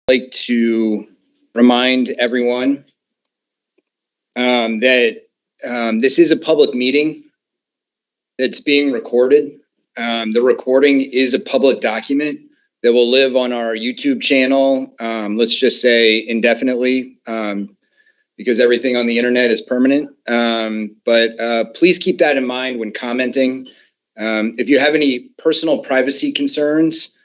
like to remind everyone that this is a public meeting that's being recorded. The recording is a public document that will live on our YouTube channel, let's just say indefinitely, because everything on the internet is permanent. But please keep that in mind when commenting. If you have any personal privacy concerns,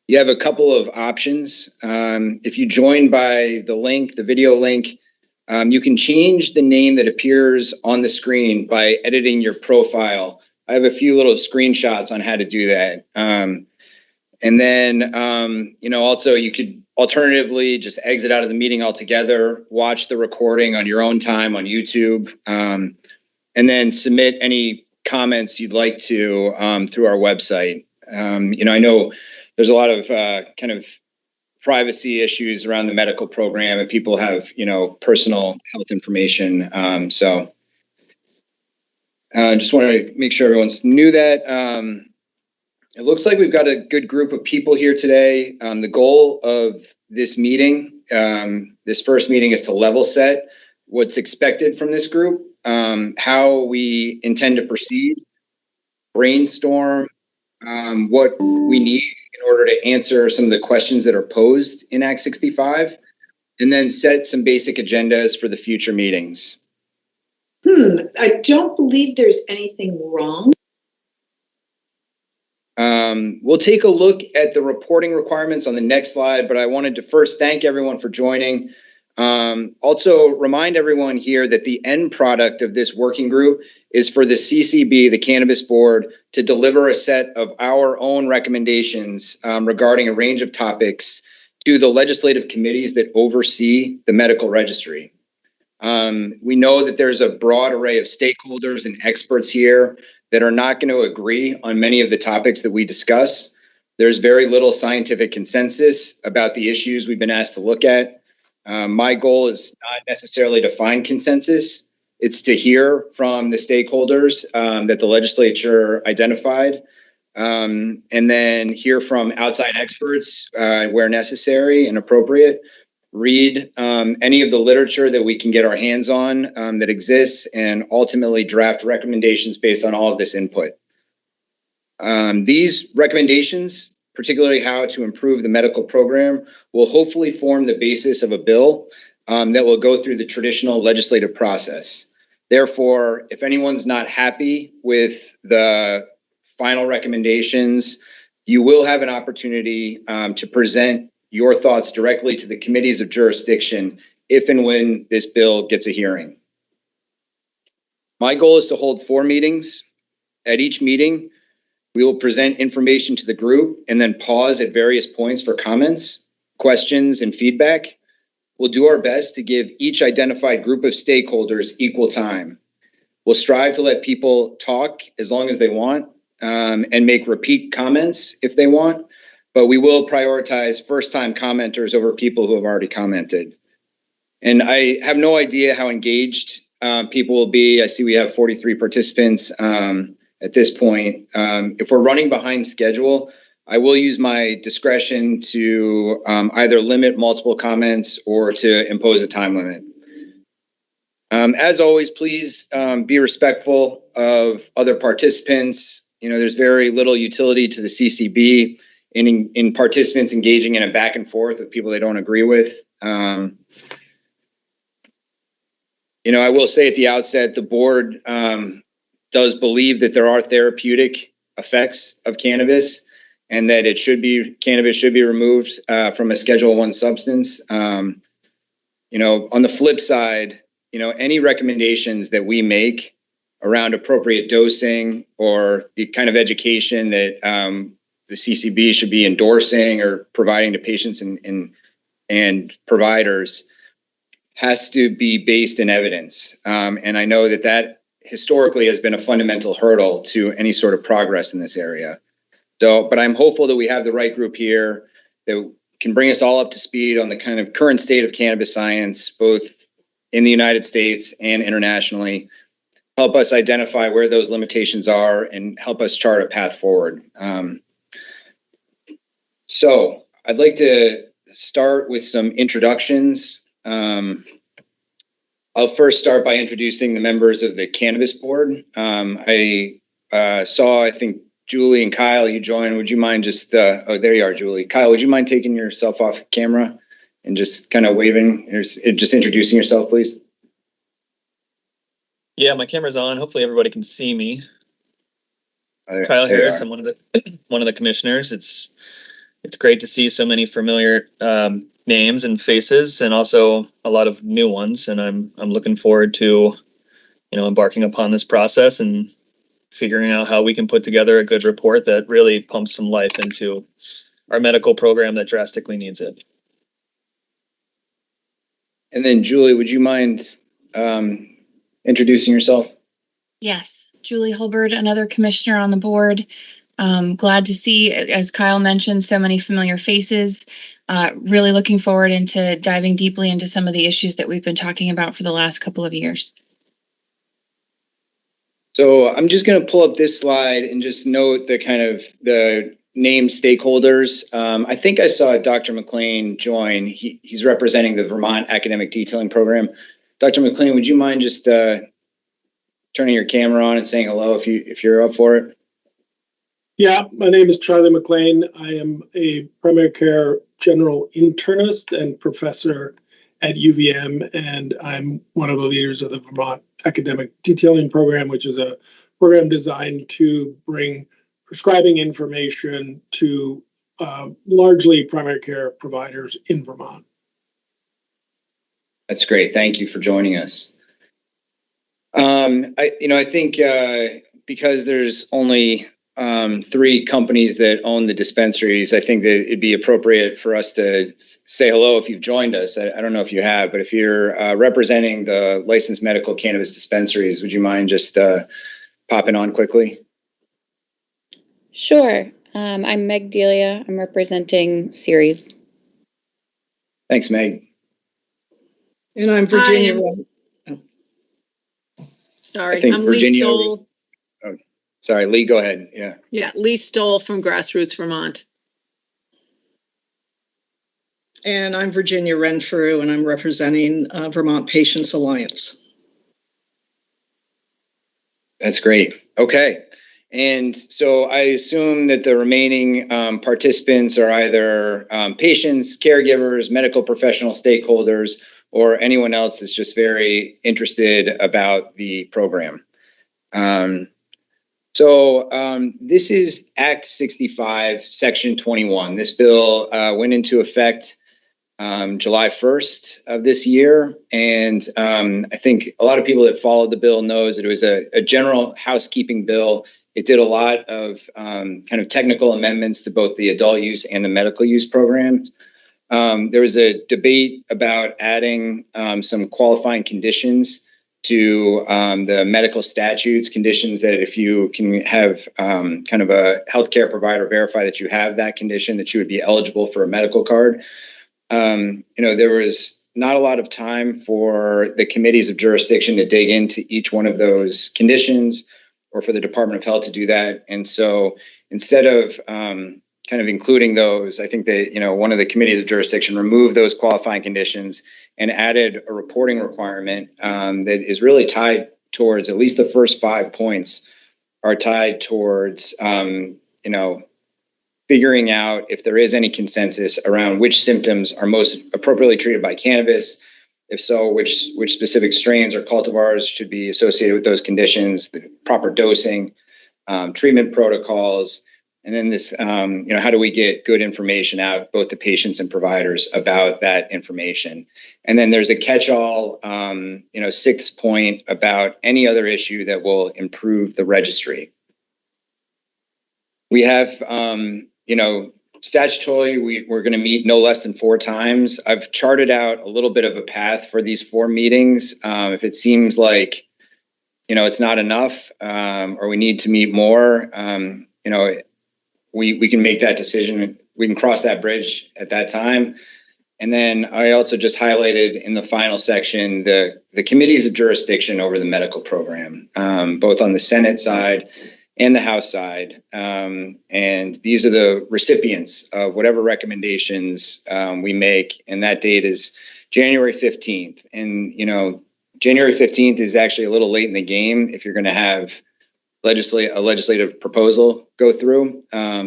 you have a couple of options. If you join by the link, the video link, you can change the name that appears on the screen by editing your profile. I have a few little screenshots on how to do that. And then, also you could alternatively just exit out of the meeting altogether, watch the recording on your own time on YouTube, and then submit any comments you'd like to through our website. I know there's a lot of kind of privacy issues around the medical program, and people have, personal health information. So just want to make sure everyone's knew that. It looks like we've got a good group of people here today. The goal of this meeting, this first meeting, is to level set what's expected from this group, how we intend to proceed, brainstorm what we need in order to answer some of the questions that are posed in Act 65, and then set some basic agendas for the future meetings. I don't believe there's anything wrong. We'll take a look at the reporting requirements on the next slide, but I wanted to first thank everyone for joining. Also remind everyone here that the end product of this working group is for the CCB, the Cannabis Board, to deliver a set of our own recommendations regarding a range of topics to the legislative committees that oversee the medical registry. We know that there's a broad array of stakeholders and experts here that are not going to agree on many of the topics that we discuss. There's very little scientific consensus about the issues we've been asked to look at. My goal is not necessarily to find consensus. It's to hear from the stakeholders that the legislature identified, and then hear from outside experts where necessary and appropriate. Read any of the literature that we can get our hands on that exists, and ultimately draft recommendations based on all of this input. These recommendations, particularly how to improve the medical program, will hopefully form the basis of a bill that will go through the traditional legislative process. Therefore, if anyone's not happy with the final recommendations, you will have an opportunity to present your thoughts directly to the committees of jurisdiction if and when this bill gets a hearing. My goal is to hold 4 meetings. At each meeting, we will present information to the group and then pause at various points for comments, questions, and feedback. We'll do our best to give each identified group of stakeholders equal time. We'll strive to let people talk as long as they want and make repeat comments if they want. But we will prioritize first-time commenters over people who have already commented. And I have no idea how engaged people will be. I see we have 43 participants at this point. If we're running behind schedule, I will use my discretion to either limit multiple comments or to impose a time limit. As always, please be respectful of other participants. There's very little utility to the CCB in participants engaging in a back and forth with people they don't agree with. I will say at the outset, the board does believe that there are therapeutic effects of cannabis and that cannabis should be removed from a Schedule I substance. On the flip side, any recommendations that we make around appropriate dosing or the kind of education that the CCB should be endorsing or providing to patients and providers has to be based in evidence. And I know that historically has been a fundamental hurdle to any sort of progress in this area. But I'm hopeful that we have the right group here that can bring us all up to speed on the kind of current state of cannabis science, both in the United States and internationally, help us identify where those limitations are and help us chart a path forward. So I'd like to start with some introductions. I'll first start by introducing the members of the Cannabis Board. I think, Julie and Kyle, you joined. Would you mind just, oh, there you are, Julie. Kyle, would you mind taking yourself off camera and just kind of waving, just introducing yourself, please? Yeah, my camera's on. Hopefully everybody can see me. Kyle There Harris, I'm one of the commissioners. It's great to see so many familiar names and faces, and also a lot of new ones. And I'm looking forward to, embarking upon this process and figuring out how we can put together a good report that really pumps some life into our medical program that drastically needs it. And then Julie, would you mind introducing yourself? Yes, Julie Hulbert, another commissioner on the board. Glad to see, as Kyle mentioned, so many familiar faces. Really looking forward into diving deeply into some of the issues that we've been talking about for the last couple of years. So I'm just going to pull up this slide and just note the named stakeholders. I think I saw Dr. McLean join. He's representing the Vermont Academic Detailing Program. Dr. McLean, would you mind just turning your camera on and saying hello if you're up for it? Yeah, my name is Charlie McLean. I am a primary care general internist and professor at UVM, and I'm one of the leaders of the Vermont Academic Detailing Program, which is a program designed to bring prescribing information to largely primary care providers in Vermont. That's great. Thank you for joining us. I think because there's only 3 companies that own the dispensaries, I think that it'd be appropriate for us to say hello if you've joined us. I don't know if you have, but if you're representing the licensed medical cannabis dispensaries, would you mind just popping on quickly? Sure. I'm Meg Delia. I'm representing Ceres. Thanks, Meg. And I'm Virginia. Sorry, I'm Virginia, Lee Stoll. Sorry, Lee, go ahead. Yeah. Yeah, Lee Stoll from Grassroots Vermont. And I'm Virginia Renfrew, and I'm representing Vermont Patients Alliance. That's great. Okay. And so I assume that the remaining participants are either patients, caregivers, medical professional stakeholders, or anyone else that's just very interested about the program. This is Act 65, Section 21. This bill went into effect July 1st of this year. And I think a lot of people that followed the bill knows that it was a general housekeeping bill. It did a lot of kind of technical amendments to both the adult use and the medical use programs. There was a debate about adding some qualifying conditions to the medical statutes, conditions that if you can have kind of a healthcare provider verify that you have that condition, that you would be eligible for a medical card. There was not a lot of time for the committees of jurisdiction to dig into each one of those conditions or for the Department of Health to do that. And so instead of kind of including those, I think that, one of the committees of jurisdiction removed those qualifying conditions and added a reporting requirement that is really tied towards, at least the first 5 points are tied towards, figuring out if there is any consensus around which symptoms are most appropriately treated by cannabis. If so, which specific strains or cultivars should be associated with those conditions, the proper dosing, treatment protocols, and then this, how do we get good information out, both to patients and providers about that information? And then there's a catch-all, 6th point about any other issue that will improve the registry. We have, statutorily, we're going to meet no less than 4 times. I've charted out a little bit of a path for these 4 meetings. If it seems like, it's not enough, or we need to meet more, we can make that decision. We can cross that bridge at that time. And then I also just highlighted in the final section the committees of jurisdiction over the medical program, both on the Senate side and the House side. And these are the recipients of whatever recommendations we make. And that date is January 15th. And, January 15th is actually a little late in the game if you're going to have a legislative proposal go through.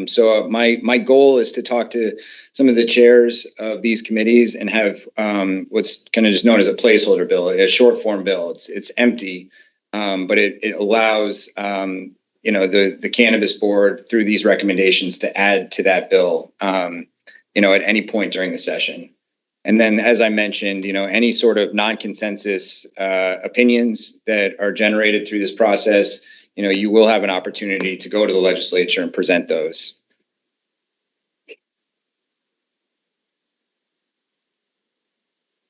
So my goal is to talk to some of the chairs of these committees and have what's kind of just known as a placeholder bill, a short form bill. It's empty, but it allows the cannabis board through these recommendations to add to that bill, at any point during the session. And then, as I mentioned, any sort of non-consensus opinions that are generated through this process, you will have an opportunity to go to the legislature and present those.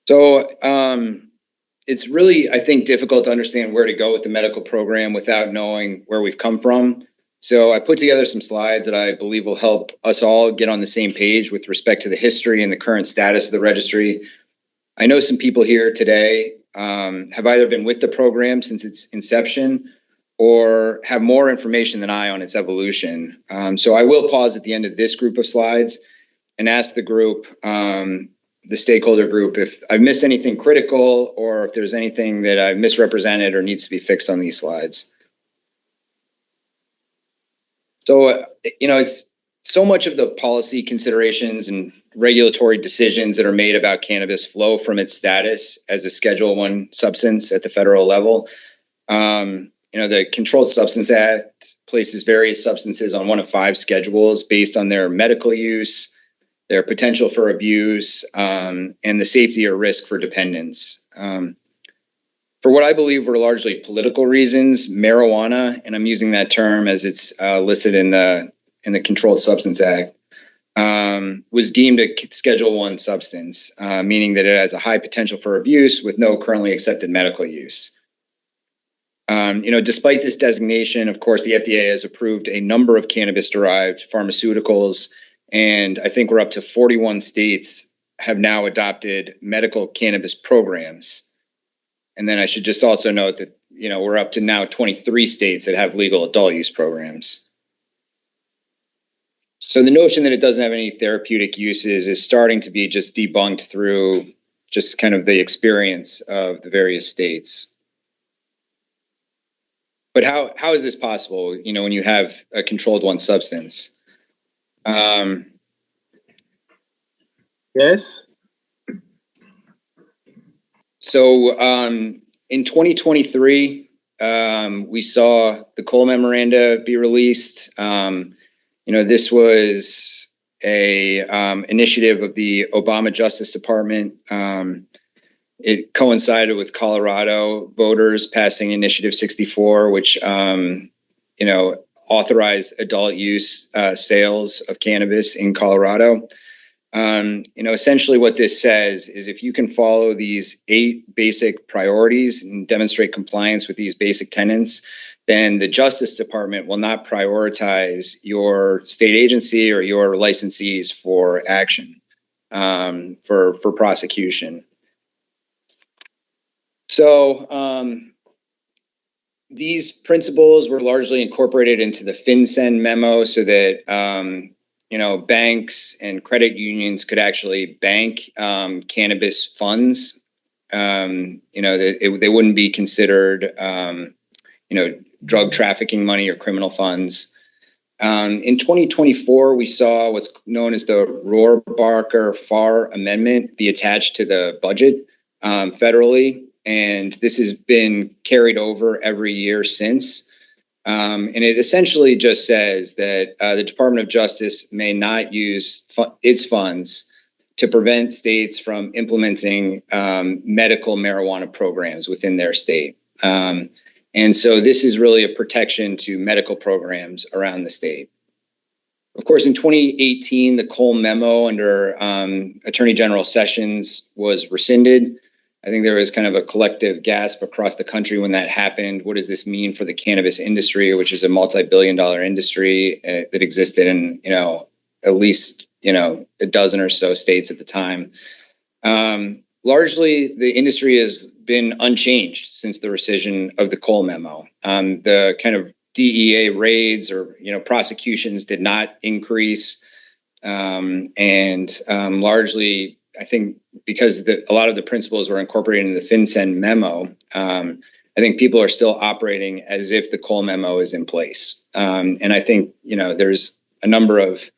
So it's really, I think, difficult to understand where to go with the medical program without knowing where we've come from. So I put together some slides that I believe will help us all get on the same page with respect to the history and the current status of the registry. I know some people here today have either been with the program since its inception or have more information than I on its evolution. So I will pause at the end of this group of slides and ask the group, the stakeholder group, if I've missed anything critical or if there's anything that I've misrepresented or needs to be fixed on these slides. So, it's so much of the policy considerations and regulatory decisions that are made about cannabis flow from its status as a Schedule I substance at the federal level. The Controlled Substance Act places various substances on one of 5 schedules based on their medical use, their potential for abuse, and the safety or risk for dependence. For what I believe were largely political reasons, marijuana, and I'm using that term as it's listed in the Controlled Substance Act, was deemed a Schedule I substance, meaning that it has a high potential for abuse with no currently accepted medical use. Despite this designation, of course, the FDA has approved a number of cannabis-derived pharmaceuticals, and I think we're up to 41 states have now adopted medical cannabis programs. And then I should just also note that, we're up to now 23 states that have legal adult use programs. So the notion that it doesn't have any therapeutic uses is starting to be just debunked through just kind of the experience of the various states. But how is this possible, when you have a Controlled I substance? Yes. So in 2023, we saw the Cole Memoranda be released. This was a initiative of the Obama Justice Department. It coincided with Colorado voters passing Initiative 64, which authorized adult use sales of cannabis in Colorado. Essentially what this says is if you can follow these 8 basic priorities and demonstrate compliance with these basic tenets, then the Justice Department will not prioritize your state agency or your licensees for action, for prosecution. So these principles were largely incorporated into the FinCEN memo so that banks and credit unions could actually bank cannabis funds. They wouldn't be considered, drug trafficking money or criminal funds. In 2024, we saw what's known as the Rohrabacher-Farr Amendment be attached to the budget federally, and this has been carried over every year since. And it essentially just says that the Department of Justice may not use its funds to prevent states from implementing medical marijuana programs within their state. And so this is really a protection to medical programs around the state. Of course, in 2018, the Cole memo under Attorney General Sessions was rescinded. I think there was kind of a collective gasp across the country when that happened. What does this mean for the cannabis industry, which is a multi-billion-dollar industry that existed in, at least, a dozen or so states at the time? Largely, the industry has been unchanged since the rescission of the Cole memo. The kind of DEA raids or, prosecutions did not increase. Largely, I think because a lot of the principles were incorporated in the FinCEN memo, I think people are still operating as if the Cole memo is in place. And I think, there's a number of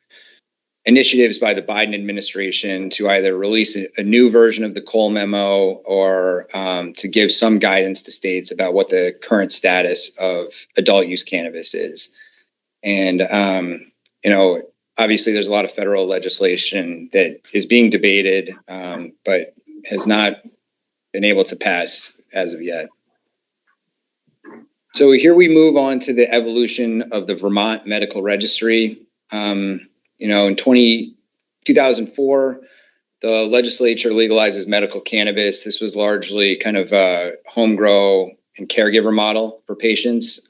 initiatives by the Biden administration to either release a new version of the Cole memo or to give some guidance to states about what the current status of adult use cannabis is. And, obviously there's a lot of federal legislation that is being debated, but has not been able to pass as of yet. So here we move on to the evolution of the Vermont Medical Registry. In 2004, the legislature legalizes medical cannabis. This was largely kind of a home grow and caregiver model for patients.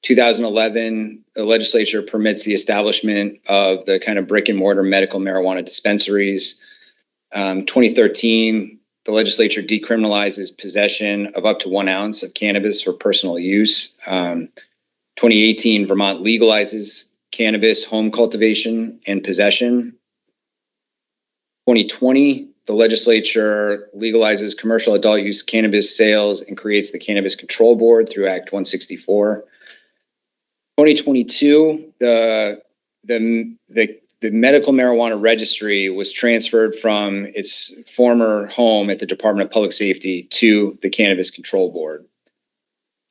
2011, the legislature permits the establishment of the kind of brick and mortar medical marijuana dispensaries. 2013, the legislature decriminalizes possession of up to 1 ounce of cannabis for personal use. 2018, Vermont legalizes cannabis home cultivation and possession. 2020, the legislature legalizes commercial adult use cannabis sales and creates the Cannabis Control Board through Act 164. 2022, the medical marijuana registry was transferred from its former home at the Department of Public Safety to the Cannabis Control Board.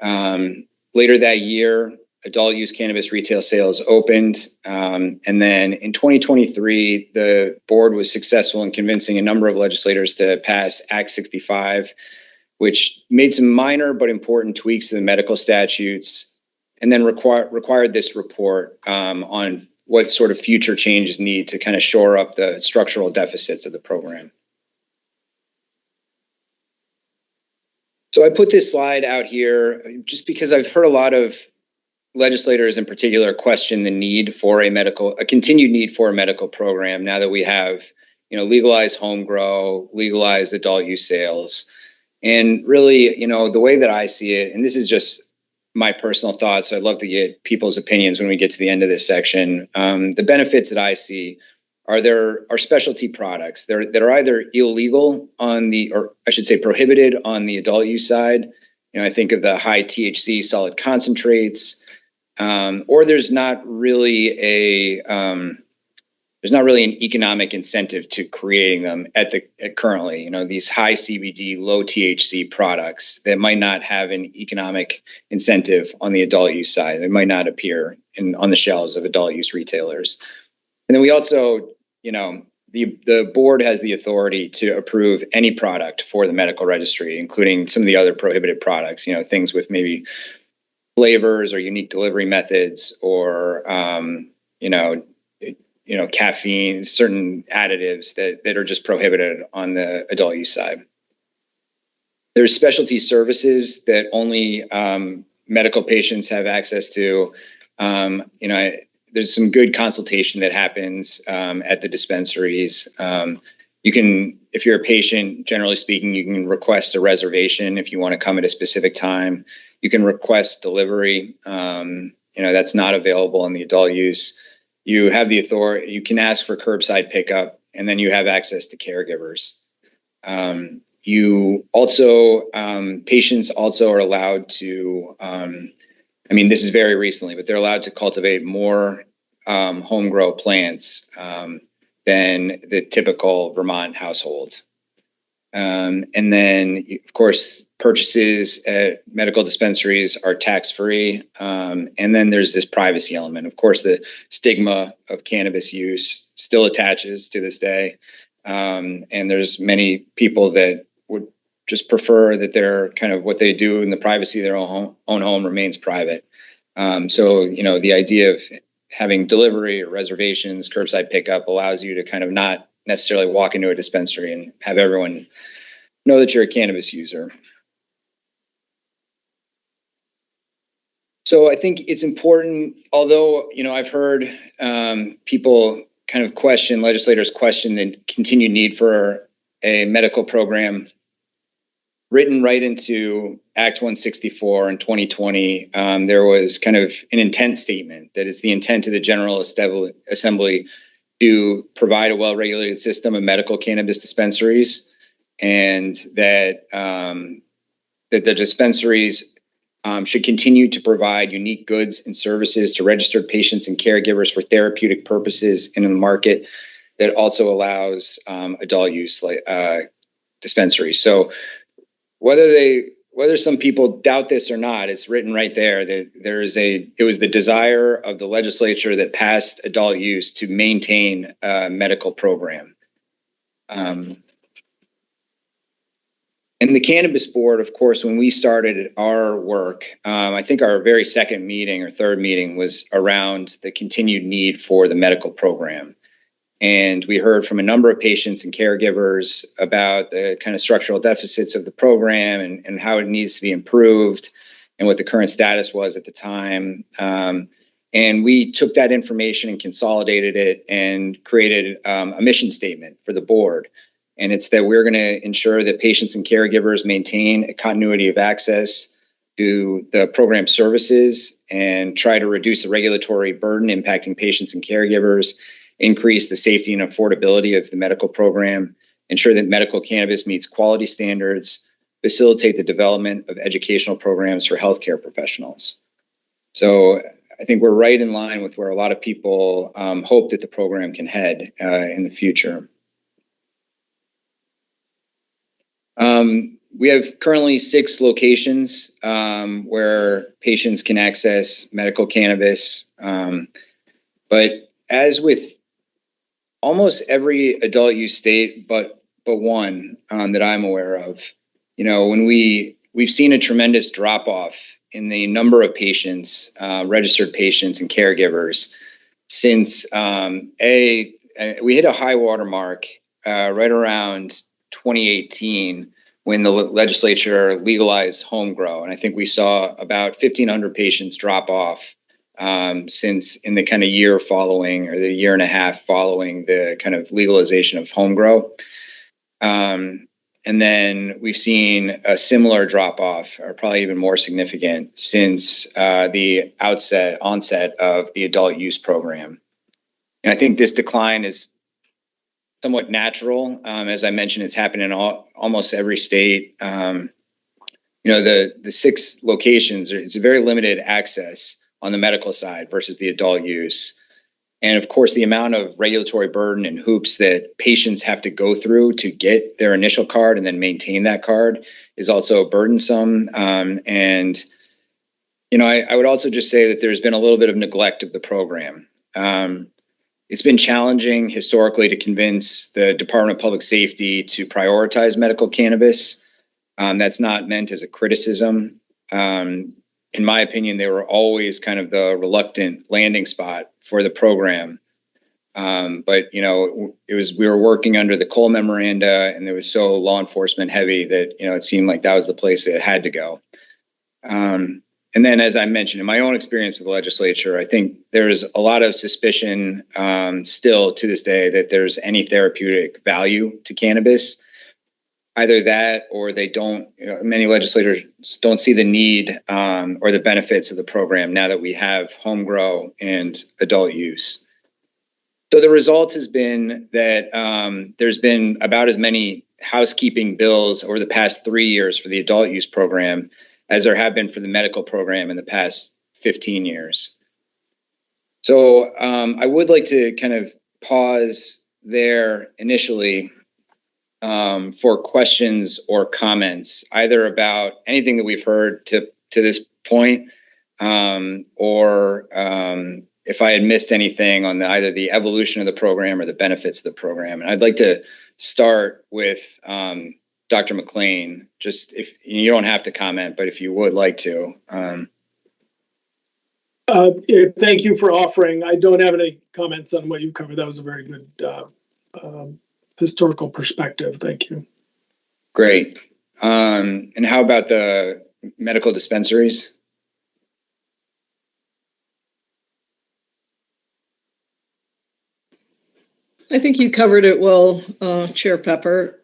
Later that year, adult use cannabis retail sales opened. And then in 2023, the board was successful in convincing a number of legislators to pass Act 65, which made some minor but important tweaks to the medical statutes, and then required this report on what sort of future changes need to kind of shore up the structural deficits of the program. So I put this slide out here just because I've heard a lot of legislators in particular question the need for a continued need for a medical program now that we have, legalized home grow, legalized adult use sales. And really, the way that I see it, and this is just my personal thoughts, so I'd love to get people's opinions when we get to the end of this section. The benefits that I see are specialty products. They're either illegal or I should say prohibited on the adult use side. I think of the high THC solid concentrates, or there's not really an economic incentive to creating them at currently. These high CBD, low THC products that might not have an economic incentive on the adult use side. They might not appear on the shelves of adult use retailers. And then we also, the board has the authority to approve any product for the medical registry, including some of the other prohibited products. Things with maybe flavors or unique delivery methods, or caffeine, certain additives that are just prohibited on the adult use side. There's specialty services that only medical patients have access to. There's some good consultation that happens at the dispensaries. If you're a patient, generally speaking, you can request a reservation if you want to come at a specific time. You can request delivery. That's not available in the adult use. You have the authority, you can ask for curbside pickup, and then you have access to caregivers. Patients also are allowed to, this is very recently, but they're allowed to cultivate more home grow plants than the typical Vermont household. And then, of course, purchases at medical dispensaries are tax-free. And then there's this privacy element. Of course, the stigma of cannabis use still attaches to this day. And there's many people that would just prefer that they're kind of what they do in the privacy of their own home remains private. So, the idea of having delivery or reservations, curbside pickup allows you to kind of not necessarily walk into a dispensary and have everyone know that you're a cannabis user. So I think it's important, although, I've heard people kind of legislators question the continued need for a medical program. written right into Act 164 in 2020, there was kind of an intent statement that it's the intent of the General Assembly to provide a well-regulated system of medical cannabis dispensaries, and that that the dispensaries should continue to provide unique goods and services to registered patients and caregivers for therapeutic purposes in a market that also allows adult use like dispensaries. So whether some people doubt this or not, it's written right there that it was the desire of the legislature that passed adult use to maintain a medical program. And the Cannabis Board, of course, when we started our work, I think our very second meeting or third meeting was around the continued need for the medical program. And we heard from a number of patients and caregivers about the kind of structural deficits of the program and how it needs to be improved and what the current status was at the time. And we took that information and consolidated it and created a mission statement for the board. And it's that we're going to ensure that patients and caregivers maintain a continuity of access to the program services and try to reduce the regulatory burden impacting patients and caregivers, increase the safety and affordability of the medical program, ensure that medical cannabis meets quality standards, facilitate the development of educational programs for healthcare professionals. So I think we're right in line with where a lot of people hope that the program can head in the future. We have currently 6 locations where patients can access medical cannabis. But as with almost every adult use state, but one that I'm aware of, when we've seen a tremendous drop off in the number of patients, registered patients and caregivers since we hit a high water mark right around 2018 when the legislature legalized home grow. And I think we saw about 1,500 patients drop off since in the kind of year following, or the year and a half following the kind of legalization of home grow. And then we've seen a similar drop off, or probably even more significant, since the onset of the adult use program. And I think this decline is somewhat natural. As I mentioned, it's happened in almost every state. The 6 locations, it's a very limited access on the medical side versus the adult use. And of course, the amount of regulatory burden and hoops that patients have to go through to get their initial card and then maintain that card is also burdensome. I would also just say that there's been a little bit of neglect of the program. It's been challenging historically to convince the Department of Public Safety to prioritize medical cannabis. That's not meant as a criticism. In my opinion, they were always kind of the reluctant landing spot for the program. But we were working under the Cole memoranda, and it was so law enforcement heavy that, it seemed like that was the place that it had to go. And then, as I mentioned, in my own experience with the legislature, I think there's a lot of suspicion still to this day that there's any therapeutic value to cannabis. Either that, or they don't, many legislators don't see the need or the benefits of the program now that we have home grow and adult use. So the result has been that there's been about as many housekeeping bills over the past 3 years for the adult use program as there have been for the medical program in the past 15 years. So I would like to kind of pause there initially for questions or comments, either about anything that we've heard to this point, or if I had missed anything on either the evolution of the program or the benefits of the program. And I'd like to start with Dr. McLean. Just if you don't have to comment, but if you would like to. Thank you for offering. I don't have any comments on what you covered. That was a very good historical perspective. Thank you. Great. And how about the medical dispensaries? I think you covered it well, Chair Pepper.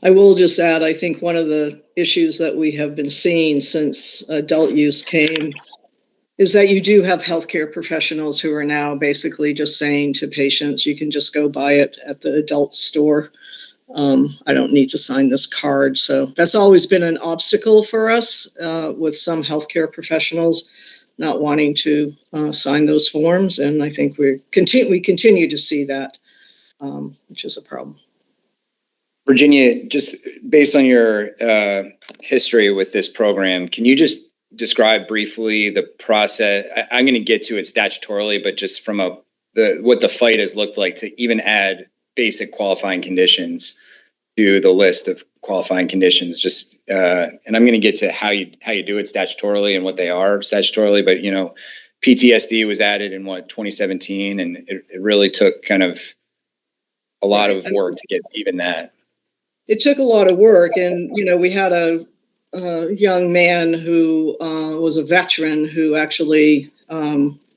I will just add, I think one of the issues that we have been seeing since adult use came is that you do have healthcare professionals who are now basically just saying to patients, you can just go buy it at the adult store. I don't need to sign this card. So that's always been an obstacle for us with some healthcare professionals not wanting to sign those forms. And I think we continue to see that, which is a problem. Virginia, just based on your history with this program, can you just describe briefly the process? I'm going to get to it statutorily, but just from what the fight has looked like to even add basic qualifying conditions to the list of qualifying conditions. Just and I'm going to get to how you do it statutorily and what they are statutorily. But PTSD was added in 2017, and it really took kind of a lot of work to get even that. It took a lot of work, and we had a young man who was a veteran who actually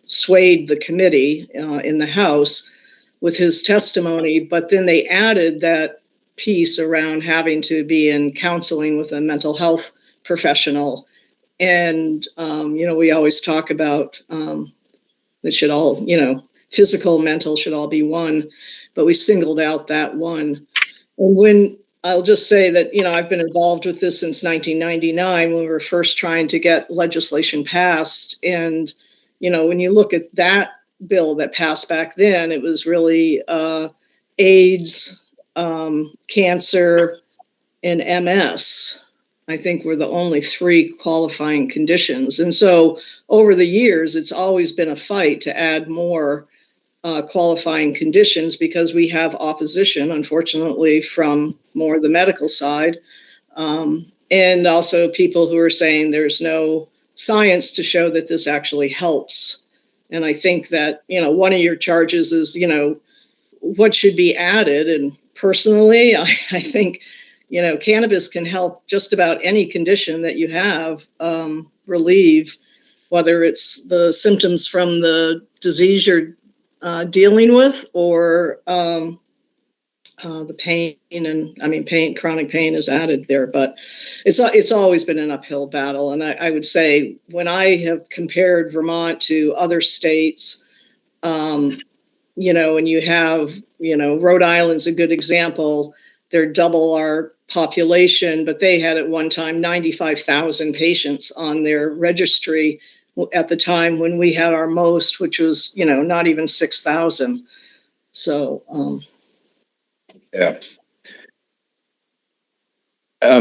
swayed the committee in the House with his testimony, but then they added that piece around having to be in counseling with a mental health professional. And, we always talk about it should all, physical, mental should all be one, but we singled out that one. And I'll just say that, I've been involved with this since 1999 when we were first trying to get legislation passed. And, when you look at that bill that passed back then, it was really AIDS, cancer, and MS. I think were the only 3 qualifying conditions. And so over the years, it's always been a fight to add more qualifying conditions because we have opposition, unfortunately, from more the medical side. And also people who are saying there's no science to show that this actually helps. And I think that, one of your charges is, what should be added. And personally, I think, cannabis can help just about any condition that you have relieve, whether it's the symptoms from the disease you're dealing with or the pain. And chronic pain is added there, but it's always been an uphill battle. And I would say when I have compared Vermont to other states, and you have, Rhode Island's a good example. They're double our population, but they had at one time 95,000 patients on their registry at the time when we had our most, which was, not even 6,000. So, yeah.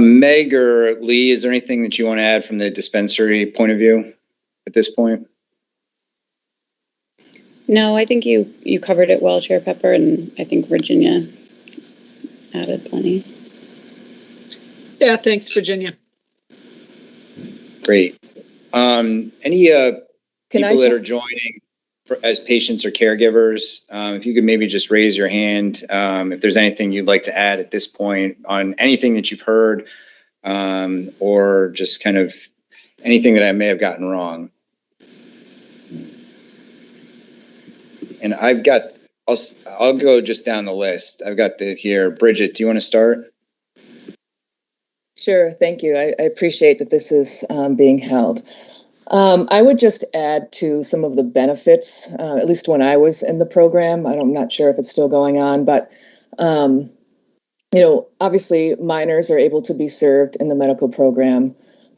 Meg or Lee, is there anything that you want to add from the dispensary point of view at this point? No, I think you covered it well, Chair Pepper, and I think Virginia added plenty. Yeah, thanks, Virginia. Great. Any people that are joining as patients or caregivers, if you could maybe just raise your hand if there's anything you'd like to add at this point on anything that you've heard or just kind of anything that I may have gotten wrong. And I'll go just down the list. I've got here. Bridget, do you want to start? Sure, thank you. I appreciate that this is being held. I would just add to some of the benefits, at least when I was in the program. I'm not sure if it's still going on, but obviously minors are able to be served in the medical program.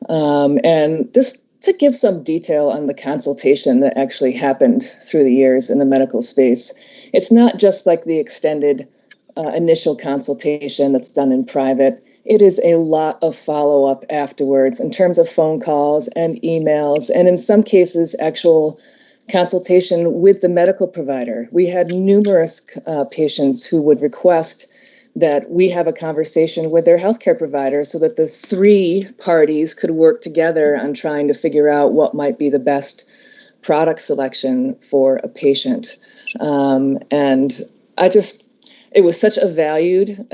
And just to give some detail on the consultation that actually happened through the years in the medical space, it's not just like the extended initial consultation that's done in private. It is a lot of follow-up afterwards in terms of phone calls and emails, and in some cases, actual consultation with the medical provider. We had numerous patients who would request that we have a conversation with their healthcare provider so that the 3 parties could work together on trying to figure out what might be the best product selection for a patient. And it was such a valued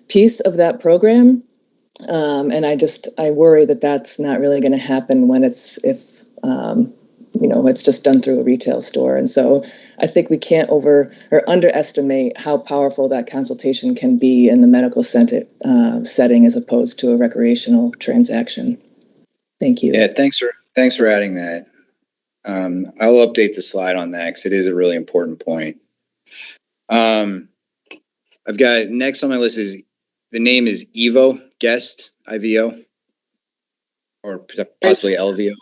piece of that program. And I worry that that's not really going to happen when it's just done through a retail store. And so I think we can't underestimate how powerful that consultation can be in the medical setting as opposed to a recreational transaction. Thank you. Yeah, thanks for adding that. I'll update the slide on that because it is a really important point. I've got next on my list is the name is Evo Guest IVO or possibly LVO.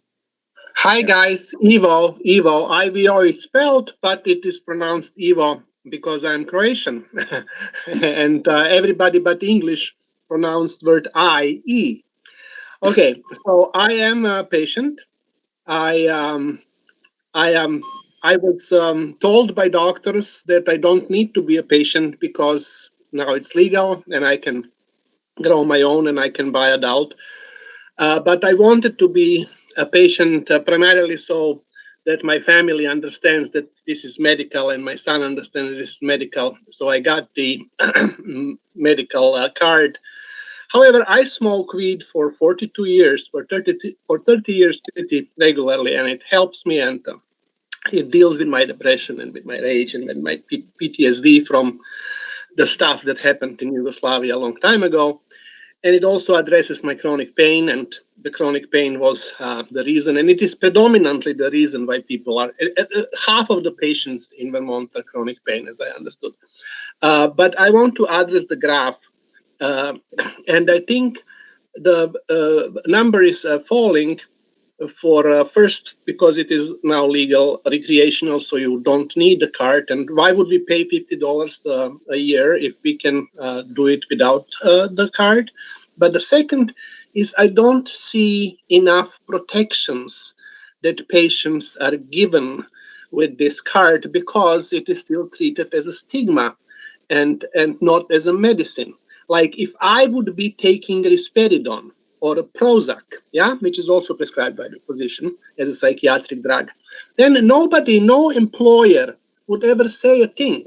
Hi guys, Evo. IVO is spelled, but it is pronounced Evo because I'm Croatian, and everybody but English pronounced word I-E. Okay, so I am a patient. I was told by doctors that I don't need to be a patient because now it's legal and I can grow my own and I can buy adult. But I wanted to be a patient primarily so that my family understands that this is medical and my son understands this is medical. So I got the medical card. However, I smoke weed for 42 years, for 30 years pretty regularly, and it helps me and it deals with my depression and with my rage and with my PTSD from the stuff that happened in Yugoslavia a long time ago. And it also addresses my chronic pain, and the chronic pain was the reason, and it is predominantly the reason why people are, half of the patients in Vermont are chronic pain, as I understood. But I want to address the graph, and I think the number is falling for first, because it is now legal, recreational, so you don't need the card. And why would we pay $50 a year if we can do it without the card? But the second is I don't see enough protections that patients are given with this card because it is still treated as a stigma and not as a medicine. Like if I would be taking risperidone or a Prozac, which is also prescribed by the physician as a psychiatric drug, then nobody, no employer would ever say a thing,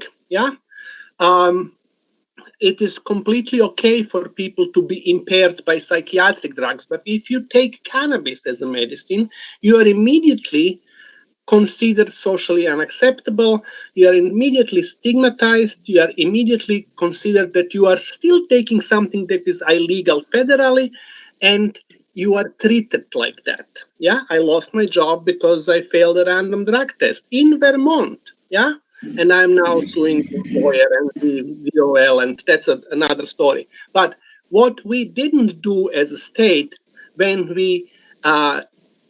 It is completely okay for people to be impaired by psychiatric drugs, but if you take cannabis as a medicine, you are immediately considered socially unacceptable, you are immediately stigmatized, you are immediately considered that you are still taking something that is illegal federally, and you are treated like that. I lost my job because I failed a random drug test in Vermont. And I'm now suing the employer and the DOL, and that's another story. But what we didn't do as a state when we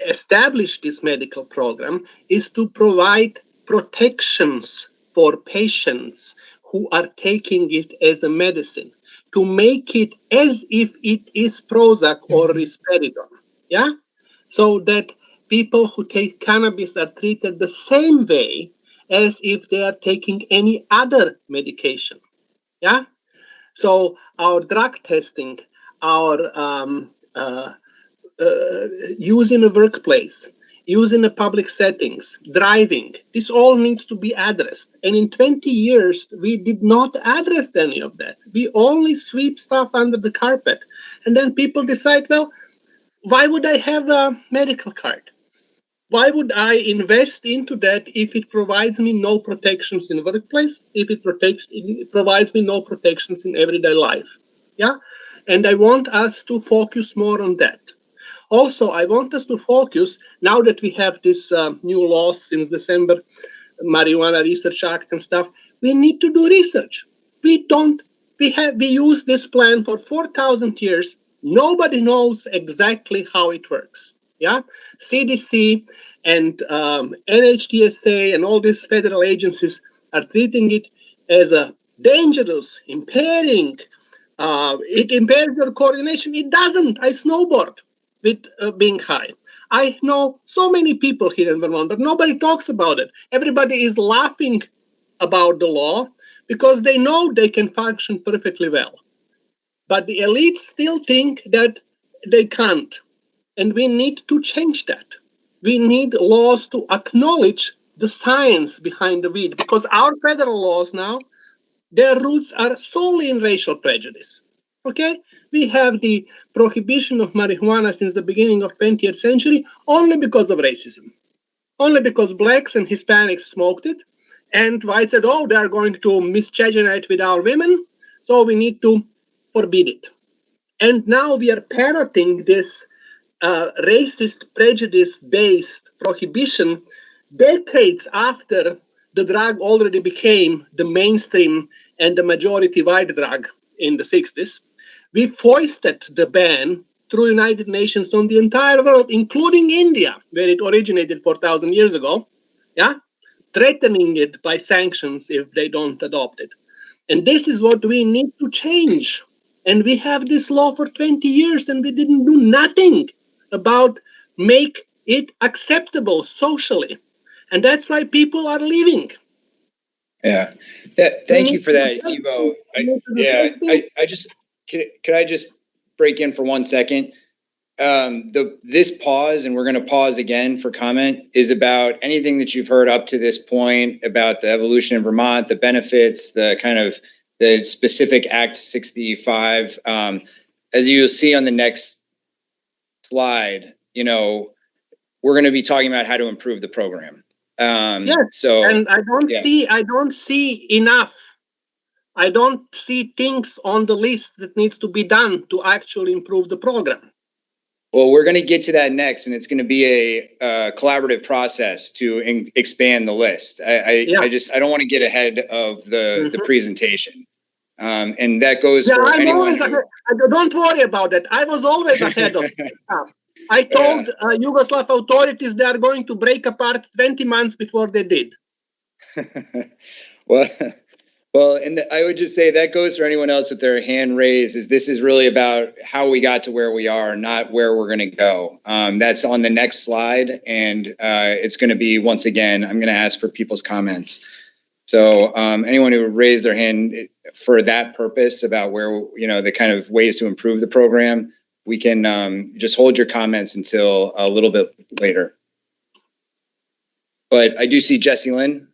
established this medical program is to provide protections for patients who are taking it as a medicine, to make it as if it is Prozac or risperidone, so that people who take cannabis are treated the same way as if they are taking any other medication, So our drug testing, our use in a workplace, use in the public settings, driving, this all needs to be addressed. And in 20 years, we did not address any of that. We only sweep stuff under the carpet. And then people decide, well, why would I have a medical card? Why would I invest into that if it provides me no protections in the workplace, if it provides me no protections in everyday life? And I want us to focus more on that. Also, I want us to focus, now that we have this new law since December, Marijuana Research Act and stuff, we need to do research. We use this plan for 4,000 years. Nobody knows exactly how it works. CDC and NHTSA and all these federal agencies are treating it as a dangerous, impairing. It impairs your coordination. It doesn't. I snowboard with being high. I know so many people here in Vermont, but nobody talks about it. Everybody is laughing about the law because they know they can function perfectly well. But the elites still think that they can't. And we need to change that. We need laws to acknowledge the science behind the weed, because our federal laws now, their roots are solely in racial prejudice. Okay? We have the prohibition of marijuana since the beginning of 20th century only because of racism. Only because blacks and Hispanics smoked it, And I said, oh, they are going to miscegenate with our women, so we need to forbid it. And now we are parroting this racist, prejudice-based prohibition decades after the drug already became the mainstream and the majority white drug in the 60s. We foisted the ban through United Nations on the entire world, including India, where it originated 4,000 years ago, yeah, threatening it by sanctions if they don't adopt it. And this is what we need to change. And we have this law for 20 years and we didn't do nothing about make it acceptable socially. And that's why people are leaving. Yeah. Thank you for that, Ivo. Could I just break in for 1 second? This pause, and we're going to pause again for comment, is about anything that you've heard up to this point about the evolution in Vermont, the benefits, the kind of the specific Act 65. As you'll see on the next slide, we're going to be talking about how to improve the program. Yes, so, and I don't see enough. I don't see things on the list that needs to be done to actually improve the program. Well, we're going to get to that next, and it's going to be a collaborative process to expand the list. I don't want to get ahead of the presentation, and that goes for anyone. Don't worry about that. I was always ahead of stuff. I told Yugoslav authorities they are going to break apart 20 months before they did. Well, and I would just say that goes for anyone else with their hand raised. This is really about how we got to where we are, not where we're going to go. That's on the next slide, and it's going to be, once again, I'm going to ask for people's comments. So anyone who raised their hand for that purpose about where, the kind of ways to improve the program, we can just hold your comments until a little bit later. But I do see Jessie Lynn.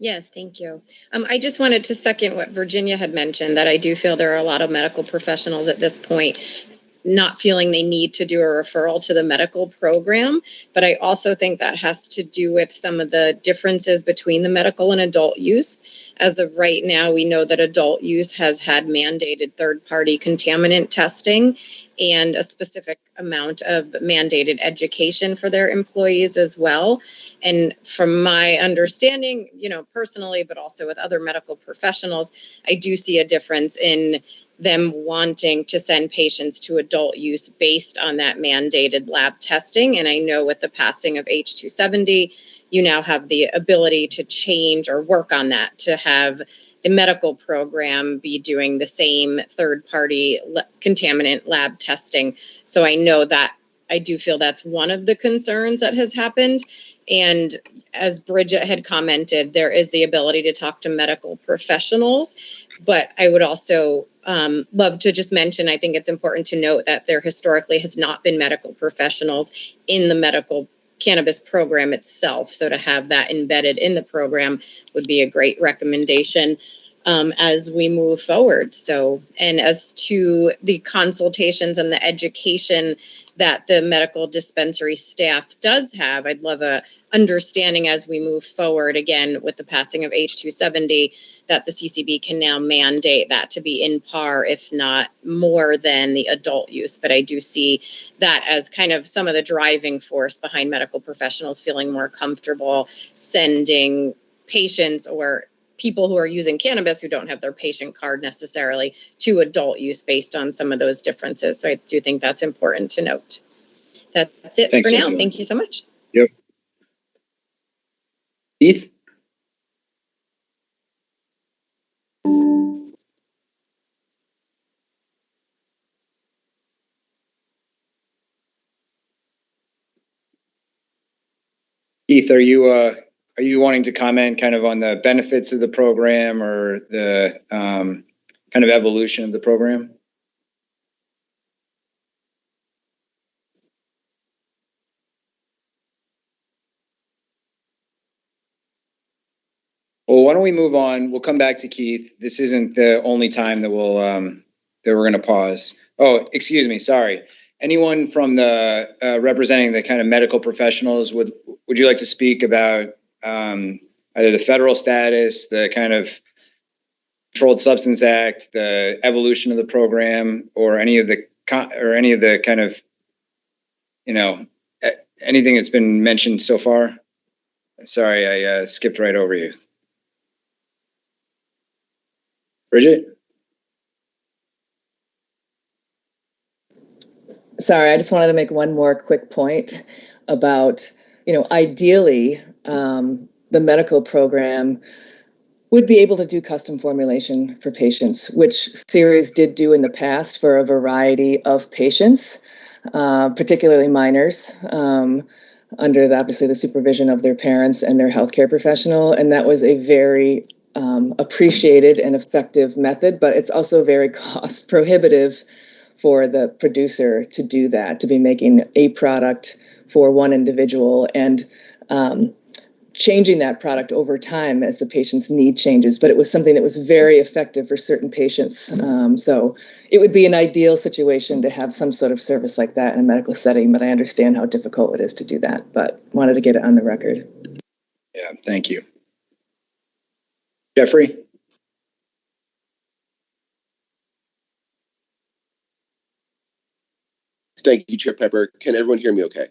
Yes, thank you. I just wanted to second what Virginia had mentioned, that I do feel there are a lot of medical professionals at this point not feeling they need to do a referral to the medical program. But I also think that has to do with some of the differences between the medical and adult use. As of right now, we know that adult use has had mandated third-party contaminant testing and a specific amount of mandated education for their employees as well. And from my understanding, personally, but also with other medical professionals, I do see a difference in them wanting to send patients to adult use based on that mandated lab testing. And I know with the passing of H270, you now have the ability to change or work on that, to have the medical program be doing the same third-party contaminant lab testing. So I know that I do feel that's one of the concerns that has happened. And as Bridget had commented, there is the ability to talk to medical professionals. But I would also love to just mention, I think it's important to note that there historically has not been medical professionals in the medical cannabis program itself. So to have that embedded in the program would be a great recommendation as we move forward. So, and as to the consultations and the education that the medical dispensary staff does have, I'd love a understanding as we move forward, again, with the passing of H270, that the CCB can now mandate that to be in par, if not more than the adult use. But I do see that as kind of some of the driving force behind medical professionals feeling more comfortable sending patients or people who are using cannabis who don't have their patient card necessarily to adult use based on some of those differences. So I do think that's important to note. That's it. Thanks, for now. Susan. Thank you so much. Yep. Keith? Keith, are you wanting to comment kind of on the benefits of the program or the kind of evolution of the program? Well, why don't we move on? We'll come back to Keith. This isn't the only time that we're going to pause. Oh, excuse me. Sorry. Anyone from the representing the kind of medical professionals, would you like to speak about either the federal status, the kind of Controlled Substance Act, the evolution of the program, or any of the kind of, anything that's been mentioned so far? Sorry, I skipped right over you. Bridget? Sorry, I just wanted to make one more quick point about, ideally, the medical program would be able to do custom formulation for patients, which Ceres did do in the past for a variety of patients, particularly minors, under obviously the supervision of their parents and their healthcare professional. And that was a very appreciated and effective method, but it's also very cost prohibitive for the producer to do that, to be making a product for one individual and changing that product over time as the patient's need changes. But it was something that was very effective for certain patients. So it would be an ideal situation to have some sort of service like that in a medical setting, but I understand how difficult it is to do that, but wanted to get it on the record. Yeah, thank you. Jeffrey? Thank you, Chair Pepper. Can everyone hear me okay?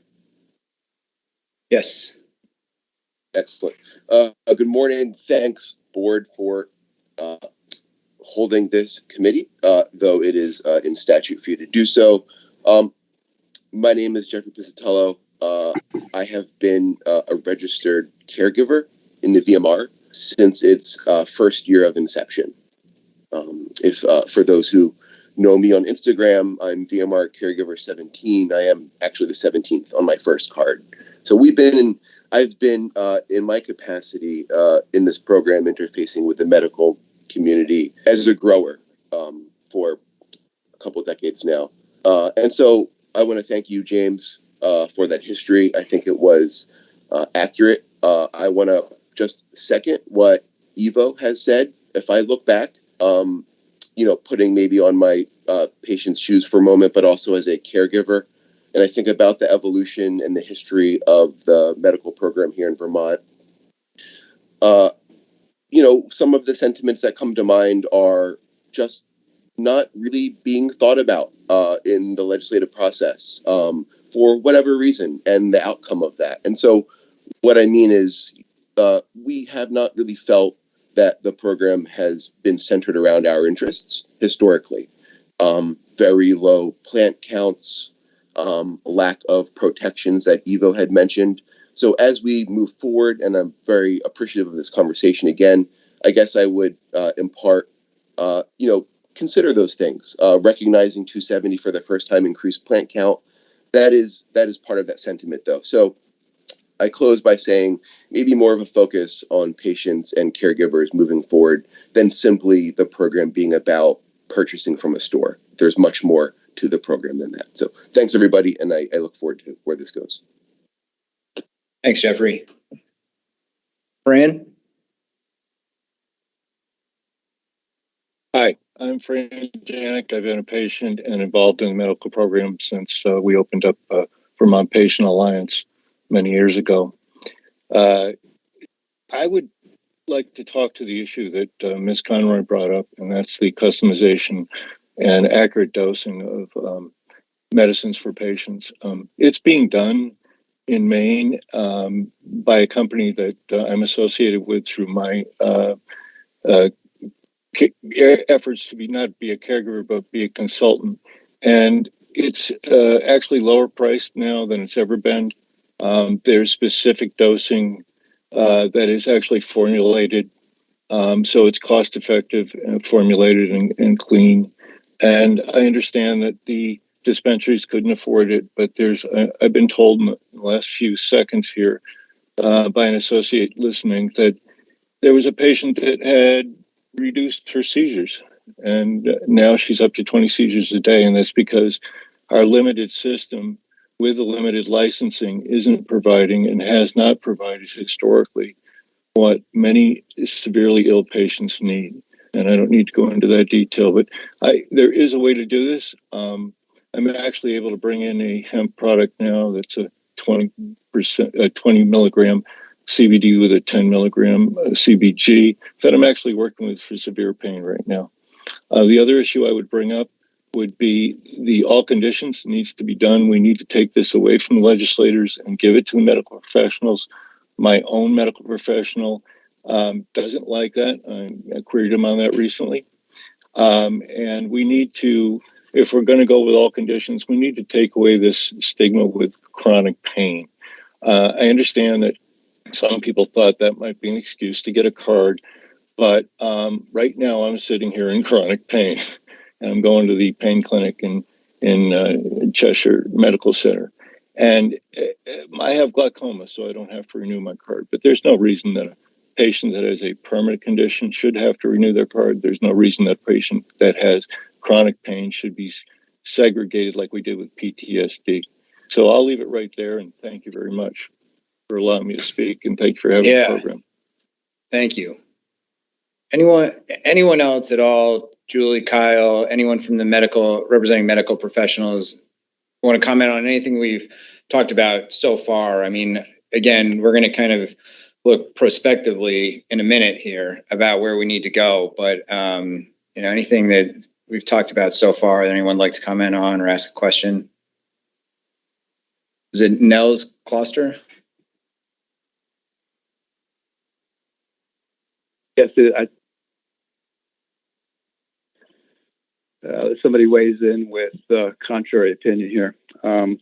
Yes. Excellent. Good morning. Thanks, board, for holding this committee, though it is in statute for you to do so. My name is Jeffrey Piscitello. I have been a registered caregiver in the VMR since its first year of inception. If for those who know me on Instagram, I'm VMR Caregiver 17. I am actually the 17th on my first card. So I've been in my capacity in this program interfacing with the medical community as a grower for a couple of decades now. And so I want to thank you, James, for that history. I think it was accurate. I want to just second what Ivo has said. If I look back, putting maybe on my patient's shoes for a moment, but also as a caregiver, and I think about the evolution and the history of the medical program here in Vermont, some of the sentiments that come to mind are just not really being thought about in the legislative process for whatever reason and the outcome of that. And so what I mean is we have not really felt that the program has been centered around our interests historically. Very low plant counts, lack of protections that Ivo had mentioned. So as we move forward, and I'm very appreciative of this conversation again, I guess I would impart, consider those things. Recognizing 270 for the first time increased plant count, that is part of that sentiment, though. So I close by saying maybe more of a focus on patients and caregivers moving forward than simply the program being about purchasing from a store. There's much more to the program than that. So thanks, everybody, and I look forward to where this goes. Thanks, Jeffrey. Fran? Hi, I'm Fran Janik. I've been a patient and involved in the medical program since we opened up Vermont Patient Alliance many years ago. I would like to talk to the issue that Ms. Conroy brought up, and that's the customization and accurate dosing of medicines for patients. It's being done in Maine by a company that I'm associated with through my efforts to not be a caregiver, but be a consultant. And it's actually lower priced now than it's ever been. There's specific dosing that is actually formulated. So it's cost effective, formulated and clean. And I understand that the dispensaries couldn't afford it, but I've been told in the last few seconds here by an associate listening that there was a patient that had reduced her seizures, and now she's up to 20 seizures a day, and that's because our limited system with the limited licensing isn't providing and has not provided historically what many severely ill patients need. And I don't need to go into that detail, but there is a way to do this. I'm actually able to bring in a hemp product now that's a 20 milligram CBD with a 10 milligram CBG that I'm actually working with for severe pain right now. The other issue I would bring up would be the all conditions needs to be done. We need to take this away from the legislators and give it to the medical professionals. My own medical professional doesn't like that. I queried him on that recently. And we need to, if we're going to go with all conditions, we need to take away this stigma with chronic pain. I understand that some people thought that might be an excuse to get a card, but right now I'm sitting here in chronic pain, and I'm going to the pain clinic in Cheshire Medical Center. And I have glaucoma, so I don't have to renew my card. But there's no reason that a patient that has a permanent condition should have to renew their card. There's no reason that a patient that has chronic pain should be segregated like we did with PTSD. So I'll leave it right there, and thank you very much for allowing me to speak, and thank you for having the program. Thank you. Anyone else at all? Julie, Kyle, anyone from the representing medical professionals want to comment on anything we've talked about so far? I mean, again, we're going to kind of look prospectively in a minute here about where we need to go, but anything that we've talked about so far that anyone would like to comment on or ask a question? Is it Nels Kloster? Yes, somebody weighs in with contrary opinion here. I'm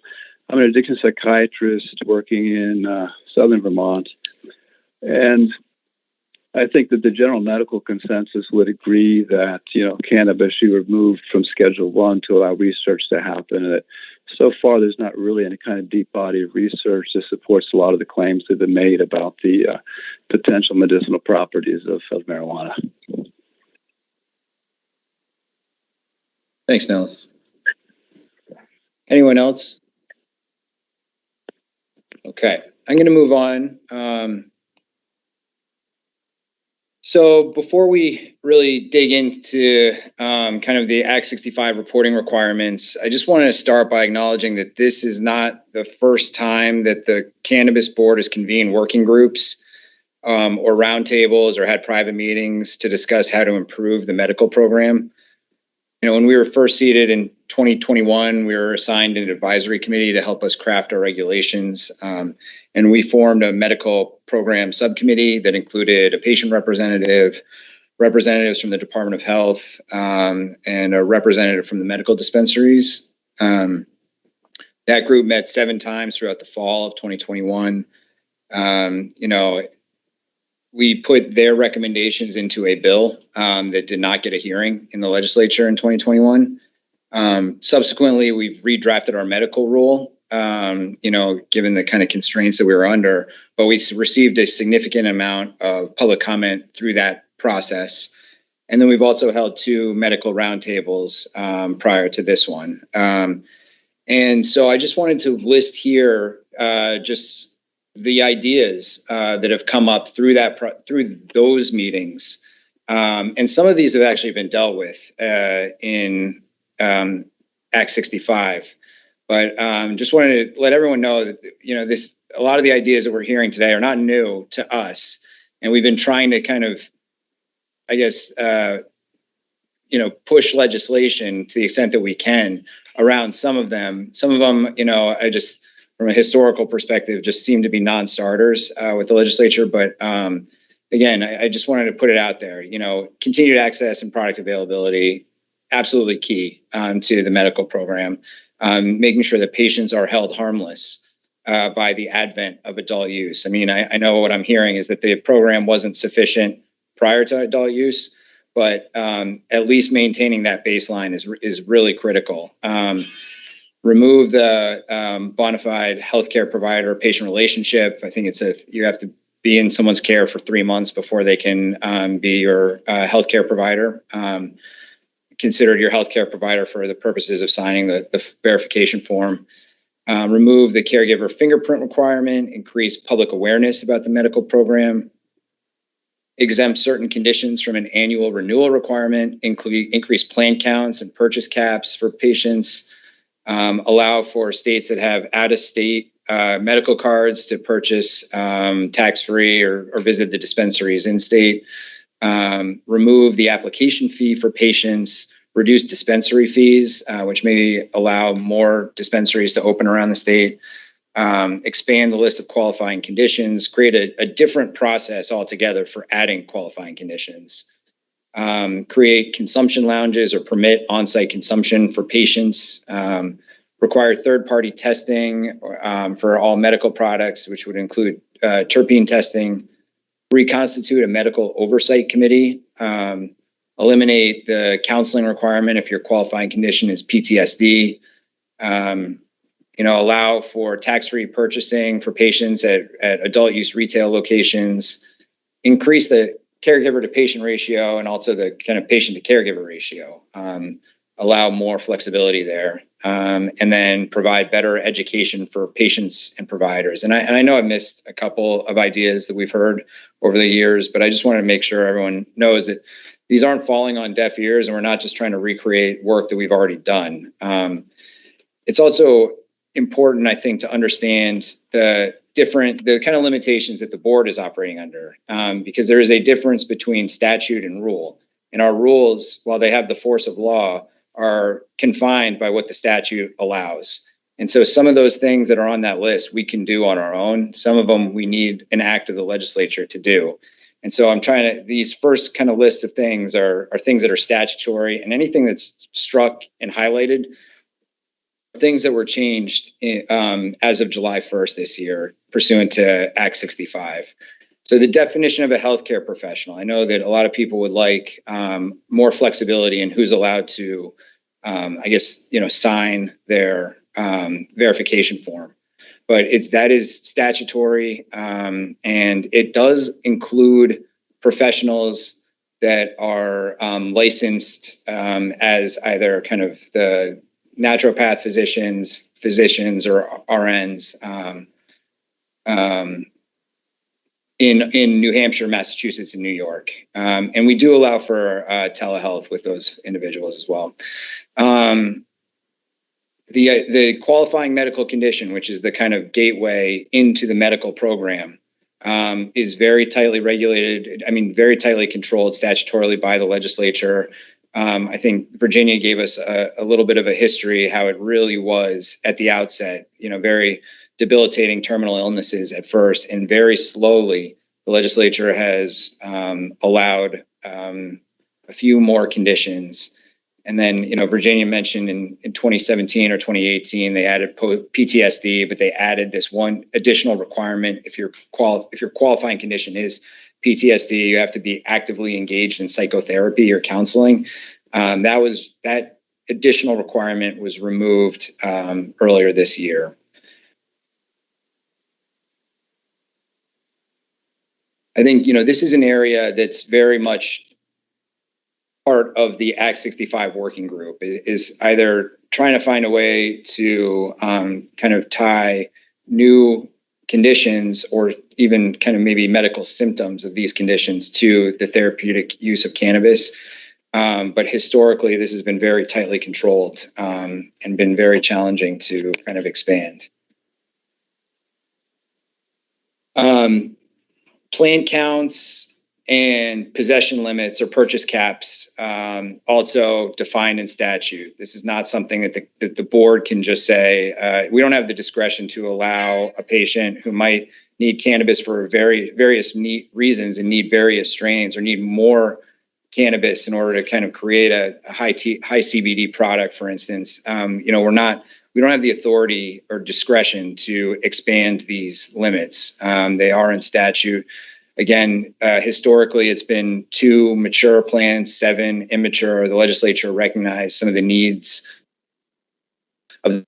an addiction psychiatrist working in southern Vermont, and I think that the general medical consensus would agree that cannabis should be removed from Schedule 1 to allow research to happen. And that so far, there's not really any kind of deep body of research that supports a lot of the claims that have been made about the potential medicinal properties of marijuana. Thanks, Nels. Anyone else? Okay, I'm going to move on. So before we really dig into kind of the Act 65 reporting requirements, I just want to start by acknowledging that this is not the first time that the Cannabis Board has convened working groups or roundtables or had private meetings to discuss how to improve the medical program. When we were first seated in 2021, we were assigned an advisory committee to help us craft our regulations. And we formed a medical program subcommittee that included a patient representative, representatives from the Department of Health, and a representative from the medical dispensaries. That group met 7 times throughout the fall of 2021. We put their recommendations into a bill that did not get a hearing in the legislature in 2021. Subsequently, we've redrafted our medical rule, given the kind of constraints that we were under, but we received a significant amount of public comment through that process. And then we've also held 2 medical roundtables prior to this one. And so I just wanted to list here just the ideas that have come up through those meetings, and some of these have actually been dealt with in Act 65. But just wanted to let everyone know that a lot of the ideas that we're hearing today are not new to us, and we've been trying to kind of, I guess, push legislation to the extent that we can around some of them. Some of them, from a historical perspective, just seem to be non-starters with the legislature. But again, I just wanted to put it out there. Continued access and product availability, absolutely key to the medical program. Making sure that patients are held harmless by the advent of adult use. I mean, I know what I'm hearing is that the program wasn't sufficient prior to adult use, but at least maintaining that baseline is really critical. Remove the bona fide healthcare provider patient relationship. I think you have to be in someone's care for 3 months before they can be your healthcare provider. Considered your healthcare provider for the purposes of signing the verification form. Remove the caregiver fingerprint requirement. Increase public awareness about the medical program. Exempt certain conditions from an annual renewal requirement. Increase plan counts and purchase caps for patients. Allow for states that have out-of-state medical cards to purchase tax-free or visit the dispensaries in state, remove the application fee for patients, reduce dispensary fees, which may allow more dispensaries to open around the state, expand the list of qualifying conditions, create a different process altogether for adding qualifying conditions, create consumption lounges or permit on-site consumption for patients, require third-party testing for all medical products, which would include terpene testing, reconstitute a medical oversight committee, eliminate the counseling requirement if your qualifying condition is PTSD, allow for tax-free purchasing for patients at adult use retail locations, increase the caregiver to patient ratio and also the kind of patient to caregiver ratio, allow more flexibility there, and then provide better education for patients and providers. And I know I missed a couple of ideas that we've heard over the years, but I just want to make sure everyone knows that these aren't falling on deaf ears and we're not just trying to recreate work that we've already done. It's also important, I think, to understand the kind of limitations that the board is operating under, because there is a difference between statute and rule. And our rules, while they have the force of law, are confined by what the statute allows. And so some of those things that are on that list we can do on our own. Some of them we need an act of the legislature to do. And so these first kind of list of things are things that are statutory, and anything that's struck and highlighted, things that were changed as of July 1st this year, pursuant to Act 65. So the definition of a healthcare professional, I know that a lot of people would like more flexibility in who's allowed to, sign their verification form. But that is statutory, and it does include professionals that are licensed as either kind of the naturopath physicians or RNs in New Hampshire, Massachusetts, and New York. And we do allow for telehealth with those individuals as well. The qualifying medical condition, which is the kind of gateway into the medical program, is very tightly regulated. Very tightly controlled statutorily by the legislature. I think Virginia gave us a little bit of a history, how it really was at the outset, very debilitating terminal illnesses at first, and very slowly the legislature has allowed a few more conditions. And then, Virginia mentioned in 2017 or 2018, they added PTSD, but they added this one additional requirement. If your qualifying condition is PTSD, you have to be actively engaged in psychotherapy or counseling. That additional requirement was removed earlier this year. I think, this is an area that's very much part of the Act 65 working group is either trying to find a way to kind of tie new conditions or even kind of maybe medical symptoms of these conditions to the therapeutic use of cannabis. But historically, this has been very tightly controlled and been very challenging to kind of expand. Plant counts and possession limits or purchase caps also defined in statute. This is not something that the board can just say. We don't have the discretion to allow a patient who might need cannabis for various reasons and need various strains or need more cannabis in order to kind of create a high CBD product, for instance. We don't have the authority or discretion to expand these limits. They are in statute. Again, historically, it's been 2 mature plants, 7 immature. The legislature recognized some of the needs of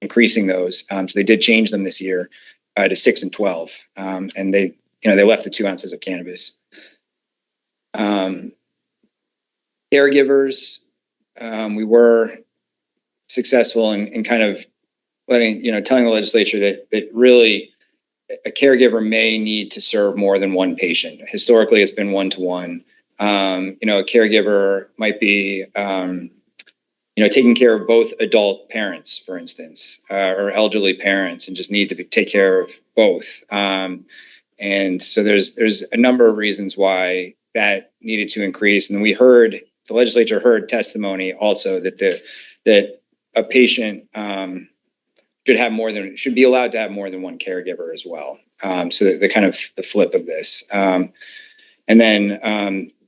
increasing those. So they did change them this year to 6 and 12. And they left the 2 ounces of cannabis. Caregivers, we were successful in kind of telling the legislature that really a caregiver may need to serve more than one patient. Historically, it's been 1-to-1. A caregiver might be taking care of both adult parents, for instance, or elderly parents, and just need to take care of both. And so there's a number of reasons why that needed to increase. And the legislature heard testimony also that a patient should be allowed to have more than one caregiver as well. So the kind of the flip of this. And then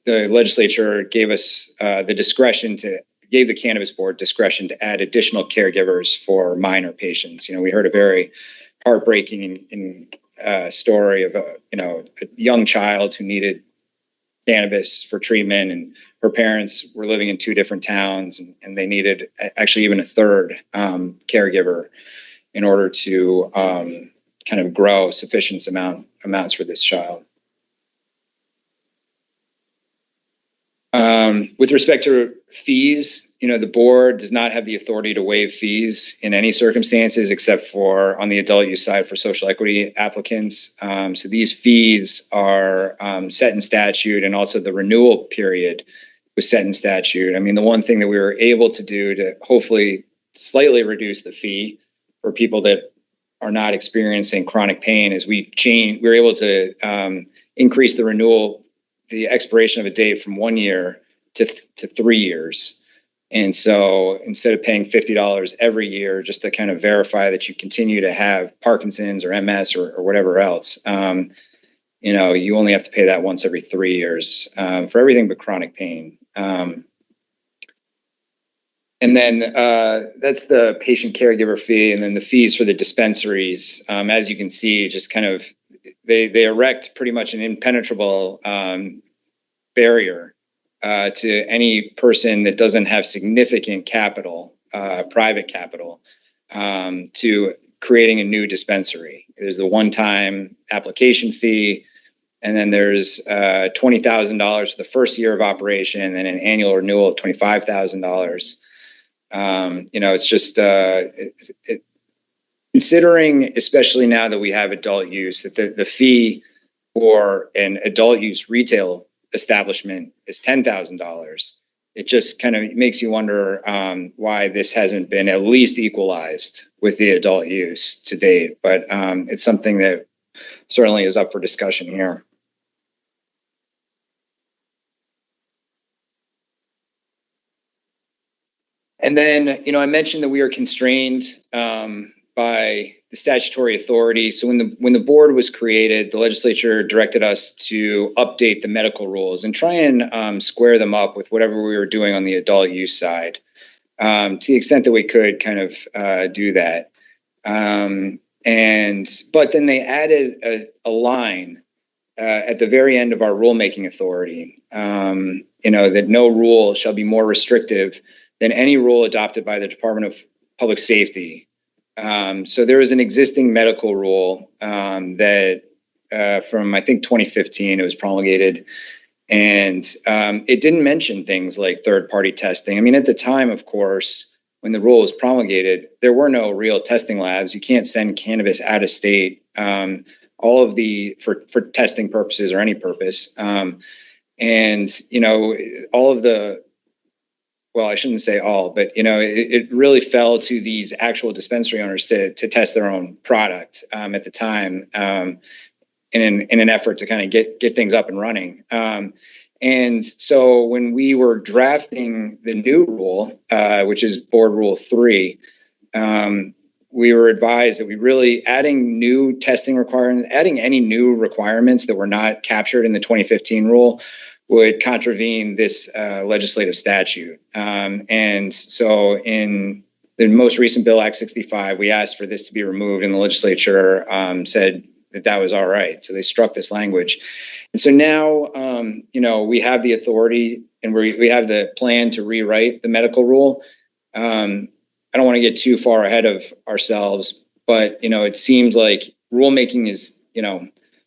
the legislature gave us gave the cannabis board discretion to add additional caregivers for minor patients. We heard a very heartbreaking story of a young child who needed cannabis for treatment, and her parents were living in 2 different towns, and they needed actually even a third caregiver in order to kind of grow sufficient amounts for this child. With respect to fees, the board does not have the authority to waive fees in any circumstances except for on the adult use side for social equity applicants. So these fees are set in statute, and also the renewal period was set in statute. I mean, the one thing that we were able to do to hopefully slightly reduce the fee for people that are not experiencing chronic pain is we were able to increase the expiration of a date from 1 year to 3 years. And so instead of paying $50 every year just to kind of verify that you continue to have Parkinson's or MS or whatever else, you only have to pay that once every 3 years for everything but chronic pain. And then that's the patient caregiver fee, and then the fees for the dispensaries. As you can see, just kind of they erect pretty much an impenetrable barrier to any person that doesn't have significant capital, private capital, to creating a new dispensary. There's the one-time application fee, and then there's $20,000 for the first year of operation, and then an annual renewal of $25,000. It's just considering, especially now that we have adult use, that the fee for an adult use retail establishment is $10,000. It just kind of makes you wonder why this hasn't been at least equalized with the adult use to date. But it's something that certainly is up for discussion here. And then, I mentioned that we are constrained by the statutory authority. So when the board was created, the legislature directed us to update the medical rules and try and square them up with whatever we were doing on the adult use side, to the extent that we could kind of do that. But then they added a line at the very end of our rulemaking authority, that no rule shall be more restrictive than any rule adopted by the Department of Public Safety. So there was an existing medical rule that from, I think, 2015, it was promulgated. And it didn't mention things like third-party testing. I mean, at the time, of course, when the rule was promulgated, there were no real testing labs. You can't send cannabis out of state, all of for testing purposes or any purpose. All of the, well, I shouldn't say all, but it really fell to these actual dispensary owners to test their own product at the time, in an effort to kind of get things up and running. And so when we were drafting the new rule, which is Board Rule 3, we were advised that we really adding new testing requirements, adding any new requirements that were not captured in the 2015 rule would contravene this legislative statute. And so in the most recent bill, Act 65, we asked for this to be removed, and the legislature said that was all right. So they struck this language. And so now, we have the authority and we have the plan to rewrite the medical rule. I don't want to get too far ahead of ourselves, but, it seems like rulemaking is,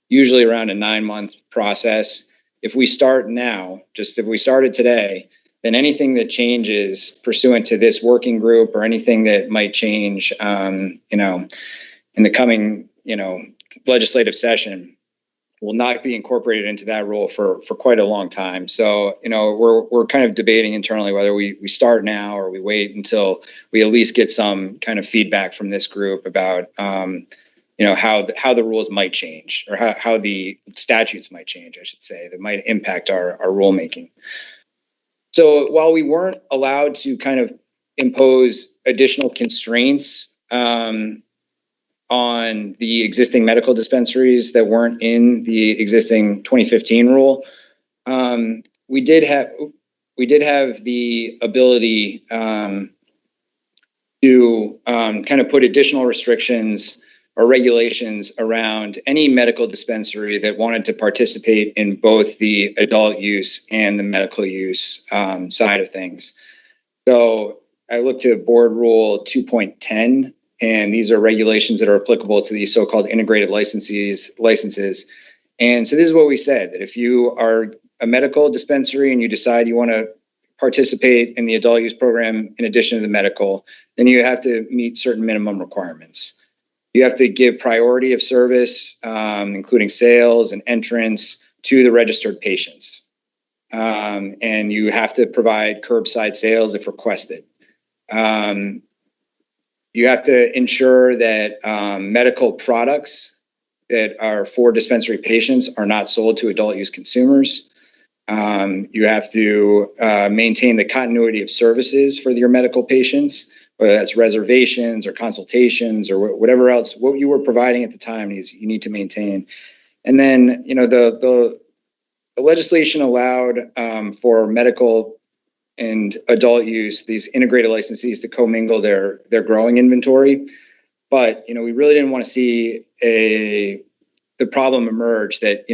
usually around a 9-month process. If we start now, if we started today, then anything that changes pursuant to this working group or anything that might change, in the coming, legislative session will not be incorporated into that rule for quite a long time. So, we're kind of debating internally whether we start now or we wait until we at least get some kind of feedback from this group about, how the rules might change, or how the statutes might change, I should say, that might impact our rulemaking. So while we weren't allowed to kind of impose additional constraints on the existing medical dispensaries that weren't in the existing 2015 rule, we did have the ability to kind of put additional restrictions or regulations around any medical dispensary that wanted to participate in both the adult use and the medical use side of things. So I looked at Board Rule 2.10, and these are regulations that are applicable to these so-called integrated licenses. And so this is what we said, that if you are a medical dispensary and you decide you want to participate in the adult use program in addition to the medical, then you have to meet certain minimum requirements. You have to give priority of service, including sales and entrance, to the registered patients. And you have to provide curbside sales if requested. You have to ensure that medical products that are for dispensary patients are not sold to adult use consumers. You have to maintain the continuity of services for your medical patients, whether that's reservations or consultations or whatever else, what you were providing at the time, you need to maintain. And then, the legislation allowed for medical and adult use, these integrated licensees to commingle their growing inventory. But, we really didn't want to see the problem emerge that,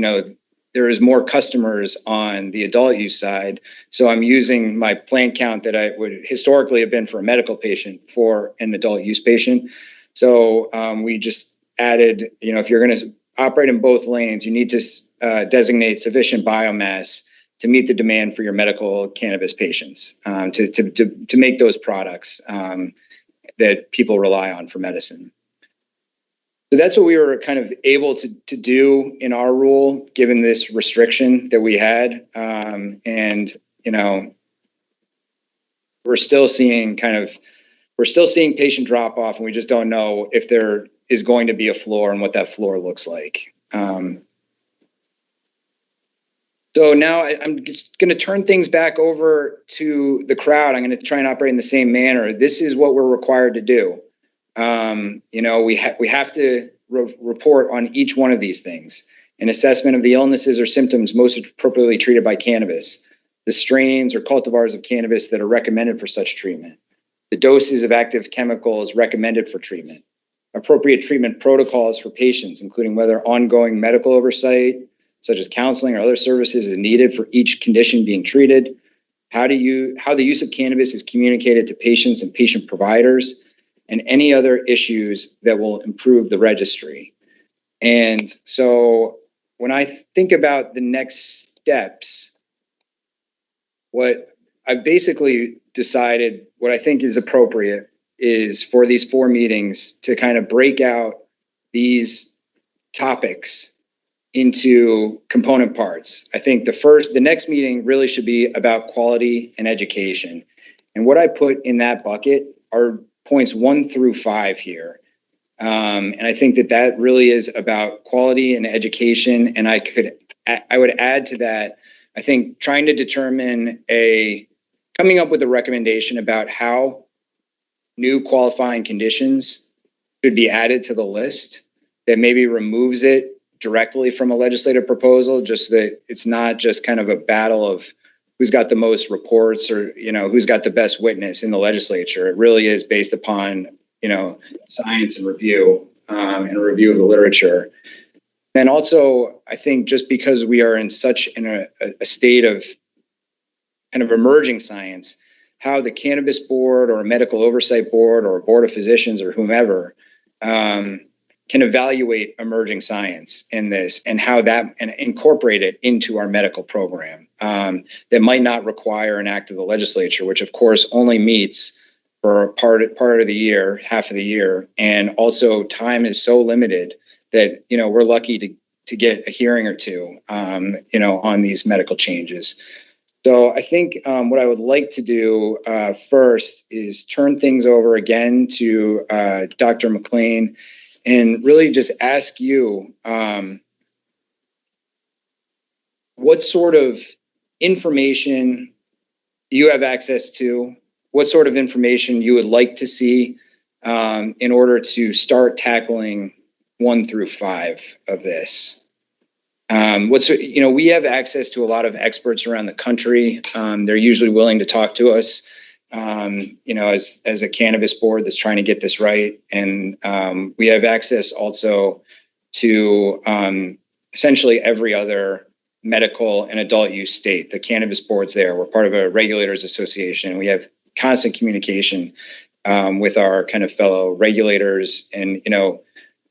there is more customers on the adult use side. So I'm using my plant count that I would historically have been for a medical patient for an adult use patient. So we just added, if you're going to operate in both lanes, you need to designate sufficient biomass to meet the demand for your medical cannabis patients, to make those products that people rely on for medicine. So that's what we were kind of able to do in our rule, given this restriction that we had. And, we're still seeing patient drop off, and we just don't know if there is going to be a floor and what that floor looks like. So now I'm just going to turn things back over to the crowd. I'm going to try and operate in the same manner. This is what we're required to do. We have to report on each one of these things: an assessment of the illnesses or symptoms most appropriately treated by cannabis, the strains or cultivars of cannabis that are recommended for such treatment, the doses of active chemicals recommended for treatment, appropriate treatment protocols for patients, including whether ongoing medical oversight, such as counseling or other services, is needed for each condition being treated, how the use of cannabis is communicated to patients and patient providers, and any other issues that will improve the registry. And so when I think about the next steps, what I've basically decided, what I think is appropriate, is for these 4 meetings to kind of break out these topics into component parts. I think the next meeting really should be about quality and education. And what I put in that bucket are points 1 through 5 here. And I think that really is about quality and education. And I would add to that, I think, trying to determine coming up with a recommendation about how new qualifying conditions should be added to the list that maybe removes it directly from a legislative proposal, just that it's not just kind of a battle of who's got the most reports or, who's got the best witness in the legislature. It really is based upon, science and review, and a review of the literature. And also, I think just because we are in such a state of kind of emerging science, how the Cannabis Board or a medical oversight board or a board of physicians or whomever can evaluate emerging science in this and how that and incorporate it into our medical program that might not require an act of the legislature, which of course only meets for part of the year, half of the year. And also time is so limited that, we're lucky get a hearing or two, on these medical changes. So I think what I would like to do first is turn things over again to Dr. McLean and really just ask you what sort of information you have access to, what sort of information you would like to see in order to start tackling 1 through 5 of this. We have access to a lot of experts around the country. They're usually willing to talk to us, as a cannabis board that's trying to get this right. And we have access also to essentially every other medical and adult use state. The cannabis boards there, we're part of a regulators association. We have constant communication with our kind of fellow regulators, and,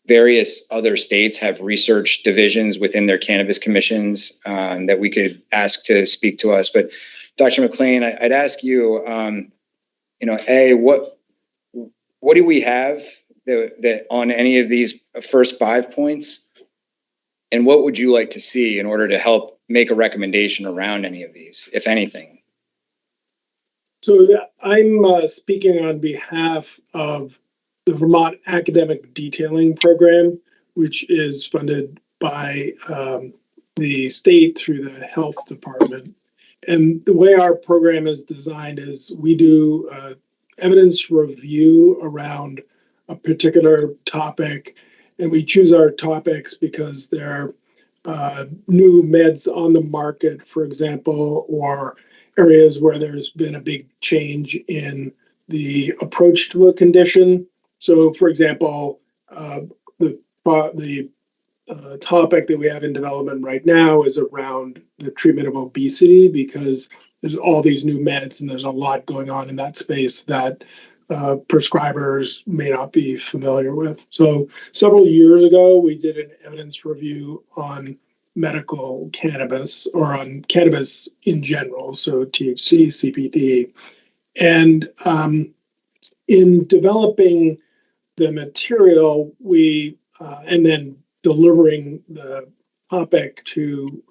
various other states have research divisions within their cannabis commissions that we could ask to speak to us. But Dr. McLean, I'd ask you, what do we have that on any of these first 5 points? And what would you like to see in order to help make a recommendation around any of these, if anything? So I'm speaking on behalf of the Vermont Academic Detailing Program, which is funded by the state through the health department. And the way our program is designed is we do evidence review around a particular topic, and we choose our topics because there are new meds on the market, for example, or areas where there's been a big change in the approach to a condition. So, for example, the topic that we have in development right now is around the treatment of obesity, because there's all these new meds and there's a lot going on in that space that prescribers may not be familiar with. So several years ago, we did an evidence review on medical cannabis, or on cannabis in general, so THC, CBD. And in developing the material, and then delivering the topic to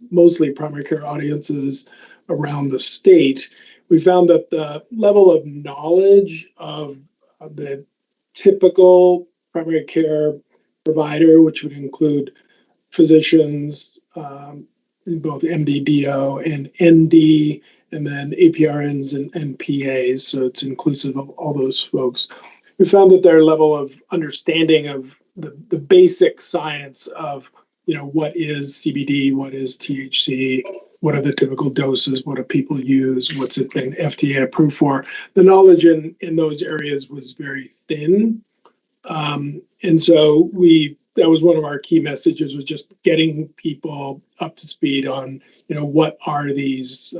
mostly primary care audiences around the state, we found that the level of knowledge of the typical primary care provider, which would include physicians in both MD-DO and ND, and then APRNs and PAs, so it's inclusive of all those folks. We found that their level of understanding of the basic science of, what is CBD, what is THC, what are the typical doses, what do people use, what's it been FDA approved for, the knowledge in those areas was very thin. And so that was one of our key messages, was just getting people up to speed on, what are these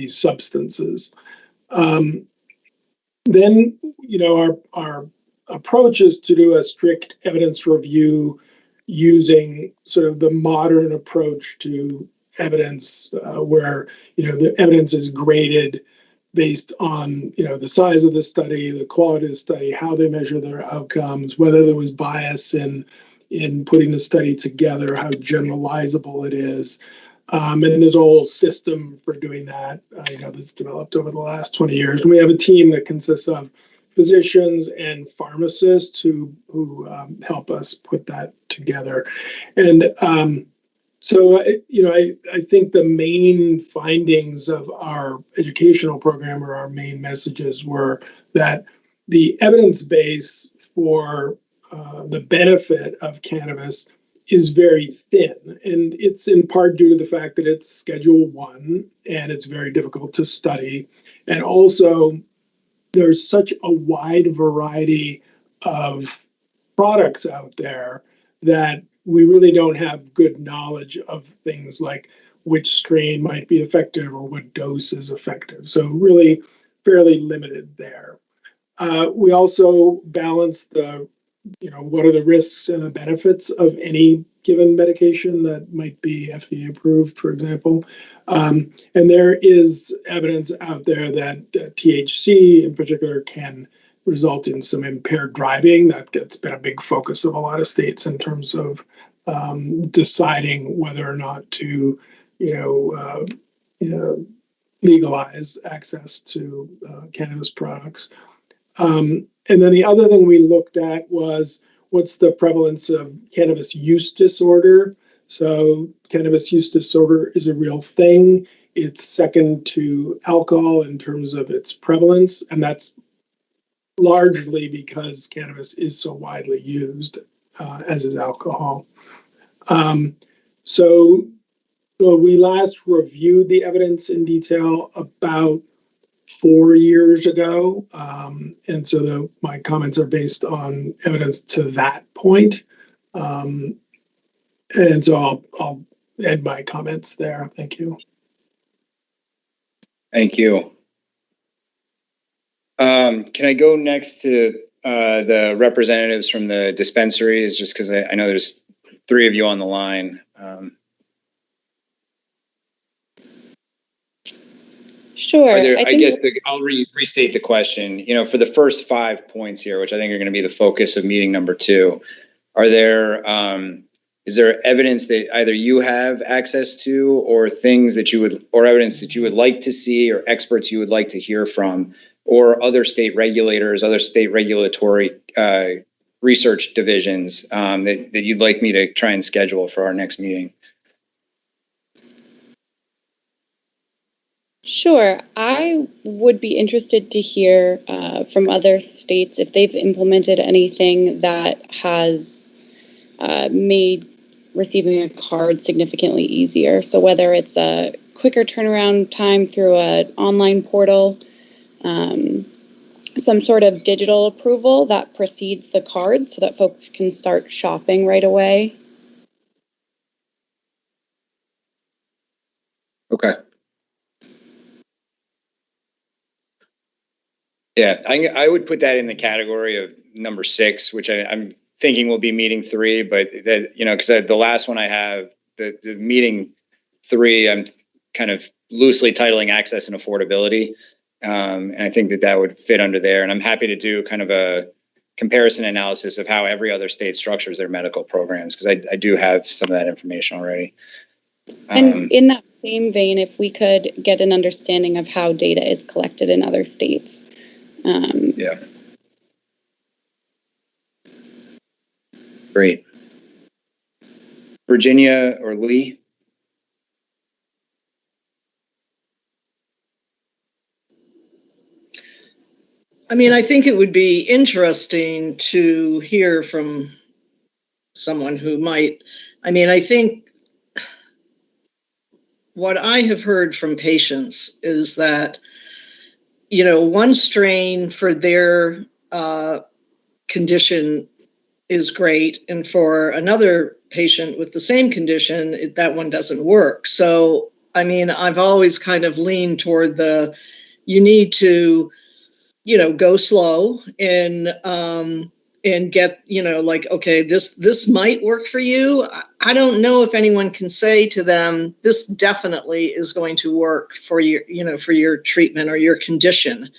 substances. Then, our approach is to do a strict evidence review using sort of the modern approach to evidence, where, the evidence is graded based on, the size of the study, the quality of the study, how they measure their outcomes, whether there was bias in putting the study together, how generalizable it is. And there's a whole system for doing that, that's developed over the last 20 years. And we have a team that consists of physicians and pharmacists who help us put that together. And so, I think the main findings of our educational program, or our main messages, were that the evidence base for the benefit of cannabis is very thin. And it's in part due to the fact that it's Schedule 1 and it's very difficult to study. And also, there's such a wide variety of products out there that we really don't have good knowledge of things like which strain might be effective or what dose is effective. So really fairly limited there. We also balance what are the risks and the benefits of any given medication that might be FDA approved, for example. And there is evidence out there that THC in particular can result in some impaired driving. That's been a big focus of a lot of states in terms of deciding whether or not to, legalize access to cannabis products. And then the other thing we looked at was what's the prevalence of cannabis use disorder. So cannabis use disorder is a real thing. It's second to alcohol in terms of its prevalence, and that's largely because cannabis is so widely used, as is alcohol. So we last reviewed the evidence in detail about 4 years ago, and so my comments are based on evidence to that point. And so I'll end my comments there. Thank you. Thank you. Can I go next to the representatives from the dispensaries, just because I know there's 3 of you on the line. Sure. I'll restate the question. For the first 5 points here, which I think are going to be the focus of meeting number 2, is there evidence that either you have access to, or evidence that you would like to see, or experts you would like to hear from, or other state regulators, other state regulatory research divisions that you'd like me to try and schedule for our next meeting? Sure. I would be interested to hear from other states if they've implemented anything that has made receiving a card significantly easier. So whether it's a quicker turnaround time through an online portal, some sort of digital approval that precedes the card so that folks can start shopping right away. Okay. Yeah, I would put that in the category of number 6, which I'm thinking will be meeting 3, but that, because the last one I have, the meeting 3, I'm kind of loosely titling access and affordability. And I think that would fit under there. And I'm happy to do kind of a comparison analysis of how every other state structures their medical programs, because I do have some of that information already. And in that same vein, if we could get an understanding of how data is collected in other states. Yeah. Great. Virginia or Lee? I mean, I think it would be interesting to hear from someone who might, I think what I have heard from patients is that, one strain for their condition is great, and for another patient with the same condition, that one doesn't work. So, I've always kind of leaned toward you need to, go slow and get, okay, this might work for you. I don't know if anyone can say to them, this definitely is going to work for your, for your treatment or your condition.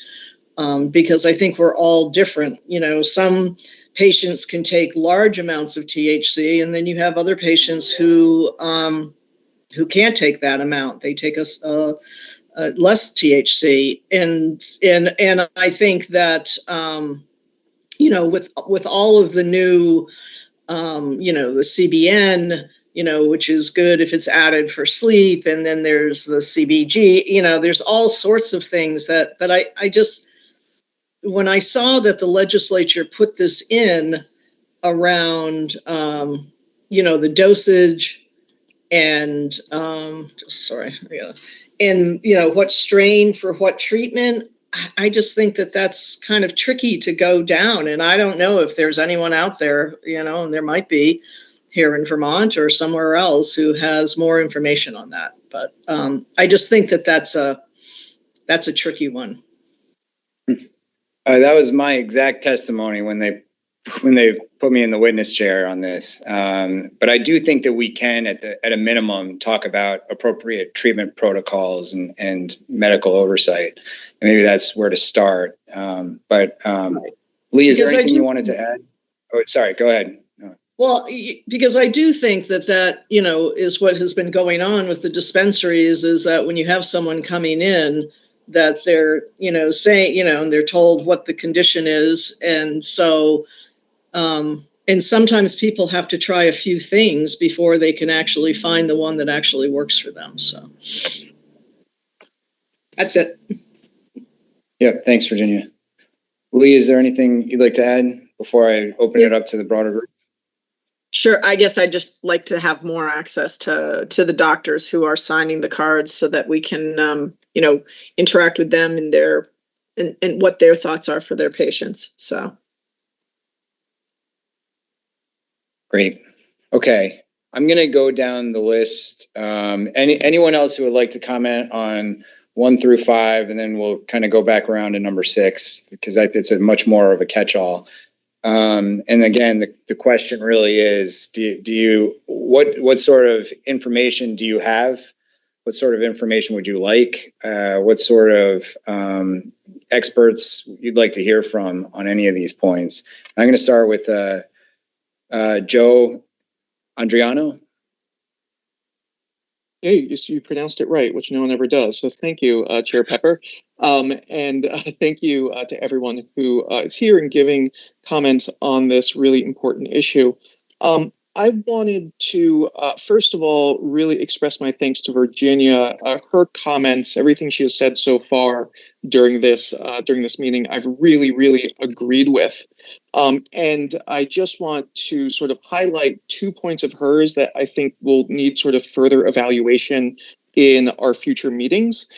Because I think we're all different. Some patients can take large amounts of THC, and then you have other patients who can't take that amount. They take less THC, and I think that with all of the new the CBN, which is good if it's added for sleep, and then there's the CBG, there's all sorts of things but I just, when I saw that the legislature put this in around the dosage and and what strain for what treatment, I just think that that's kind of tricky to go down. And I don't know if there's anyone out there, and there might be here in Vermont or somewhere else who has more information on that. But I just think that that's a tricky one. That was my exact testimony when they put me in the witness chair on this. But I do think that we can, at a minimum, talk about appropriate treatment protocols and medical oversight. And maybe that's where to start. But Lee, is there anything you wanted to add? Oh, sorry, go ahead. No. Well, because I do think that, is what has been going on with the dispensaries, is that when you have someone coming in, that they're, saying, and they're told what the condition is. And so, and sometimes people have to try a few things before they can actually find the one that actually works for them. So that's it. Yeah, thanks, Virginia. Lee, is there anything you'd like to add before I open it up to the broader group? Sure. I guess I'd just like to have more access to the doctors who are signing the cards so that we can, interact with them and what their thoughts are for their patients. So. Great. Okay. I'm going to go down the list. Anyone else who would like to comment on 1 through 5, and then we'll kind of go back around to number 6, because it's a much more of a catch-all. And again, the question really is, what sort of information do you have? What sort of information would you like? What sort of experts you'd like to hear from on any of these points? I'm going to start with Joe Andriano. Hey, you pronounced it right, which no one ever does. So thank you, Chair Pepper. And thank you to everyone who is here and giving comments on this really important issue. I wanted to, first of all, really express my thanks to Virginia. Her comments, everything she has said so far during this meeting, I've really, really agreed with. And I just want to sort of highlight 2 points of hers that I think will need sort of further evaluation in our future meetings.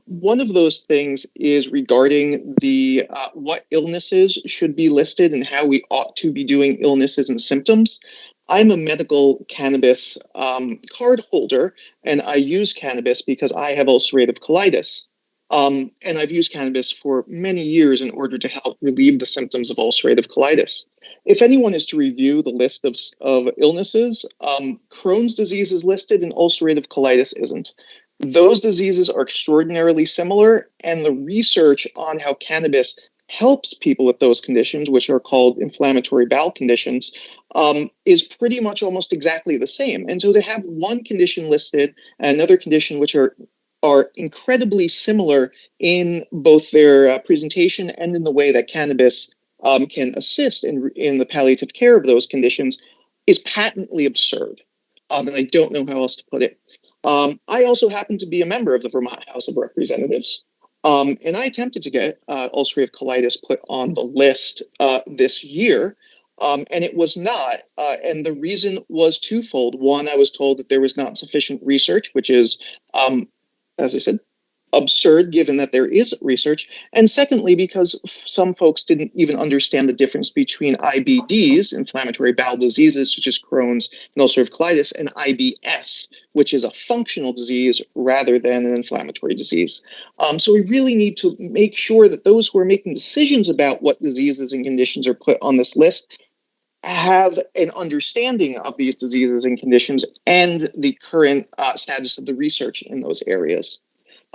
One of those things is regarding the what illnesses should be listed and how we ought to be doing illnesses and symptoms. I'm a medical cannabis card holder, and I use cannabis because I have ulcerative colitis. And I've used cannabis for many years in order to help relieve the symptoms of ulcerative colitis. If anyone is to review the list of illnesses, Crohn's disease is listed and ulcerative colitis isn't. Those diseases are extraordinarily similar, and the research on how cannabis helps people with those conditions, which are called inflammatory bowel conditions, is pretty much almost exactly the same. And so to have one condition listed and another condition which are incredibly similar in both their presentation and in the way that cannabis can assist in the palliative care of those conditions is patently absurd. And I don't know how else to put it. I also happen to be a member of the Vermont House of Representatives. And I attempted to get ulcerative colitis put on the list this year, and it was not. And the reason was twofold. One, I was told that there was not sufficient research, which is, as I said, absurd given that there is research. And secondly, because some folks didn't even understand the difference between IBDs, inflammatory bowel diseases such as Crohn's and ulcerative colitis, and IBS, which is a functional disease rather than an inflammatory disease. So we really need to make sure that those who are making decisions about what diseases and conditions are put on this list have an understanding of these diseases and conditions and the current status of the research in those areas.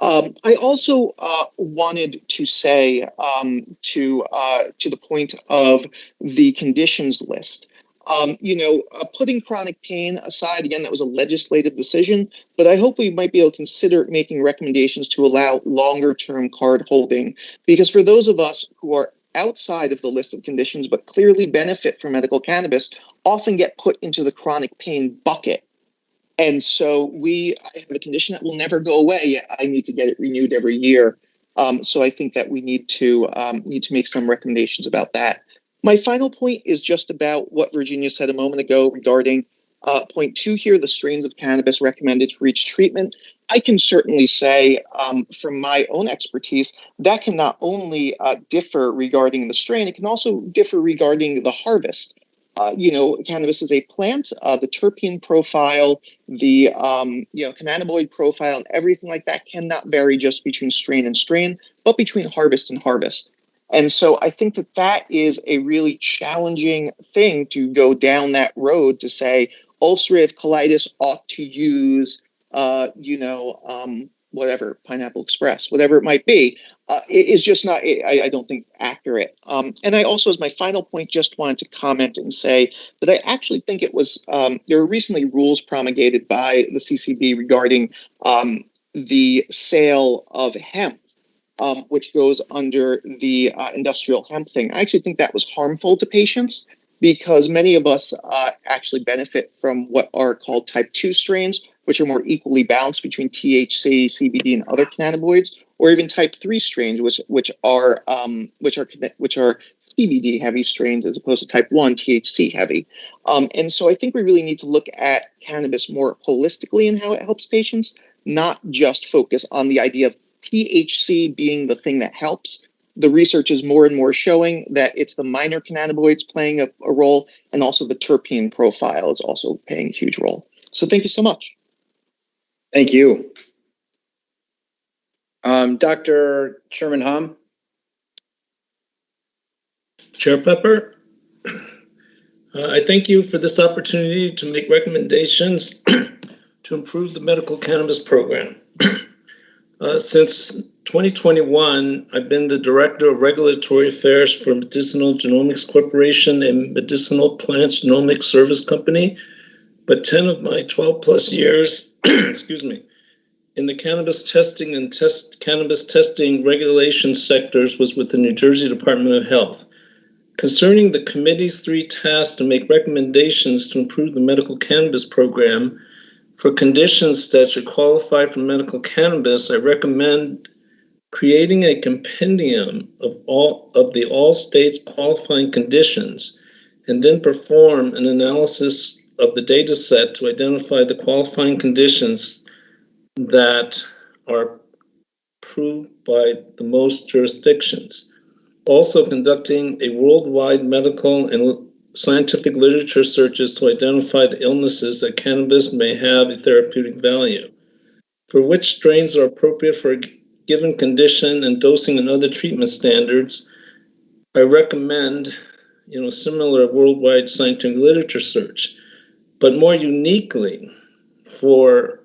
I also wanted to say to the point of the conditions list. Putting chronic pain aside, again, that was a legislative decision, but I hope we might be able to consider making recommendations to allow longer-term card holding, because for those of us who are outside of the list of conditions but clearly benefit from medical cannabis often get put into the chronic pain bucket. And so I have a condition that will never go away, yet I need to get it renewed every year. So I think that we need to make some recommendations about that. My final point is just about what Virginia said a moment ago regarding point 2 here, the strains of cannabis recommended for each treatment. I can certainly say from my own expertise, that can not only differ regarding the strain, it can also differ regarding the harvest. Cannabis is a plant, the terpene profile, the cannabinoid profile, and everything like that cannot vary just between strain and strain, but between harvest and harvest. And so I think that is a really challenging thing to go down that road to say ulcerative colitis ought to use, whatever, Pineapple Express, whatever it might be, is just not, I don't think, accurate. And I also, as my final point, just wanted to comment and say that I actually think it was, there were recently rules promulgated by the CCB regarding the sale of hemp, which goes under the industrial hemp thing. I actually think that was harmful to patients because many of us actually benefit from what are called type 2 strains, which are more equally balanced between THC, CBD, and other cannabinoids, or even type 3 strains, which are CBD heavy strains as opposed to type 1 THC heavy. And so I think we really need to look at cannabis more holistically and how it helps patients, not just focus on the idea of THC being the thing that helps. The research is more and more showing that it's the minor cannabinoids playing a role, and also the terpene profile is also playing a huge role. So thank you so much. Thank you. Dr. Sherman-Hom. Chair Pepper, I thank you for this opportunity to make recommendations to improve the medical cannabis program. Since 2021, I've been the Director of Regulatory Affairs for Medicinal Genomics Corporation and Medicinal Plants Genomics Service Company, but 10 of my 12 plus years, excuse me, in the cannabis testing and cannabis testing regulation sectors was with the New Jersey Department of Health. Concerning the committee's 3 tasks to make recommendations to improve the medical cannabis program for conditions that should qualify for medical cannabis, I recommend creating a compendium of all states qualifying conditions, and then perform an analysis of the data set to identify the qualifying conditions that are approved by the most jurisdictions. Also conducting a worldwide medical and scientific literature searches to identify the illnesses that cannabis may have a therapeutic value, for which strains are appropriate for a given condition, and dosing and other treatment standards. I recommend, similar worldwide scientific literature search, but more uniquely for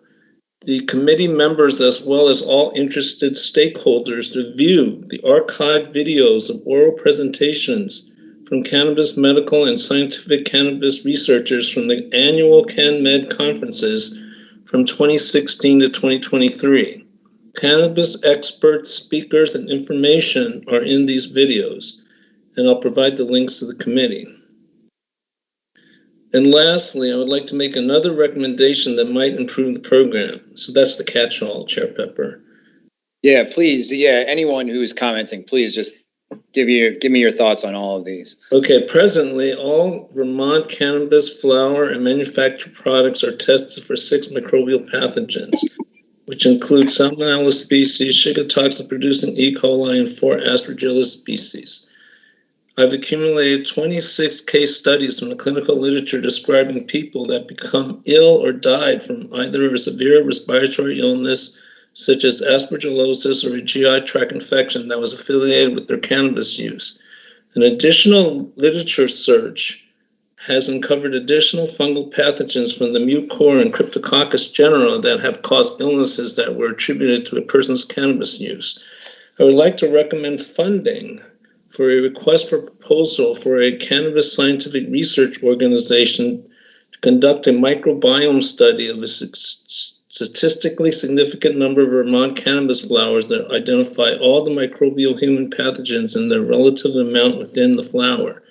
the committee members as well as all interested stakeholders to view the archived videos of oral presentations from cannabis medical and scientific cannabis researchers from the annual CanMed conferences from 2016 to 2023. Cannabis experts, speakers, and information are in these videos, and I'll provide the links to the committee. And lastly, I would like to make another recommendation that might improve the program. So that's the catch-all, Chair Pepper. Yeah, please. Yeah, anyone who's commenting, please just give me your thoughts on all of these. Okay, presently, all Vermont cannabis flower and manufactured products are tested for 6 microbial pathogens, which include Salmonella species, Shiga toxin-producing E. coli, and 4 Aspergillus species. I've accumulated 26 case studies from the clinical literature describing people that become ill or died from either a severe respiratory illness, such as aspergillosis, or a GI tract infection that was affiliated with their cannabis use. An additional literature search has uncovered additional fungal pathogens from the Mucor and Cryptococcus genera that have caused illnesses that were attributed to a person's cannabis use. I would like to recommend funding for a request for proposal for a cannabis scientific research organization to conduct a microbiome study of a statistically significant number of Vermont cannabis flowers that identify all the microbial human pathogens and their relative amount within the flower.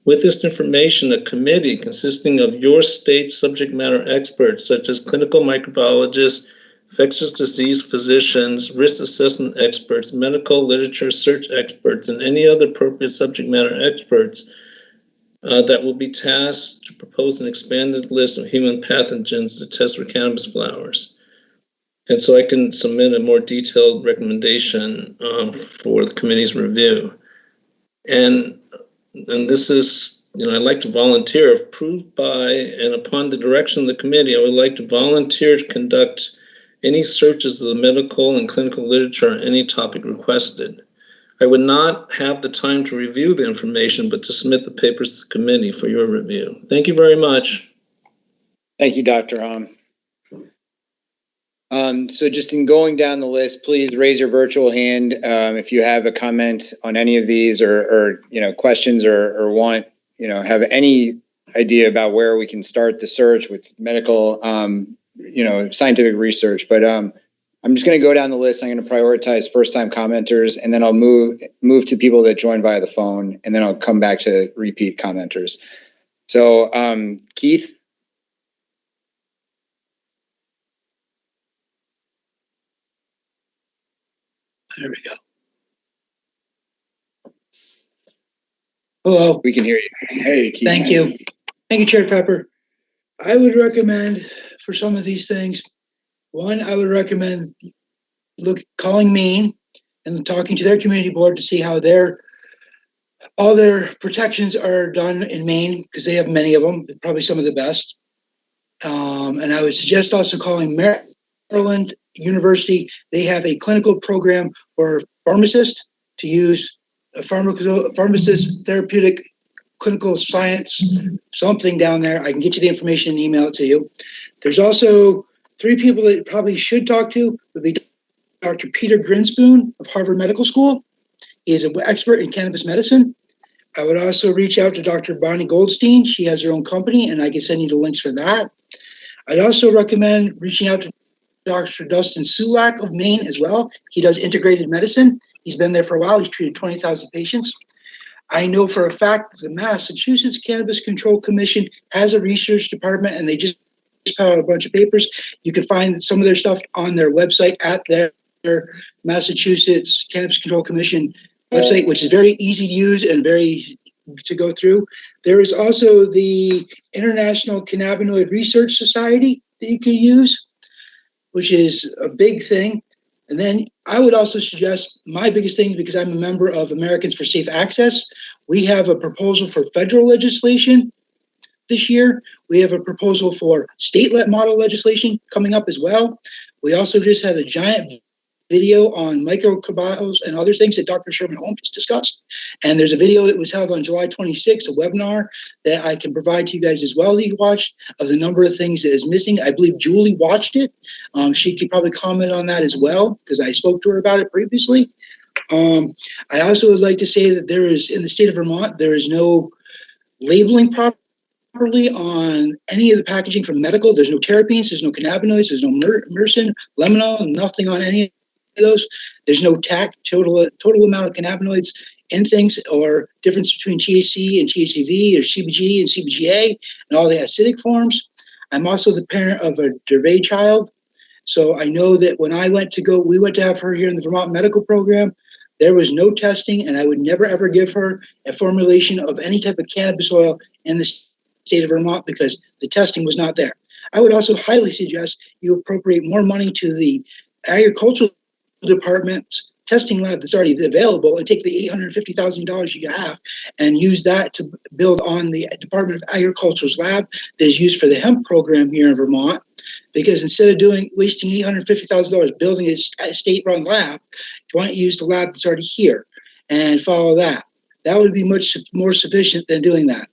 With this information, a committee consisting of your state's subject matter experts, such as clinical microbiologists, infectious disease physicians, risk assessment experts, medical literature search experts, and any other appropriate subject matter experts that will be tasked to propose an expanded list of human pathogens to test for cannabis flowers. And so I can submit a more detailed recommendation for the committee's review. And this is, I'd like to volunteer, if approved by and upon the direction of the committee, I would like to volunteer to conduct any searches of the medical and clinical literature on any topic requested. I would not have the time to review the information, but to submit the papers to the committee for your review. Thank you very much. Thank you, Dr. Hom. So just in going down the list, please raise your virtual hand if you have a comment on any of these or questions or want, have any idea about where we can start the search with medical, scientific research. But I'm just going to go down the list. I'm going to prioritize first-time commenters, and then I'll move to people that join via the phone, and then I'll come back to repeat commenters. So Keith. There we go. Hello. We can hear you. Hey, Keith. Thank you. Thank you, Chair Pepper. I would recommend for some of these things, one, I would recommend calling Maine and talking to their community board to see how all their protections are done in Maine, because they have many of them, probably some of the best. And I would suggest also calling Maryland University. They have a clinical program for pharmacists to use a pharmacist therapeutic clinical science something down there. I can get you the information and email it to you. There's also 3 people that you probably should talk to. Would be Dr. Peter Grinspoon of Harvard Medical School. He is an expert in cannabis medicine. I would also reach out to Dr. Bonnie Goldstein. She has her own company, and I can send you the links for that. I'd also recommend reaching out to Dr. Dustin Sulak of Maine as well. He does integrated medicine. He's been there for a while. He's treated 20,000 patients. I know for a fact that the Massachusetts Cannabis Control Commission has a research department, and they just put out a bunch of papers. You can find some of their stuff on their website at their Massachusetts Cannabis Control Commission website, which is very easy to use and very to go through. There is also the International Cannabinoid Research Society that you can use, which is a big thing. And then I would also suggest my biggest thing, because I'm a member of Americans for Safe Access, we have a proposal for federal legislation this year. We have a proposal for state model legislation coming up as well. We also just had a giant video on microbials and other things that Dr. Sherman Holmes discussed. And there's a video that was held on July 26th, a webinar that I can provide to you guys as well that you watched, of the number of things that is missing. I believe Julie watched it. She could probably comment on that as well, because I spoke to her about it previously. I also would like to say that there is, in the state of Vermont, there is no labeling properly on any of the packaging from medical. There's no terpenes, there's no cannabinoids, there's no myrcin, limonol, nothing on any of those. There's no total amount of cannabinoids in things, or difference between THC and THCV, or CBG and CBGA, and all the acidic forms. I'm also the parent of a Dravet child, so I know that when we went to have her here in the Vermont medical program, there was no testing, and I would never ever give her a formulation of any type of cannabis oil in the state of Vermont, because the testing was not there. I would also highly suggest you appropriate more money to the agricultural department's testing lab that's already available, and take the $850,000 you have and use that to build on the Department of Agriculture's lab that is used for the hemp program here in Vermont. Because instead of wasting $850,000 building a state-run lab, why don't you use the lab that's already here and follow that? That would be much more sufficient than doing that.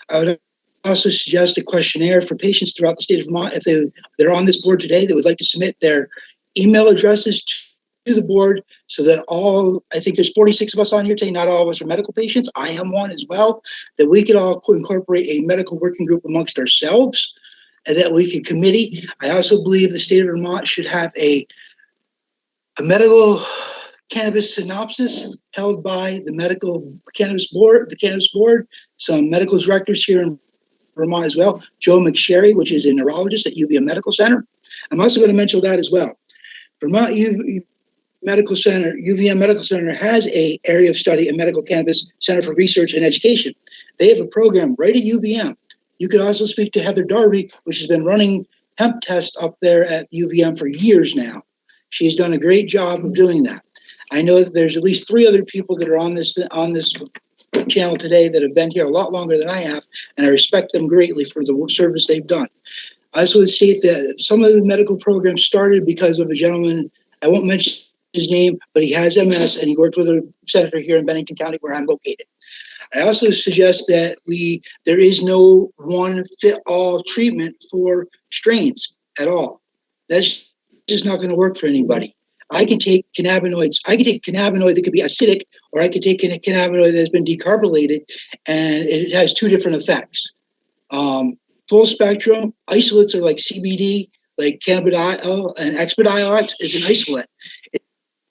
I would also suggest a questionnaire for patients throughout the state of Vermont. If they're on this board today, they would like to submit their email addresses to the board, so that I think there's 46 of us on here today, not all of us are medical patients. I am one as well, that we could all incorporate a medical working group amongst ourselves, and that we could committee. I also believe the state of Vermont should have a medical cannabis synopsis held by the medical cannabis board, some medical directors here in Vermont as well. Joe McSherry, which is a neurologist at UVM Medical Center. I'm also going to mention that as well. Vermont UVM Medical Center has a area of study in medical cannabis center for research and education. They have a program right at UVM. You could also speak to Heather Darby, which has been running hemp tests up there at UVM for years now. She's done a great job of doing that. I know that there's at least 3 other people that are on this channel today that have been here a lot longer than I have, and I respect them greatly for the service they've done. I also would state that some of the medical programs started because of a gentleman, I won't mention his name, but he has MS, and he worked with a senator here in Bennington County where I'm located. I also suggest that there is no one fit all treatment for strains at all. That's just not going to work for anybody. I can take cannabinoids. I can take a cannabinoid that could be acidic, or I can take a cannabinoid that's been decarbonated, and it has two different effects. Full spectrum isolates are like CBD, like cannabidiol and expediox is an isolate.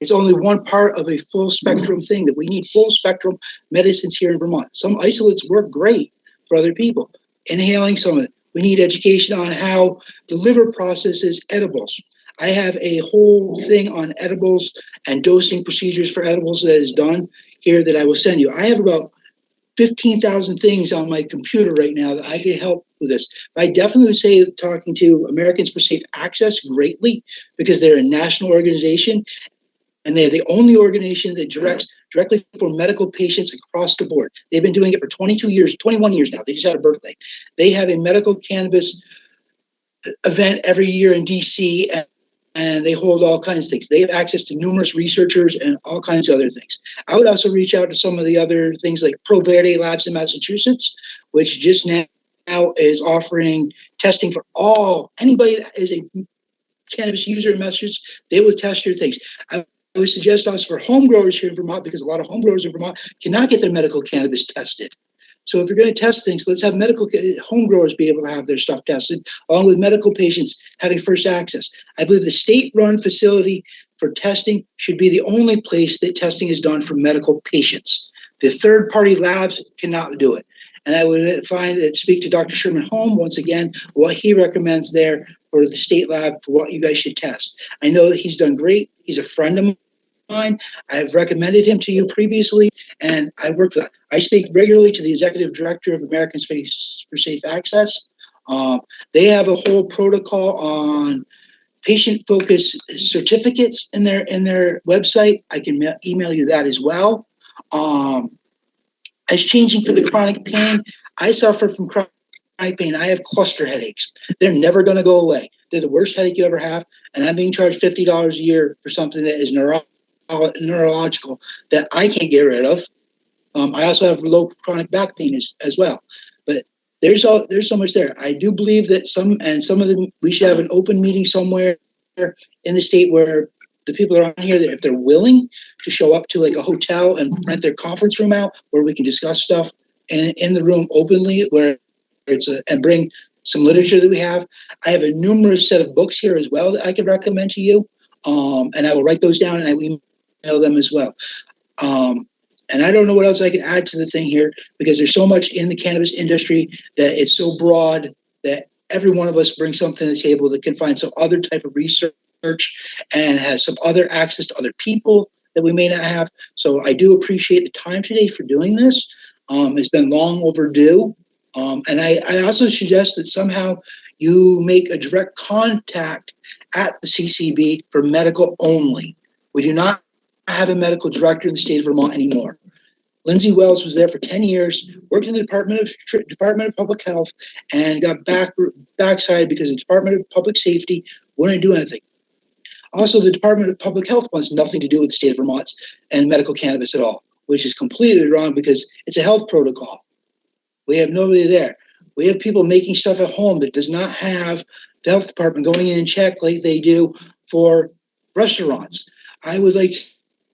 It's only one part of a full spectrum thing that we need full spectrum medicines here in Vermont. Some isolates work great for other people. Inhaling some of it. We need education on how the liver processes edibles. I have a whole thing on edibles and dosing procedures for edibles that is done here that I will send you. I have about 15,000 things on my computer right now that I can help with this. But I definitely would say talking to Americans for Safe Access greatly, because they're a national organization and they're the only organization that directs directly for medical patients across the board. They've been doing it for 22 years, 21 years now. They just had a birthday. They have a medical cannabis event every year in DC, and they hold all kinds of things. They have access to numerous researchers and all kinds of other things. I would also reach out to some of the other things like Pro Verde Labs in Massachusetts, which just now is offering testing for anybody that is a cannabis user in Massachusetts. They will test your things. I would suggest also for home growers here in Vermont, because a lot of home growers in Vermont cannot get their medical cannabis tested. So if you're going to test things, let's have medical home growers be able to have their stuff tested, along with medical patients having first access. I believe the state-run facility for testing should be the only place that testing is done for medical patients. The third-party labs cannot do it. And I would speak to Dr. Sherman Holm once again, what he recommends there for the state lab for what you guys should test. I know that he's done great. He's a friend of mine. I've recommended him to you previously, and I've worked with. I speak regularly to the executive director of Americans for Safe Access. They have a whole protocol on patient-focused certificates in their website. I can email you that as well. As changing for the chronic pain, I suffer from chronic pain. I have cluster headaches. They're never going to go away. They're the worst headache you ever have, and I'm being charged $50 a year for something that is neurological that I can't get rid of. I also have low chronic back pain as well. But there's so much there. I do believe that some of them, we should have an open meeting somewhere in the state where the people that are on here, that if they're willing to show up to like a hotel and rent their conference room out, where we can discuss stuff in the room openly, where and bring some literature that we have. I have a numerous set of books here as well that I can recommend to you, and I will write those down and I will email them as well. And I don't know what else I can add to the thing here, because there's so much in the cannabis industry that it's so broad that every one of us brings something to the table that can find some other type of research and has some other access to other people that we may not have. So I do appreciate the time today for doing this. It's been long overdue. And I also suggest that somehow you make a direct contact at the CCB for medical only. We do not have a medical director in the state of Vermont anymore. Lindsay Wells was there for 10 years, worked in the Department of Public Health, and got backsided because the Department of Public Safety wouldn't do anything. Also, the Department of Public Health wants nothing to do with the state of Vermont and medical cannabis at all, which is completely wrong because it's a health protocol. We have nobody there. We have people making stuff at home that does not have the health department going in and check like they do for restaurants. I would like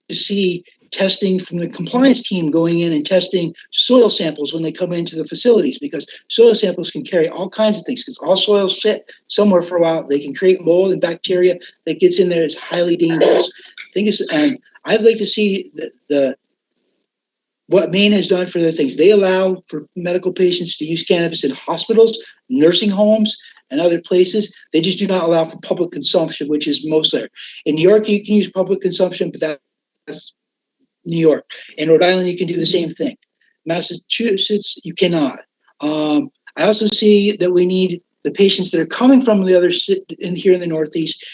to see testing from the compliance team going in and testing soil samples when they come into the facilities, because soil samples can carry all kinds of things, because all soils sit somewhere for a while. They can create mold and bacteria that gets in there. It's highly dangerous. And I'd like to see what Maine has done for their things. They allow for medical patients to use cannabis in hospitals, nursing homes, and other places. They just do not allow for public consumption, which is most there. In New York, you can use public consumption, but that's New York. In Rhode Island, you can do the same thing. Massachusetts, you cannot. I also see that we need the patients that are coming from the other here in the Northeast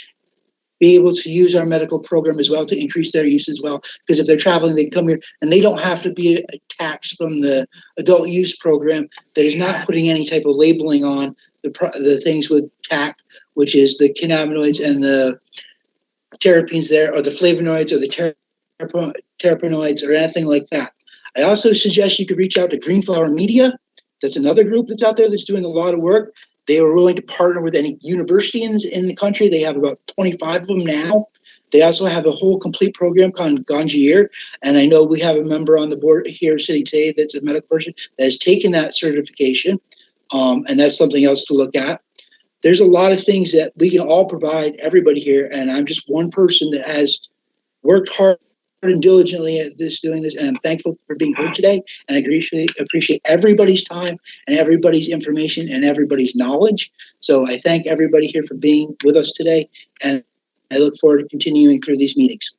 be able to use our medical program as well to increase their use as well. Because if they're traveling, they come here and they don't have to be taxed from the adult use program that is not putting any type of labeling on the things with TAC, which is the cannabinoids and the terpenes there, or the flavonoids or the terpenoids or anything like that. I also suggest you could reach out to Green Flower Media. That's another group that's out there that's doing a lot of work They were willing to partner with any university in the country. They have about 25 of them now. They also have a whole complete program called Ganjier. And I know we have a member on the board here sitting today that's a medical person that has taken that certification. And that's something else to look at. There's a lot of things that we can all provide everybody here. And I'm just one person that has worked hard and diligently at doing this. And I'm thankful for being heard today. And I appreciate everybody's time and everybody's information and everybody's knowledge. So I thank everybody here for being with us today. And I look forward to continuing through these meetings.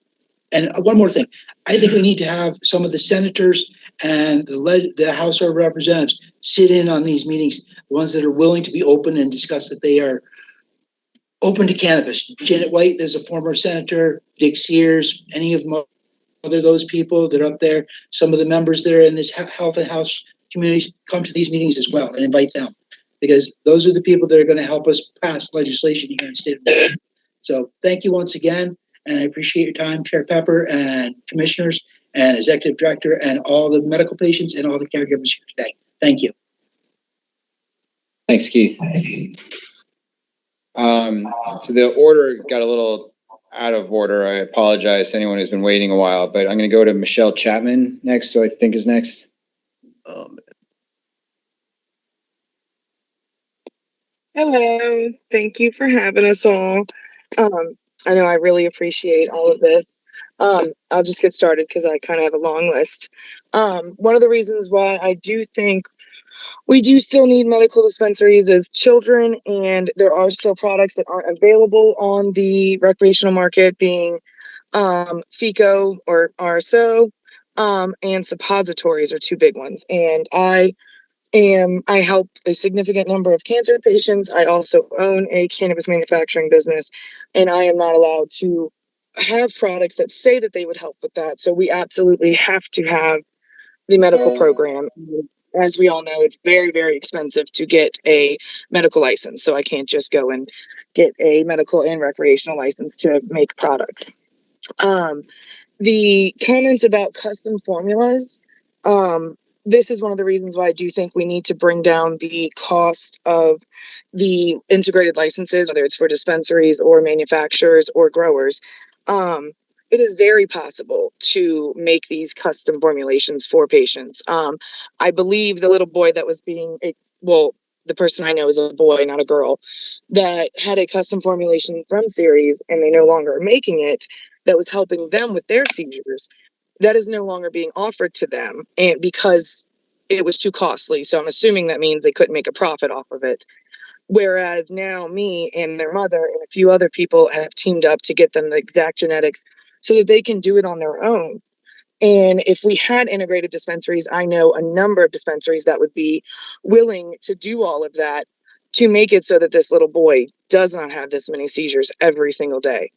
And one more thing, I think we need to have some of the senators and the House of Representatives sit in on these meetings, the ones that are willing to be open and discuss that they are open to cannabis. Janet White, there's a former senator, Dick Sears, any of those people that are up there, some of the members that are in this health and house communities come to these meetings as well and invite them, because those are the people that are going to help us pass legislation here in the state of Michigan. So thank you once again. And I appreciate your time, Chair Pepper and commissioners and executive director and all the medical patients and all the caregivers here today. Thank you. Thanks, Keith. So the order got a little out of order. I apologize to anyone who's been waiting a while, but I'm going to go to Michelle Chapman next, who I think is next. Hello, thank you for having us all. I know I really appreciate all of this. I'll just get started because I kind of have a long list. One of the reasons why I do think we do still need medical dispensaries as children, and there are still products that aren't available on the recreational market, being FICO or RSO, and suppositories are two big ones. And I help a significant number of cancer patients. I also own a cannabis manufacturing business, and I am not allowed to have products that say that they would help with that. So we absolutely have to have the medical program. As we all know, it's very, very expensive to get a medical license. So I can't just go and get a medical and recreational license to make products. The comments about custom formulas, this is one of the reasons why I do think we need to bring down the cost of the integrated licenses, whether it's for dispensaries or manufacturers or growers. It is very possible to make these custom formulations for patients. I believe the little boy that was the person I know is a boy, not a girl, that had a custom formulation from Series, and they no longer are making it, that was helping them with their seizures. That is no longer being offered to them, and because it was too costly. So I'm assuming that means they couldn't make a profit off of it. Whereas now me and their mother and a few other people have teamed up to get them the exact genetics so that they can do it on their own. And if we had integrated dispensaries, I know a number of dispensaries that would be willing to do all of that to make it so that this little boy does not have this many seizures every single day.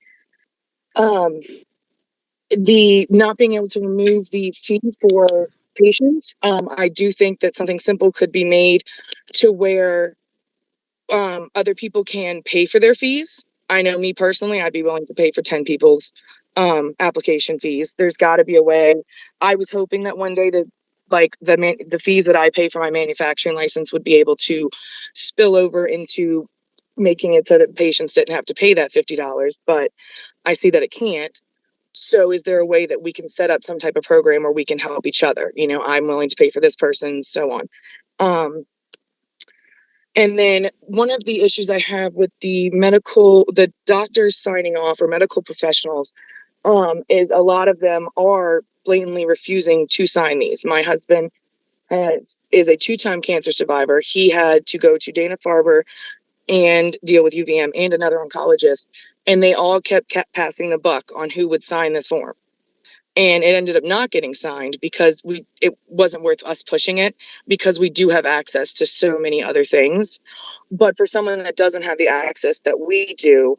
The not being able to remove the fee for patients, I do think that something simple could be made to where other people can pay for their fees. I know me personally, I'd be willing to pay for 10 people's application fees. There's got to be a way. I was hoping that one day that the fees that I pay for my manufacturing license would be able to spill over into making it so that patients didn't have to pay that $50, but I see that it can't. So is there a way that we can set up some type of program where we can help each other? You know, I'm willing to pay for this person, so on. And then one of the issues I have with the doctors signing off, or medical professionals, is a lot of them are blatantly refusing to sign these. My husband is a 2-time cancer survivor. He had to go to Dana-Farber and deal with UVM and another oncologist, and they all kept passing the buck on who would sign this form. And it ended up not getting signed because it wasn't worth us pushing it, because we do have access to so many other things. But for someone that doesn't have the access that we do,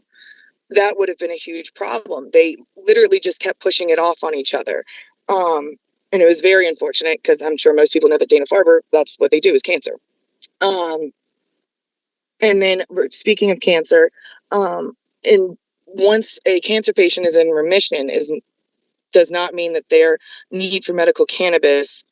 that would have been a huge problem. They literally just kept pushing it off on each other. And it was very unfortunate, because I'm sure most people know that Dana-Farber, that's what they do, is cancer. And then speaking of cancer, and once a cancer patient is in remission, does not mean that their need for medical cannabis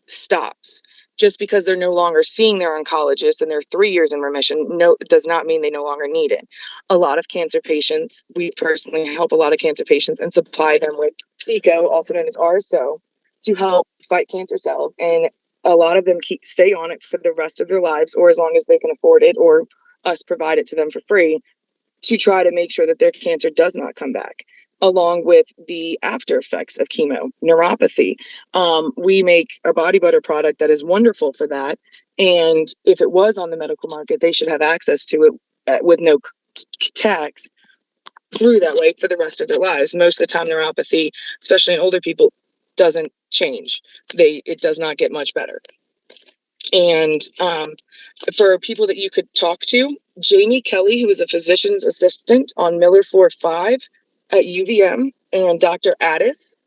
stops. just because they're no longer seeing their oncologist and they're 3 years in remission, does not mean they no longer need it. A lot of cancer patients, we personally help a lot of cancer patients and supply them with FICO, also known as RSO, to help fight cancer cells. And a lot of them stay on it for the rest of their lives, or as long as they can afford it, or us provide it to them for free, to try to make sure that their cancer does not come back, along with the after effects of chemo, neuropathy. We make a body butter product that is wonderful for that. And if it was on the medical market, they should have access to it with no tax through that way for the rest of their lives. Most of the time, neuropathy, especially in older people, doesn't change. It does not get much better. And for people that you could talk to, Jamie Kelly, who is a physician's assistant on Miller 4-5 at UVM, and Dr. Addis,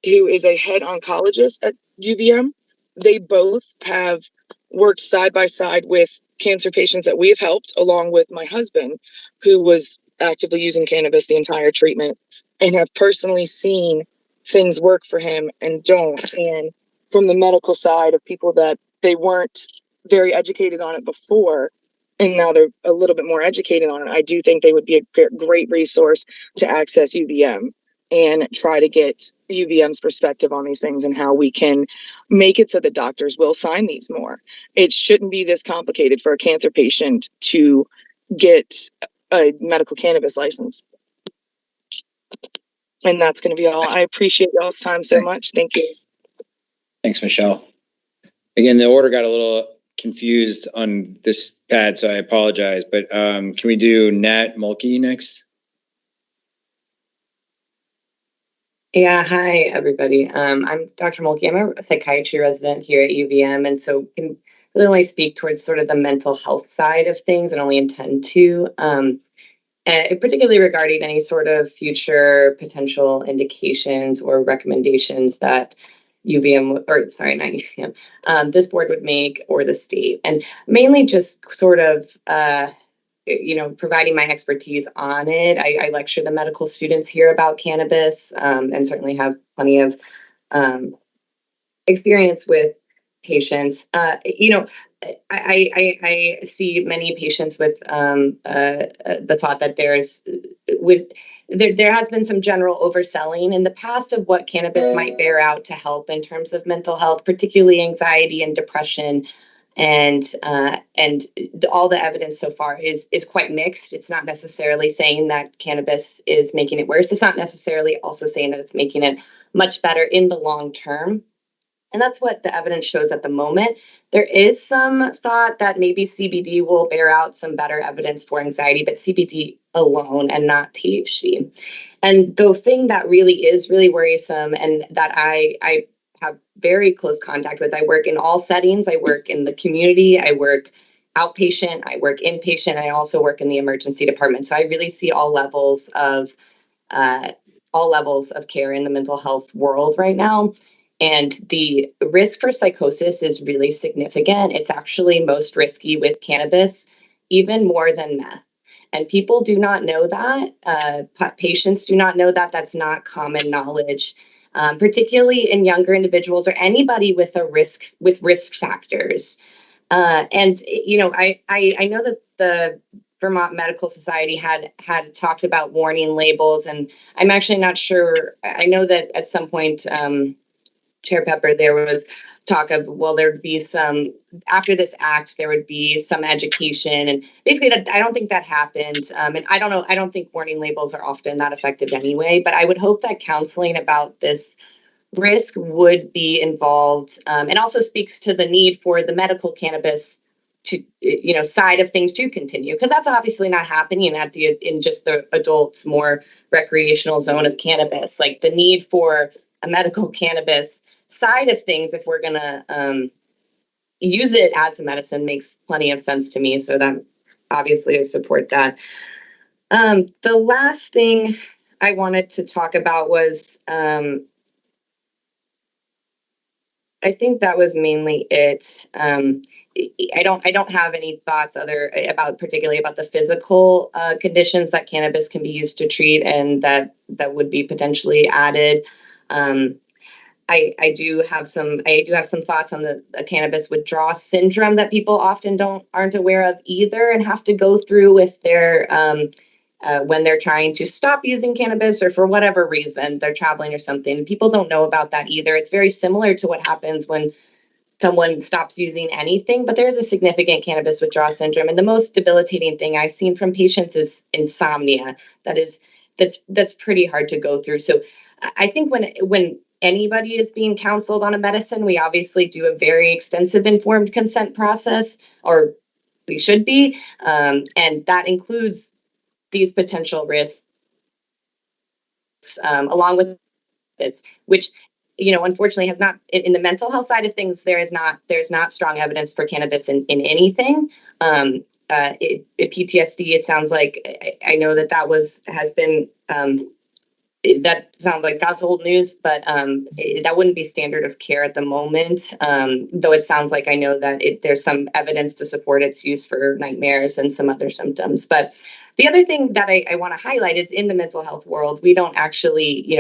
who is a head oncologist at UVM, they both have worked side by side with cancer patients that we have helped, along with my husband, who was actively using cannabis the entire treatment, and have personally seen things work for him and don't. And from the medical side of people that they weren't very educated on it before, and now they're a little bit more educated on it, I do think they would be a great resource to access UVM and try to get UVM's perspective on these things and how we can make it so that doctors will sign these more. It shouldn't be this complicated for a cancer patient to get a medical cannabis license. And that's going to be all. I appreciate y'all's time so much. Thank you. Thanks, Michelle. Again, the order got a little confused on this pad, so I apologize. But can we do Nat Mulkey next? Yeah, hi, everybody. I'm Dr. Mulkey. I'm a psychiatry resident here at UVM, and so can really only speak towards sort of the mental health side of things and only intend to, and particularly regarding any sort of future potential indications or recommendations that UVM, or sorry, not UVM, this board would make, or the state, and mainly just sort of providing my expertise on it. I lecture the medical students here about cannabis, and certainly have plenty of experience with patients. I see many patients with the thought that there has been some general overselling in the past of what cannabis might bear out to help in terms of mental health, particularly anxiety and depression. And all the evidence so far is quite mixed. It's not necessarily saying that cannabis is making it worse. It's not necessarily also saying that it's making it much better in the long term. And that's what the evidence shows at the moment. There is some thought that maybe CBD will bear out some better evidence for anxiety, but CBD alone and not THC. And the thing that really is really worrisome, and that I have very close contact with, I work in all settings. I work in the community, I work outpatient, I work inpatient, I also work in the emergency department. So I really see all levels of care in the mental health world right now. And the risk for psychosis is really significant. It's actually most risky with cannabis, even more than meth. And people do not know that. Patients do not know that. That's not common knowledge, particularly in younger individuals or anybody with risk factors. I know that the Vermont Medical Society had talked about warning labels, and I'm actually not sure. I know that at some point, Chair Pepper, there was talk of, well, there'd be some, after this act, there would be some education, and basically I don't think that happened. And I don't think warning labels are often that effective anyway, but I would hope that counseling about this risk would be involved, and also speaks to the need for the medical cannabis to, side of things to continue, because that's obviously not happening in just the adults, more recreational zone of cannabis. Like the need for a medical cannabis side of things, if we're gonna use it as a medicine, makes plenty of sense to me. So that obviously I support that. The last thing I wanted to talk about was, I think that was mainly it. I don't have any thoughts particularly about the physical conditions that cannabis can be used to treat, and that would be potentially added. I do have some thoughts on the cannabis withdrawal syndrome that people often aren't aware of either, and have to go through with their when they're trying to stop using cannabis, or for whatever reason they're traveling or something. People don't know about that either. It's very similar to what happens when someone stops using anything, but there's a significant cannabis withdrawal syndrome. And the most debilitating thing I've seen from patients is insomnia. That's pretty hard to go through. So I think when anybody is being counseled on a medicine, we obviously do a very extensive informed consent process, or we should be. And that includes these potential risks, along with it, which, unfortunately has not, in the mental health side of things, there's not strong evidence for cannabis in anything. PTSD, it sounds like, I know that has been, that sounds like that's old news, but that wouldn't be standard of care at the moment. Though it sounds like, I know that there's some evidence to support its use for nightmares and some other symptoms. But the other thing that I want to highlight is, in the mental health world, we don't actually,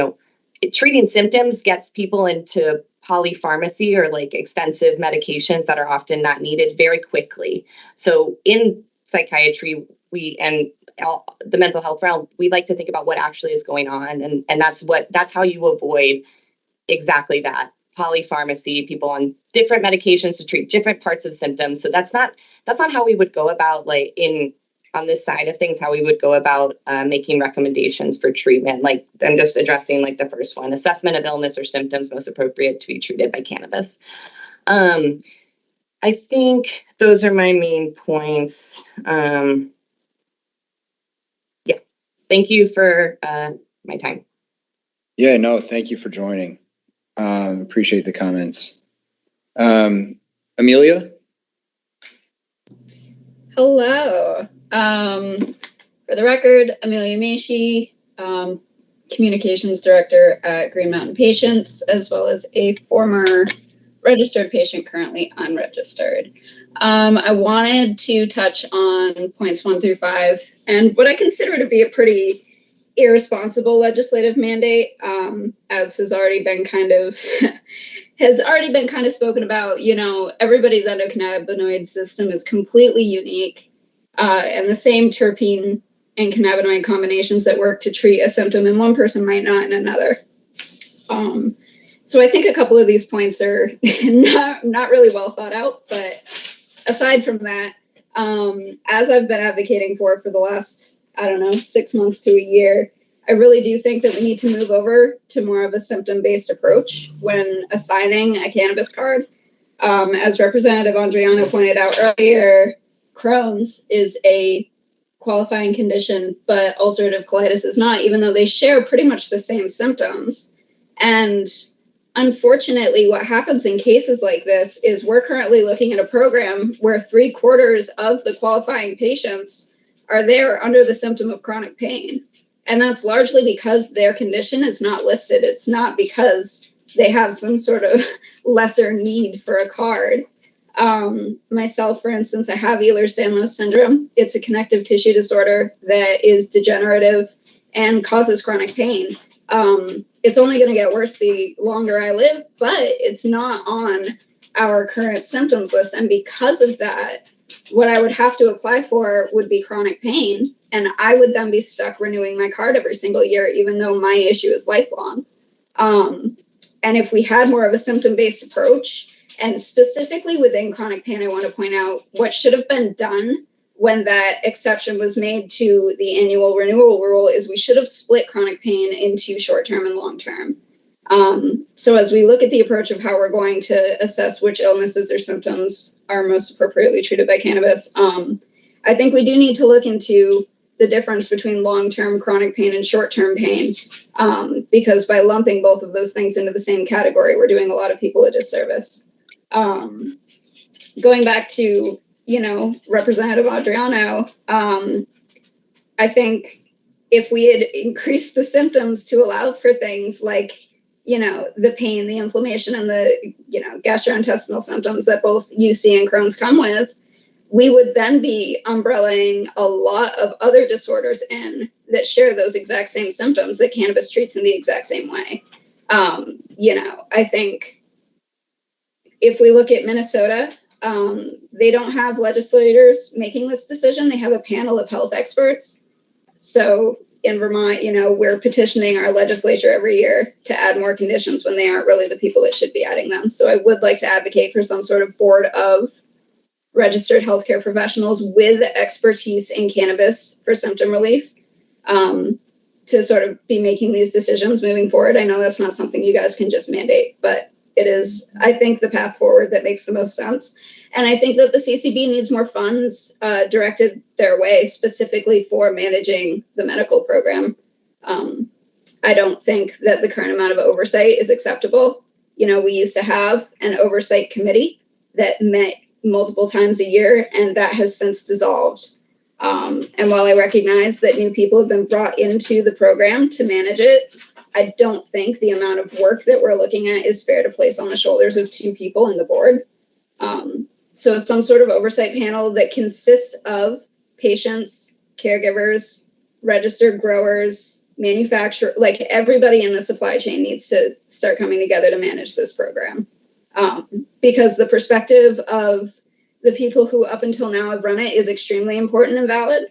treating symptoms gets people into polypharmacy, or like extensive medications that are often not needed, very quickly. So in psychiatry, the mental health realm, we like to think about what actually is going on, and that's how you avoid exactly that, polypharmacy, people on different medications to treat different parts of symptoms. So that's not how we would go about, like, on this side of things, how we would go about making recommendations for treatment. Like, I'm just addressing like the first one, assessment of illness or symptoms most appropriate to be treated by cannabis. I think those are my main points. Thank you for my time. Yeah, no, thank you for joining. Appreciate the comments. Amelia? Hello. For the record, Amelia Maishi, Communications Director at Green Mountain Patients, as well as a former registered patient, currently unregistered. I wanted to touch on points 1 through 5 and what I consider to be a pretty irresponsible legislative mandate, as has already been kind of spoken about. Everybody's endocannabinoid system is completely unique, and the same terpene and cannabinoid combinations that work to treat a symptom in one person might not in another. So I think a couple of these points are not really well thought out, but aside from that, as I've been advocating for the last, 6 months to a year, I really do think that we need to move over to more of a symptom-based approach when assigning a cannabis card. As Representative Andriano pointed out earlier, Crohn's is a qualifying condition, but ulcerative colitis is not, even though they share pretty much the same symptoms. And unfortunately, what happens in cases like this is we're currently looking at a program where 3/4 of the qualifying patients are there under the symptom of chronic pain. And that's largely because their condition is not listed. It's not because they have some sort of lesser need for a card. Myself, for instance, I have Ehlers-Danlos syndrome. It's a connective tissue disorder that is degenerative and causes chronic pain. It's only going to get worse the longer I live, but it's not on our current symptoms list. And because of that, what I would have to apply for would be chronic pain. And I would then be stuck renewing my card every single year, even though my issue is lifelong. And if we had more of a symptom-based approach, and specifically within chronic pain, I want to point out what should have been done when that exception was made to the annual renewal rule is we should have split chronic pain into short-term and long-term. So as we look at the approach of how we're going to assess which illnesses or symptoms are most appropriately treated by cannabis, I think we do need to look into the difference between long-term chronic pain and short-term pain, because by lumping both of those things into the same category, we're doing a lot of people a disservice. Going back to, Representative Adriano, I think if we had increased the symptoms to allow for things like, the pain, the inflammation, and the, gastrointestinal symptoms that both UC and Crohn's come with, we would then be umbrellaing a lot of other disorders in that share those exact same symptoms that cannabis treats in the exact same way. I think if we look at Minnesota, they don't have legislators making this decision. They have a panel of health experts. So in Vermont, we're petitioning our legislature every year to add more conditions when they aren't really the people that should be adding them. So I would like to advocate for some sort of board of registered healthcare professionals with expertise in cannabis for symptom relief, to sort of be making these decisions moving forward. I know that's not something you guys can just mandate, but it is, I think, the path forward that makes the most sense. And I think that the CCB needs more funds directed their way specifically for managing the medical program. I don't think that the current amount of oversight is acceptable. We used to have an oversight committee that met multiple times a year, and that has since dissolved. And while I recognize that new people have been brought into the program to manage it, I don't think the amount of work that we're looking at is fair to place on the shoulders of 2 people in the board. So some sort of oversight panel that consists of patients, caregivers, registered growers, manufacturer, like everybody in the supply chain needs to start coming together to manage this program. Because the perspective of the people who up until now have run it is extremely important and valid.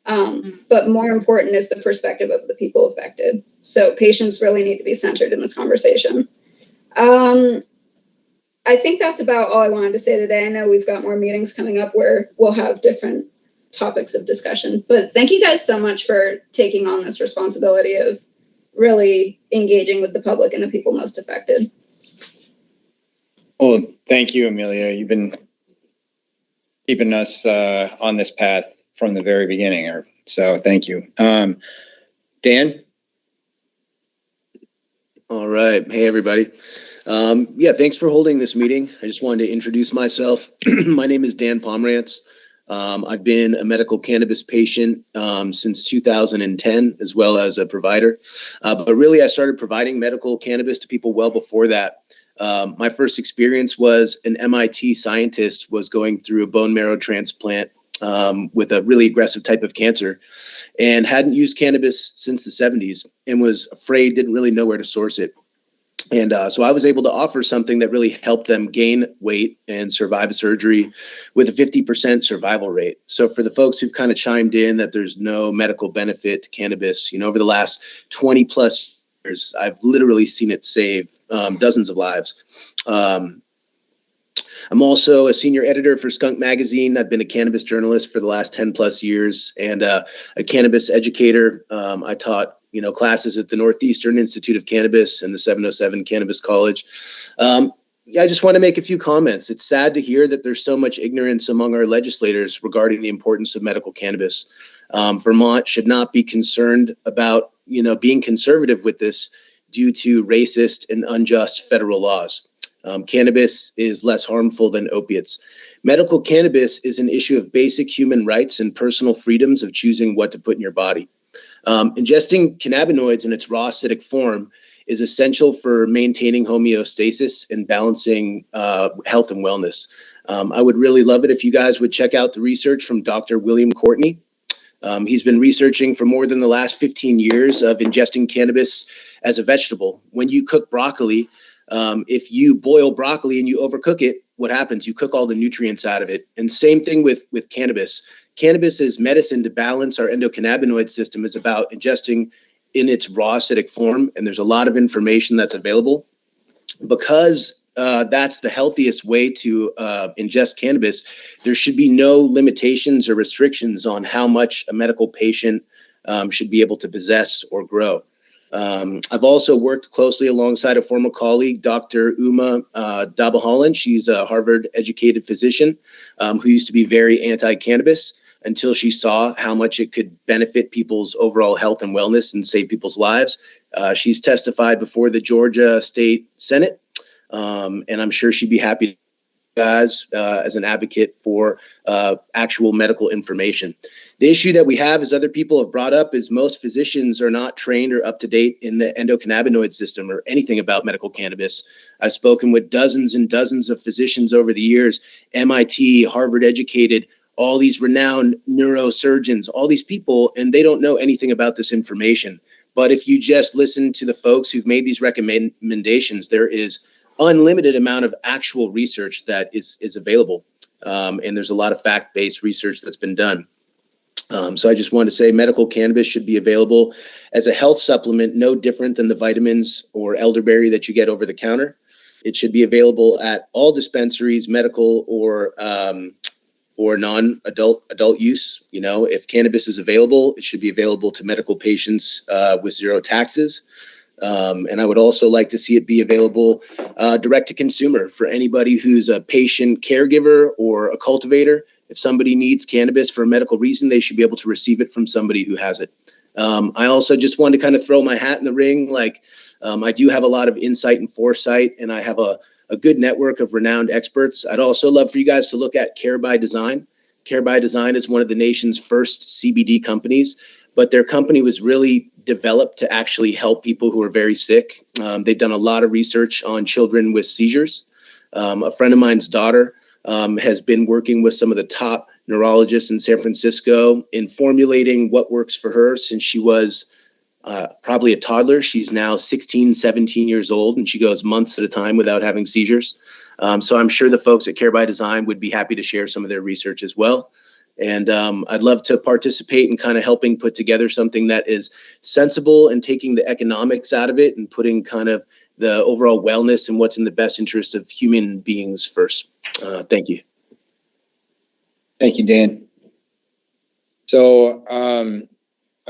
But more important is the perspective of the people affected. So patients really need to be centered in this conversation. I think that's about all I wanted to say today. I know we've got more meetings coming up where we'll have different topics of discussion, but thank you guys so much for taking on this responsibility of really engaging with the public and the people most affected. Well, thank you, Amelia. You've been keeping us on this path from the very beginning. So thank you. Dan? All right. Hey, everybody. Thanks for holding this meeting. I just wanted to introduce myself. My name is Dan Pomerantz. I've been a medical cannabis patient since 2010, as well as a provider. But really, I started providing medical cannabis to people well before that. My first experience was an MIT scientist was going through a bone marrow transplant with a really aggressive type of cancer and hadn't used cannabis since the 70s and was afraid, didn't really know where to source it. And so I was able to offer something that really helped them gain weight and survive surgery with a 50% survival rate. So for the folks who've kind of chimed in that there's no medical benefit to cannabis, over the last 20 plus years, I've literally seen it save dozens of lives. I'm also a senior editor for Skunk Magazine. I've been a cannabis journalist for the last 10 plus years and a cannabis educator. I taught classes at the Northeastern Institute of Cannabis and the 707 Cannabis College. I just want to make a few comments. It's sad to hear that there's so much ignorance among our legislators regarding the importance of medical cannabis. Vermont should not be concerned about, being conservative with this due to racist and unjust federal laws. Cannabis is less harmful than opiates. Medical cannabis is an issue of basic human rights and personal freedoms of choosing what to put in your body. Ingesting cannabinoids in its raw acidic form is essential for maintaining homeostasis and balancing health and wellness. I would really love it if you guys would check out the research from Dr. William Courtney. He's been researching for more than the last 15 years of ingesting cannabis as a vegetable. When you cook broccoli, if you boil broccoli and you overcook it, what happens? You cook all the nutrients out of it. And same thing with cannabis. Cannabis is medicine to balance our endocannabinoid system. Is about ingesting in its raw acidic form. And there's a lot of information that's available. Because that's the healthiest way to ingest cannabis, there should be no limitations or restrictions on how much a medical patient should be able to possess or grow. I've also worked closely alongside a former colleague, Dr. Uma Dabahalan. She's a Harvard-educated physician who used to be very anti-cannabis until she saw how much it could benefit people's overall health and wellness and save people's lives. She's testified before the Georgia State Senate, and I'm sure she'd be happy to guys as an advocate for actual medical information. The issue that we have, as other people have brought up, is most physicians are not trained or up to date in the endocannabinoid system or anything about medical cannabis. I've spoken with dozens and dozens of physicians over the years, MIT, Harvard educated, all these renowned neurosurgeons, all these people, and they don't know anything about this information. But if you just listen to the folks who've made these recommendations, there is unlimited amount of actual research that is available. And there's a lot of fact-based research that's been done. So I just want to say medical cannabis should be available as a health supplement, no different than the vitamins or elderberry that you get over the counter. It should be available at all dispensaries, medical or non-adult use. You know, if cannabis is available, it should be available to medical patients with zero taxes. And I would also like to see it be available direct to consumer for anybody who's a patient caregiver or a cultivator. If somebody needs cannabis for a medical reason, they should be able to receive it from somebody who has it. I also just wanted to kind of throw my hat in the ring. Like, I do have a lot of insight and foresight, and I have a good network of renowned experts. I'd also love for you guys to look at Care by Design. Care by Design is one of the nation's first CBD companies, but their company was really developed to actually help people who are very sick. They've done a lot of research on children with seizures. A friend of mine's daughter has been working with some of the top neurologists in San Francisco in formulating what works for her since she was probably a toddler. She's now 16, 17 years old, and she goes months at a time without having seizures. So I'm sure the folks at Care by Design would be happy to share some of their research as well. And I'd love to participate in kind of helping put together something that is sensible and taking the economics out of it and putting kind of the overall wellness and what's in the best interest of human beings first. Thank you. Thank you, Dan. So I'm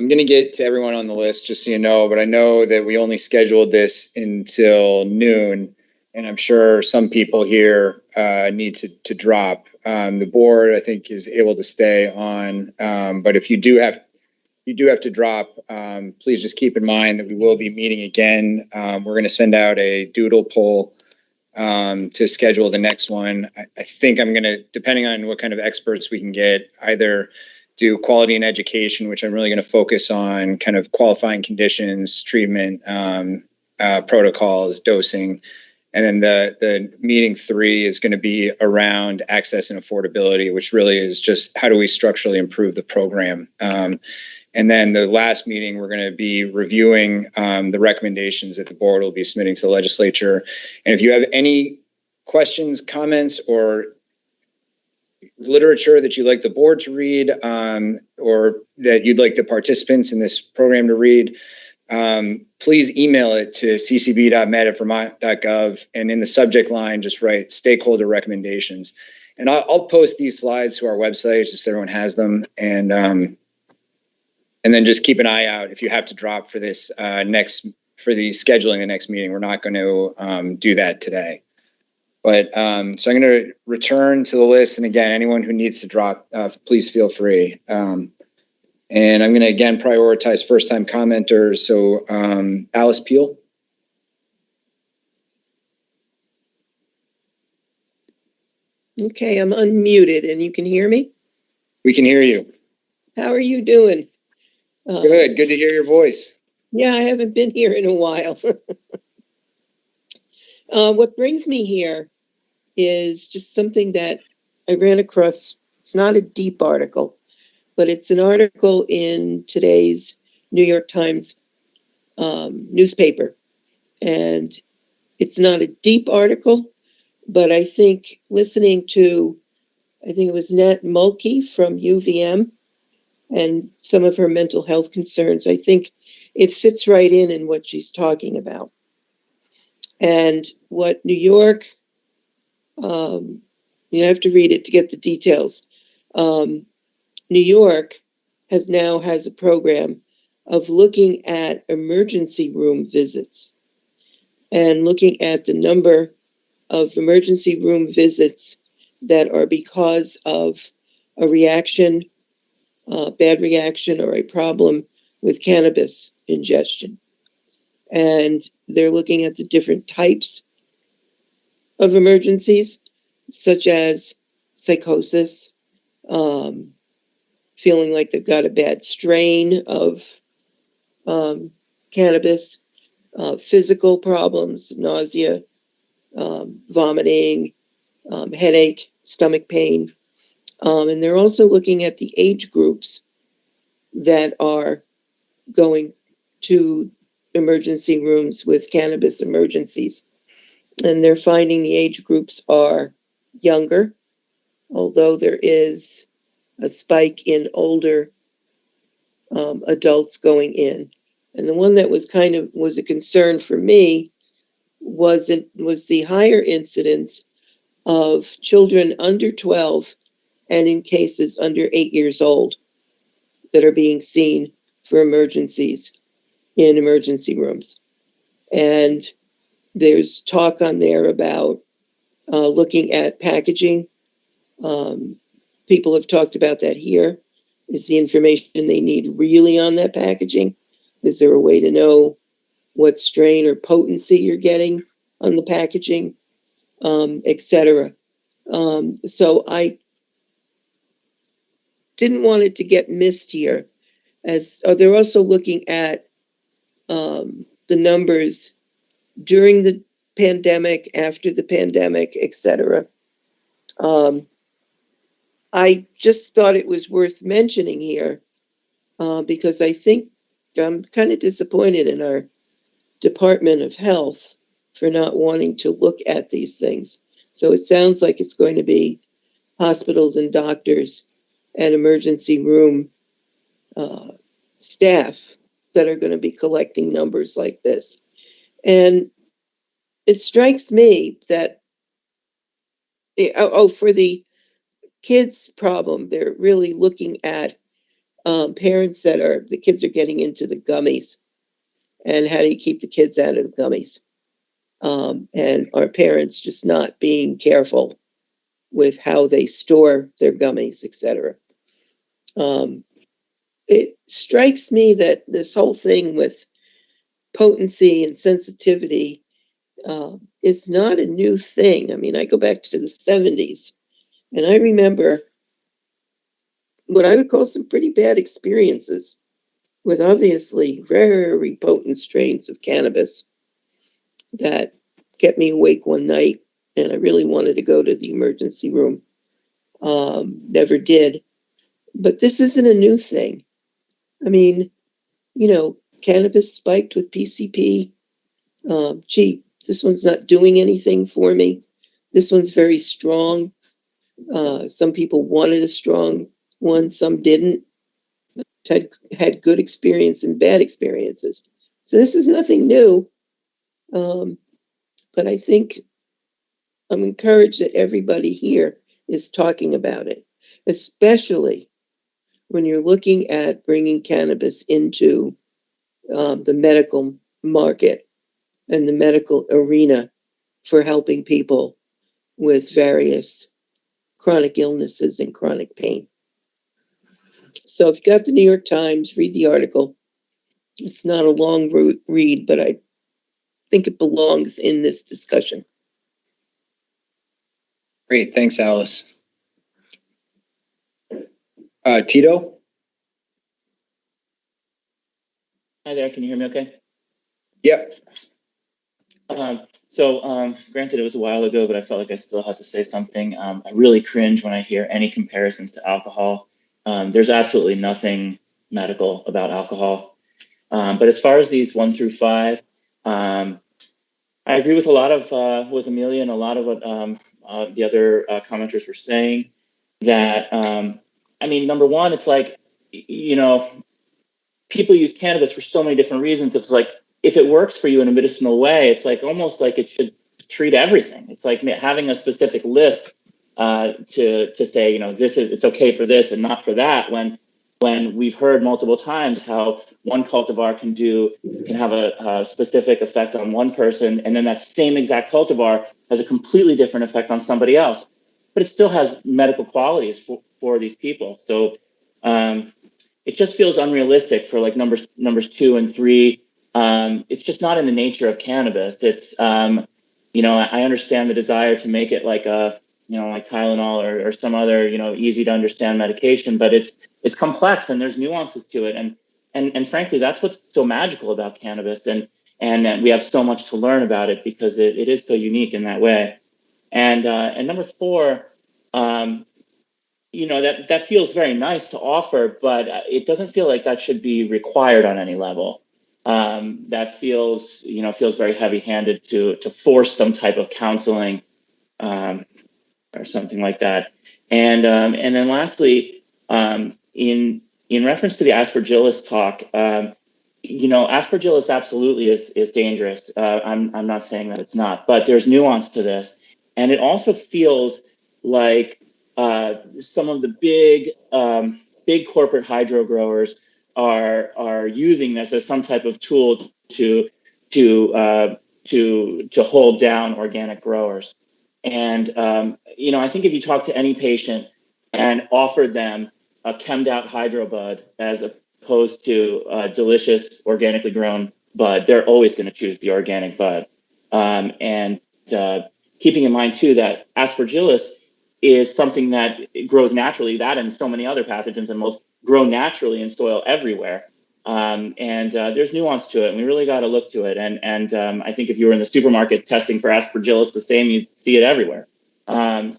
going to get to everyone on the list, just so you know, but I know that we only scheduled this until noon, and I'm sure some people here need to drop. The board, I think, is able to stay on, but if you do have to drop, please just keep in mind that we will be meeting again. We're going to send out a doodle poll to schedule the next one. I think I'm going to, depending on what kind of experts we can get, either do quality and education, which I'm really going to focus on kind of qualifying conditions, treatment, protocols, dosing. And then the meeting 3 is going to be around access and affordability, which really is just how do we structurally improve the program. And then the last meeting, we're going to be reviewing the recommendations that the board will be submitting to the legislature. And if you have any questions, comments, or literature that you'd like the board to read, or that you'd like the participants in this program to read, please email it to ccb.med@vermont.gov, and in the subject line, just write stakeholder recommendations. And I'll post these slides to our website just so everyone has them. And then just keep an eye out if you have to drop for this for the scheduling the next meeting. We're not going to do that today. But so I'm going to return to the list. And again, anyone who needs to drop, please feel free. And I'm going to again prioritize first-time commenters. So Alice Peel. Okay, I'm unmuted and you can hear me? We can hear you. How are you doing? Good to hear your voice. Yeah, I haven't been here in a while. What brings me here is just something that I ran across. It's not a deep article, but it's an article in today's New York Times newspaper. And it's not a deep article, but I think listening to, I think it was Nat Mulkey from UVM and some of her mental health concerns, I think it fits right in what she's talking about. And what New York, you have to read it to get the details. New York has a program of looking at emergency room visits and looking at the number of emergency room visits that are because of a reaction, bad reaction, or a problem with cannabis ingestion. And they're looking at the different types of emergencies, such as psychosis, feeling like they've got a bad strain of cannabis, physical problems, nausea, vomiting, headache, stomach pain. And they're also looking at the age groups that are going to emergency rooms with cannabis emergencies. And they're finding the age groups are younger, although there is a spike in older adults going in. And the one that was was a concern for me was the higher incidence of children under 12 and in cases under 8 years old that are being seen for emergencies in emergency rooms. And there's talk on there about looking at packaging. People have talked about that here. Is the information they need really on that packaging? Is there a way to know what strain or potency you're getting on the packaging, etc.? So I didn't want it to get missed here. As they're also looking at the numbers during the pandemic, after the pandemic, etc. I just thought it was worth mentioning here because I think I'm kind of disappointed in our Department of Health for not wanting to look at these things. So it sounds like it's going to be hospitals and doctors and emergency room staff that are going to be collecting numbers like this. And it strikes me that, for the kids problem, they're really looking at parents the kids are getting into the gummies, and how do you keep the kids out of the gummies? And our parents just not being careful with how they store their gummies, etc. It strikes me that this whole thing with potency and sensitivity is not a new thing. I mean, I go back to the 70s, and I remember what I would call some pretty bad experiences with obviously very potent strains of cannabis that kept me awake one night, and I really wanted to go to the emergency room. Never did. But this isn't a new thing. I mean, cannabis spiked with PCP. Gee, this one's not doing anything for me. This one's very strong. Some people wanted a strong one, some didn't. Had good experience and bad experiences. So this is nothing new. But I think I'm encouraged that everybody here is talking about it, especially when you're looking at bringing cannabis into the medical market and the medical arena for helping people with various chronic illnesses and chronic pain. So if you got the New York Times, read the article. It's not a long read, but I think it belongs in this discussion. Great, thanks, Alice. Tito? Hi there, can you hear me okay? Yep. Granted, it was a while ago, but I felt like I still had to say something. I really cringe when I hear any comparisons to alcohol. There's absolutely nothing medical about alcohol. But as far as these 1 through 5, I agree with a lot of, with Amelia and a lot of what the other commenters were saying, that, number one, it's like, people use cannabis for so many different reasons. It's like, if it works for you in a medicinal way, it's like almost like it should treat everything. It's like having a specific list to say, it's okay for this and not for that. When we've heard multiple times how one cultivar can have a specific effect on one person, and then that same exact cultivar has a completely different effect on somebody else, but it still has medical qualities for these people. So it just feels unrealistic for like numbers 2 and 3. It's just not in the nature of cannabis. It's, I understand the desire to make it like like Tylenol or some other, easy to understand medication, but it's complex and there's nuances to it. And frankly, that's what's so magical about cannabis. And we have so much to learn about it because it is so unique in that way. And number 4, that feels very nice to offer, but it doesn't feel like that should be required on any level. that feels very heavy-handed to force some type of counseling or something like that. And then lastly, in reference to the Aspergillus talk, Aspergillus absolutely is dangerous. I'm not saying that it's not, but there's nuance to this, and it also feels like some of the big corporate hydro growers are using this as some type of tool to hold down organic growers. And I think if you talk to any patient and offer them a chemmed out hydro bud as opposed to a delicious organically grown bud, they're always going to choose the organic bud. And keeping in mind too that Aspergillus is something that grows naturally, that and so many other pathogens and molds grow naturally in soil everywhere. And there's nuance to it, and we really got to look to it. And I think if you were in the supermarket testing for Aspergillus the same, you'd see it everywhere. Whether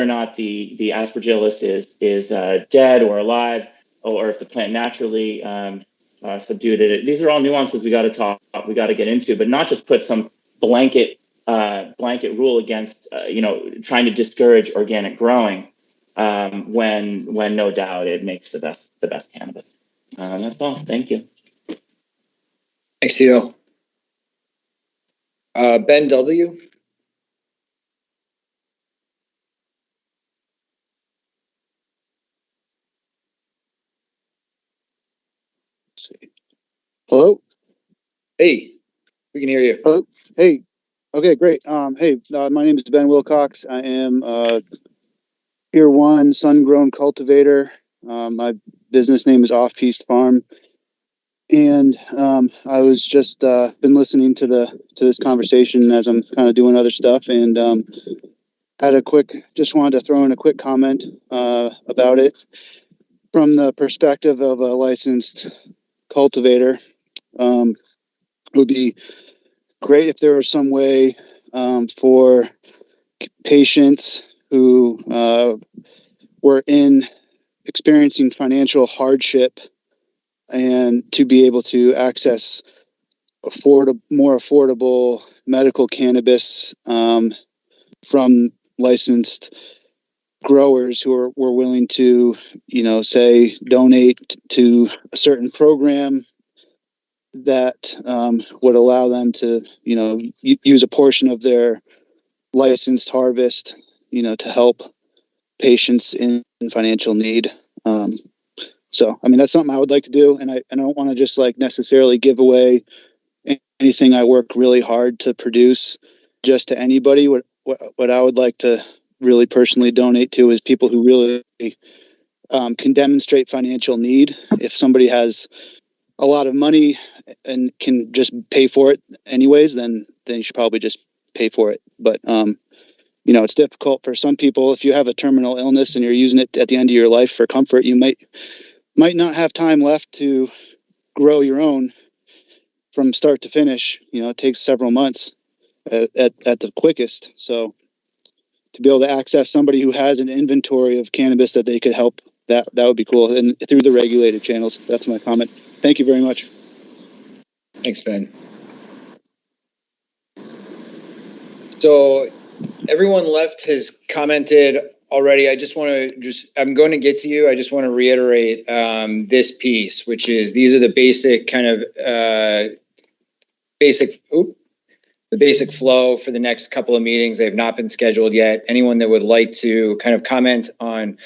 or not the Aspergillus is dead or alive, or if the plant naturally subdued it, these are all nuances we got to get into, but not just put some blanket rule against trying to discourage organic growing when no doubt it makes the best cannabis. That's all. Thank you. Thanks, Tito. Ben W. Hello? Hey, we can hear you. Hello? Hey. Okay, great. Hey, my name is Ben Wilcox. I am Tier 1 sun-grown cultivator. My business name is Off Piste Farm. And I was just been listening to this conversation as I'm kind of doing other stuff, and just wanted to throw in a quick comment about it from the perspective of a licensed cultivator. It would be great if there was some way for patients who were experiencing financial hardship and to be able to access more affordable medical cannabis from licensed growers who were willing to, say, donate to a certain program that would allow them to, use a portion of their licensed harvest, to help patients in financial need. So, that's something I would like to do, and I don't want to just necessarily give away anything I work really hard to produce just to anybody. What I would like to really personally donate to is people who really can demonstrate financial need. If somebody has a lot of money and can just pay for it anyways, then you should probably just pay for it. But it's difficult for some people. If you have a terminal illness and you're using it at the end of your life for comfort, you might not have time left to grow your own from start to finish. It takes several months at the quickest. So to be able to access somebody who has an inventory of cannabis that they could help, that would be cool. And through the regulated channels. That's my comment. Thank you very much. Thanks, Ben. So everyone left has commented already. I'm going to get to you. I just want to reiterate this piece, which is these are the basic kind of the basic flow for the next couple of meetings. They have not been scheduled yet. Anyone that would like to kind of comment on,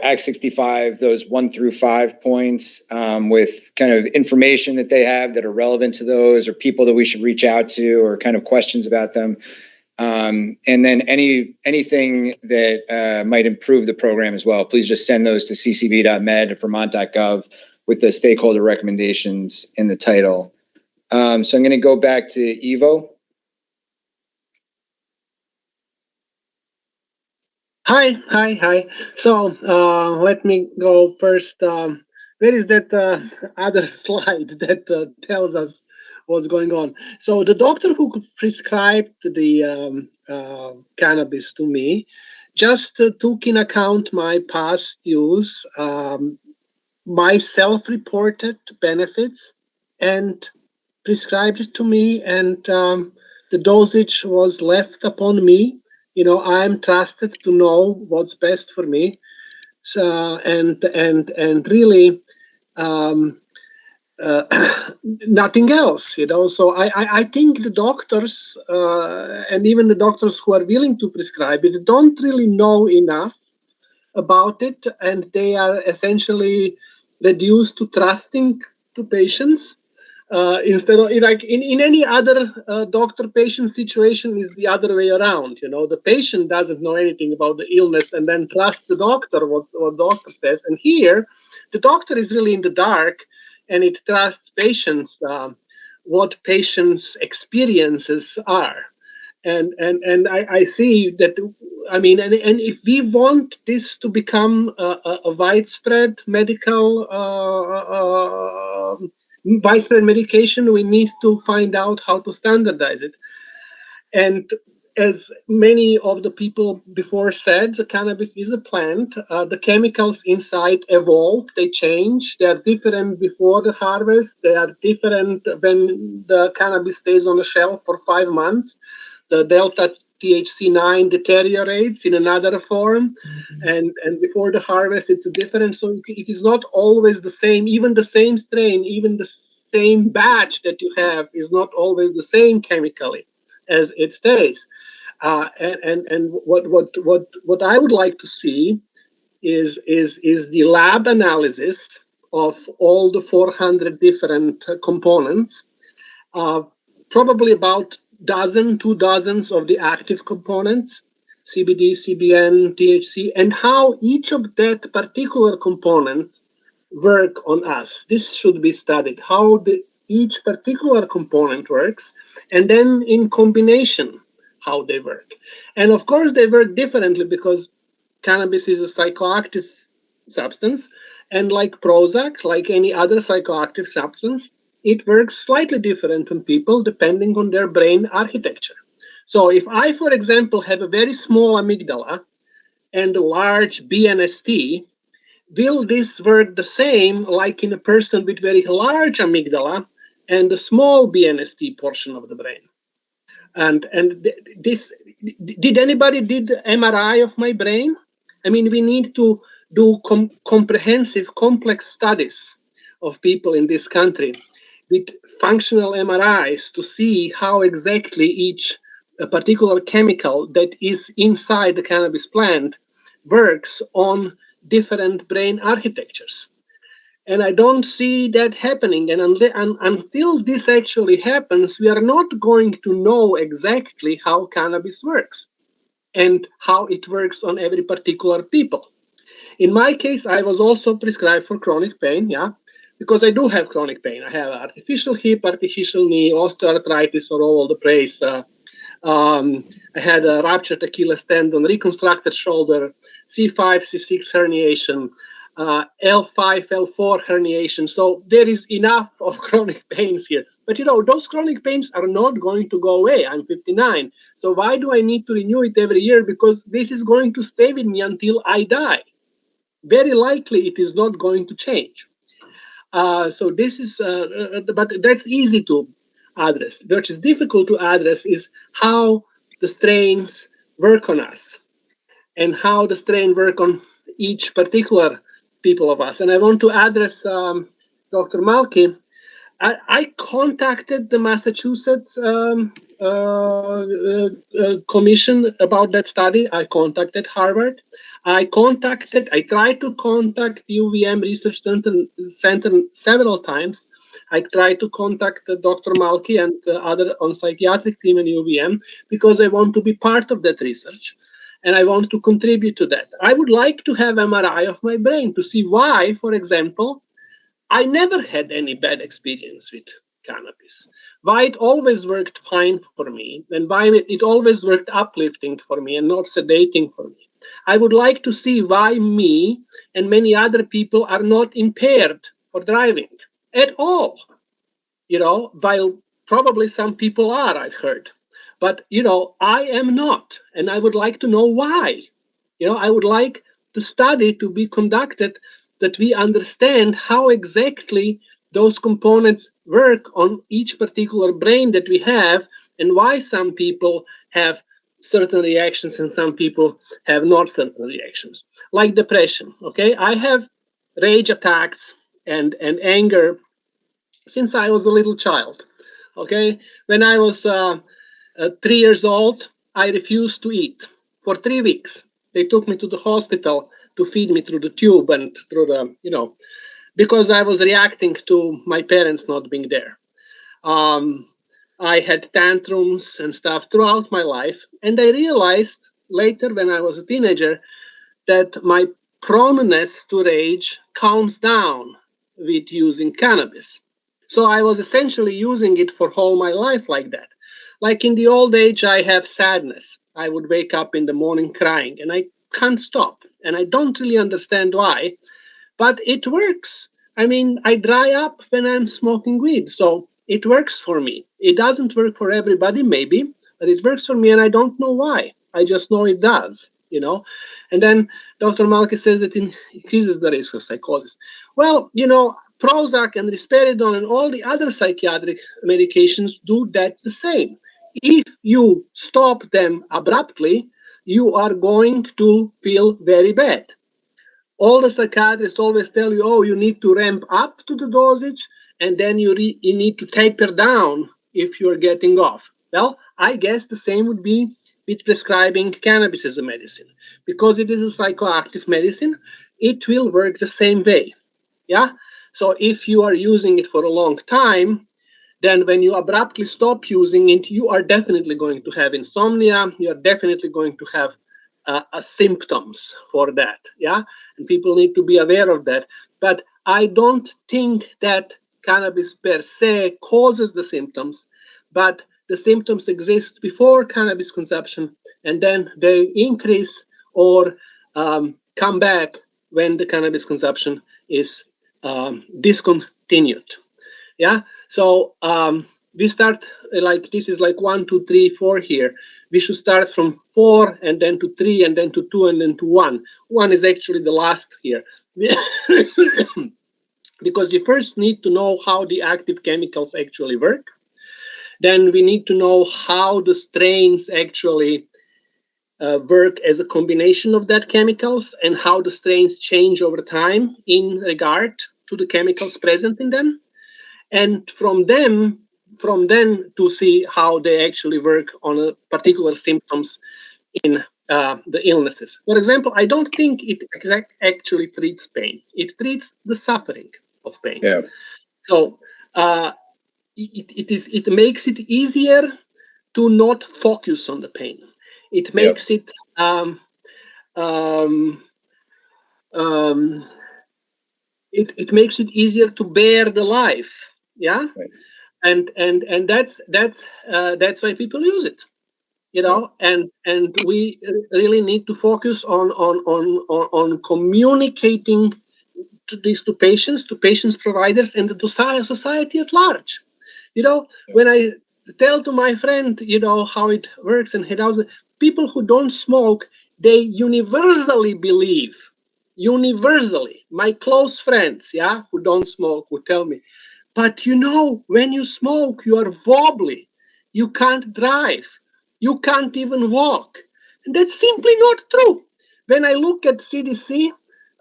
Act 65, those 1 through 5 points with kind of information that they have that are relevant to those, or people that we should reach out to, or kind of questions about them. And then anything that might improve the program as well, please just send those to ccb.med at vermont.gov with the stakeholder recommendations in the title. So I'm going to go back to Ivo. Hi. So let me go first. Where is that other slide that tells us what's going on? So the doctor who prescribed the cannabis to me just took in account my past use, my self-reported benefits and prescribed it to me, and the dosage was left upon me. I'm trusted to know what's best for me. So and really nothing else. So I think the doctors and even the doctors who are willing to prescribe it don't really know enough about it, and they are essentially reduced to trusting to patients. Instead of like in any other doctor-patient situation is the other way around. The patient doesn't know anything about the illness and then trusts the doctor what doctor says. And here, the doctor is really in the dark, and it trusts patients what patients' experiences are. And I see that. I mean, and if we want this to become a widespread medical widespread medication, we need to find out how to standardize it. And as many of the people before said, the cannabis is a plant. The chemicals inside evolve, they change. They are different before the harvest. They are different when the cannabis stays on the shelf for 5 months. The delta THC9 deteriorates in another form, and before the harvest it's different. So it is not always the same. Even the same strain, even the same batch that you have is not always the same chemically as it stays. And what I would like to see is the lab analysis of all the 400 different components, probably about two dozens of the active components, CBD, CBN, THC, and how each of that particular components work on us. This should be studied, how each particular component works, and then in combination, how they work. And of course, they work differently because cannabis is a psychoactive substance, and like Prozac, like any other psychoactive substance, it works slightly different on people depending on their brain architecture. So if I, for example, have a very small amygdala and a large BNST, will this work the same like in a person with very large amygdala and a small BNST portion of the brain? And this, did anybody did MRI of my brain? I mean, we need to do comprehensive, complex studies of people in this country with functional MRIs to see how exactly each particular chemical that is inside the cannabis plant works on different brain architectures. And I don't see that happening. And until this actually happens, we are not going to know exactly how cannabis works and how it works on every particular people. In my case, I was also prescribed for chronic pain, because I do have chronic pain. I have artificial hip, artificial knee, osteoarthritis all over the place. I had a ruptured Achilles tendon, reconstructed shoulder, C5, C6 herniation, L5, L4 herniation. So there is enough of chronic pains here. But those chronic pains are not going to go away. I'm 59. So why do I need to renew it every year? Because this is going to stay with me until I die. Very likely it is not going to change. So this is, but that's easy to address. What is difficult to address is how the strains work on us and how the strain work on each particular people of us. And I want to address Dr. Malki. I contacted the Massachusetts commission about that study. I contacted Harvard. I tried to contact UVM Research Center several times. I tried to contact Dr. Malki and other on psychiatric team in UVM because I want to be part of that research and I want to contribute to that. I would like to have MRI of my brain to see why, for example, I never had any bad experience with cannabis. Why it always worked fine for me, and why it always worked uplifting for me and not sedating for me. I would like to see why me and many other people are not impaired for driving at all. While probably some people are, I've heard. But, I am not, and I would like to know why. I would like the study to be conducted that we understand how exactly those components work on each particular brain that we have, and why some people have certain reactions and some people have not certain reactions. Like depression, okay? I have rage attacks and anger since I was a little child, okay? When I was 3 years old, I refused to eat for 3 weeks. They took me to the hospital to feed me through the tube and through the, because I was reacting to my parents not being there. I had tantrums and stuff throughout my life, and I realized later when I was a teenager that my proneness to rage calms down with using cannabis. So I was essentially using it for whole my life like that. Like in the old age, I have sadness. I would wake up in the morning crying, and I can't stop. And I don't really understand why, but it works. I mean, I dry up when I'm smoking weed, so it works for me. It doesn't work for everybody, maybe, but it works for me, and I don't know why. I just know it does, And then Dr. Malki says that it increases the risk of psychosis. Well, Prozac and risperidone and all the other psychiatric medications do that the same. If you stop them abruptly, you are going to feel very bad. All the psychiatrists always tell you, oh, you need to ramp up to the dosage, and then you need to taper down if you're getting off. Well, I guess the same would be with prescribing cannabis as a medicine. Because it is a psychoactive medicine, it will work the same way. Yeah? So if you are using it for a long time, then when you abruptly stop using it, you are definitely going to have insomnia. You are definitely going to have symptoms for that. Yeah, and people need to be aware of that. But I don't think that cannabis per se causes the symptoms, but the symptoms exist before cannabis consumption, and then they increase or come back when the cannabis consumption is discontinued. Yeah, so we start like this is like 1, 2, 3, 4 here. We should start from 4 and then to 3 and then to 2 and then to 1. 1 is actually the last here. Because you first need to know how the active chemicals actually work. Then we need to know how the strains actually work as a combination of that chemicals and how the strains change over time in regard to the chemicals present in them. And from then to see how they actually work on a particular symptoms in the illnesses. For example, I don't think it actually treats pain. It treats the suffering of pain. Yeah. So it makes it easier to not focus on the pain. It makes it it makes it easier to bear the life. Yeah. Right. And that's why people use it, and we really need to focus on communicating to patients, providers, and to society at large. When I tell to my friend, how it works and how people who don't smoke, they universally believe, my close friends, who don't smoke, who tell me, but when you smoke, you are wobbly. You can't drive. You can't even walk. And that's simply not true. When I look at CDC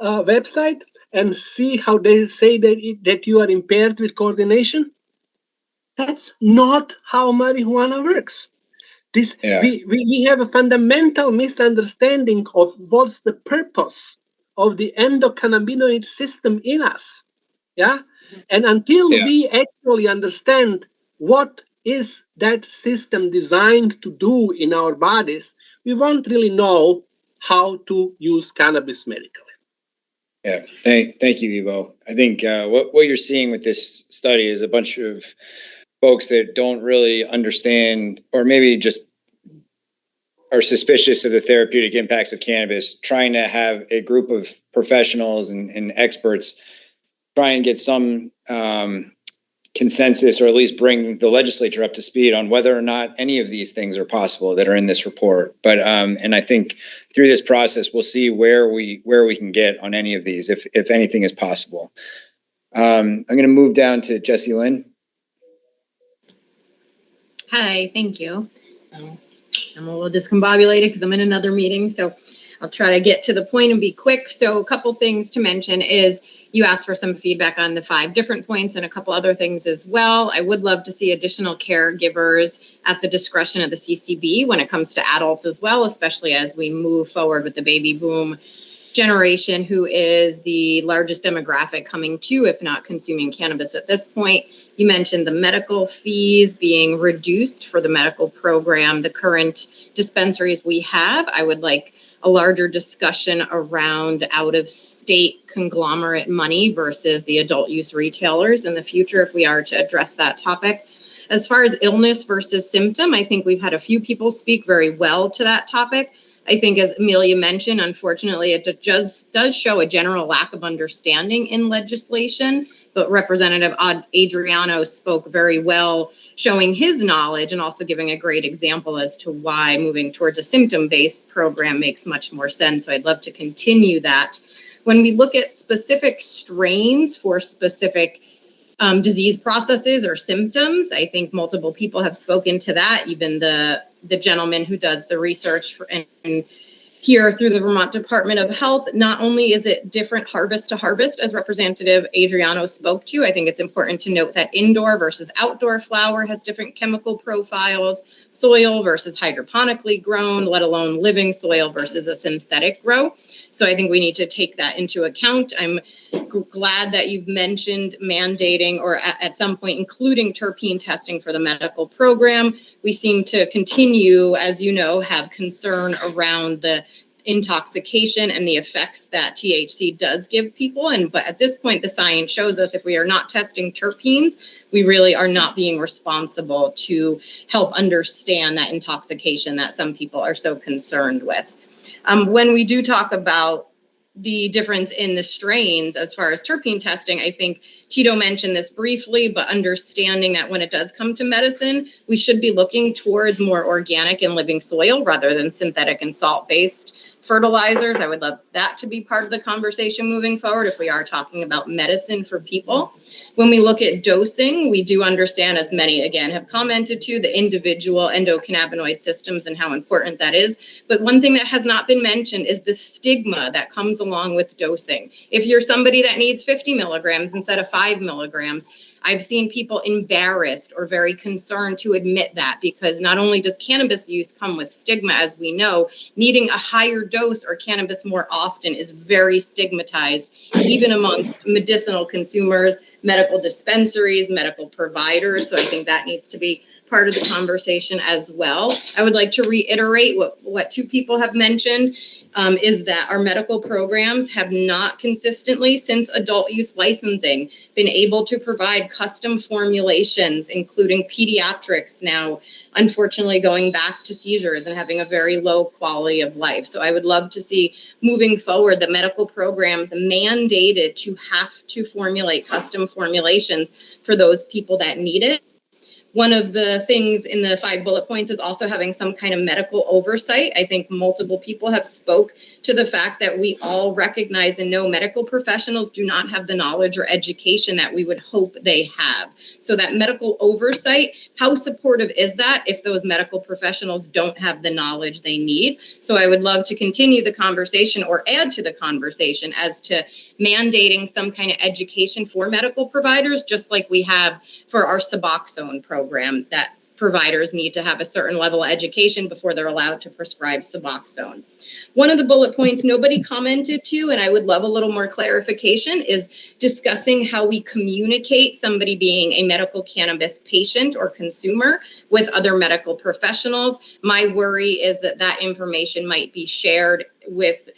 website and see how they say that you are impaired with coordination, that's not how marijuana works. We have a fundamental misunderstanding of what's the purpose of the endocannabinoid system in us. Yeah. And until we actually understand what is that system designed to do in our bodies, we won't really know how to use cannabis medically. Yeah, thank you, Ivo. I think what you're seeing with this study is a bunch of folks that don't really understand, or maybe just are suspicious of the therapeutic impacts of cannabis, trying to have a group of professionals and experts try and get some consensus, or at least bring the legislature up to speed on whether or not any of these things are possible that are in this report. But and I think through this process, we'll see where we can get on any of these, if anything is possible. I'm going to move down to Jessie Lynn. Hi, thank you. I'm a little discombobulated because I'm in another meeting, so I'll try to get to the point and be quick. So a couple things to mention is you asked for some feedback on the 5 different points and a couple other things as well. I would love to see additional caregivers at the discretion of the CCB when it comes to adults as well, especially as we move forward with the baby boom generation, who is the largest demographic coming to, if not consuming cannabis at this point. You mentioned the medical fees being reduced for the medical program. The current dispensaries we have, I would like a larger discussion around out-of-state conglomerate money versus the adult use retailers in the future, if we are to address that topic. As far as illness versus symptom, I think we've had a few people speak very well to that topic. I think, as Amelia mentioned, unfortunately, it does show a general lack of understanding in legislation, but Representative Adriano spoke very well, showing his knowledge and also giving a great example as to why moving towards a symptom-based program makes much more sense. So I'd love to continue that. When we look at specific strains for specific disease processes or symptoms, I think multiple people have spoken to that, even the gentleman who does the research and here through the Vermont Department of Health. Not only is it different harvest to harvest, as Representative Adriano spoke to, I think it's important to note that indoor versus outdoor flower has different chemical profiles, soil versus hydroponically grown, let alone living soil versus a synthetic grow. So I think we need to take that into account. I'm glad that you've mentioned mandating or at some point including terpene testing for the medical program. We seem to continue, as you know, have concern around the intoxication and the effects that THC does give people. But at this point, the science shows us if we are not testing terpenes, we really are not being responsible to help understand that intoxication that some people are so concerned with. When we do talk about the difference in the strains as far as terpene testing, I think Tito mentioned this briefly, but understanding that when it does come to medicine, we should be looking towards more organic and living soil rather than synthetic and salt-based fertilizers. I would love that to be part of the conversation moving forward if we are talking about medicine for people. When we look at dosing, we do understand, as many again have commented to, the individual endocannabinoid systems and how important that is. But one thing that has not been mentioned is the stigma that comes along with dosing. If you're somebody that needs 50 milligrams instead of 5 milligrams, I've seen people embarrassed or very concerned to admit that, because not only does cannabis use come with stigma, as we know, needing a higher dose or cannabis more often is very stigmatized, even amongst medicinal consumers, medical dispensaries, medical providers. So I think that needs to be part of the conversation as well. I would like to reiterate what 2 people have mentioned. Is that our medical programs have not consistently, since adult use licensing, been able to provide custom formulations, including pediatrics now, unfortunately going back to seizures and having a very low quality of life. So I would love to see moving forward the medical programs mandated to have to formulate custom formulations for those people that need it. One of the things in the 5 bullet points is also having some kind of medical oversight. I think multiple people have spoke to the fact that we all recognize and know medical professionals do not have the knowledge or education that we would hope they have. So that medical oversight, how supportive is that if those medical professionals don't have the knowledge they need? So I would love to continue the conversation or add to the conversation as to mandating some kind of education for medical providers, just like we have for our Suboxone program, that providers need to have a certain level of education before they're allowed to prescribe Suboxone. One of the bullet points nobody commented to, and I would love a little more clarification, is discussing how we communicate somebody being a medical cannabis patient or consumer with other medical professionals. My worry is that that information might be shared with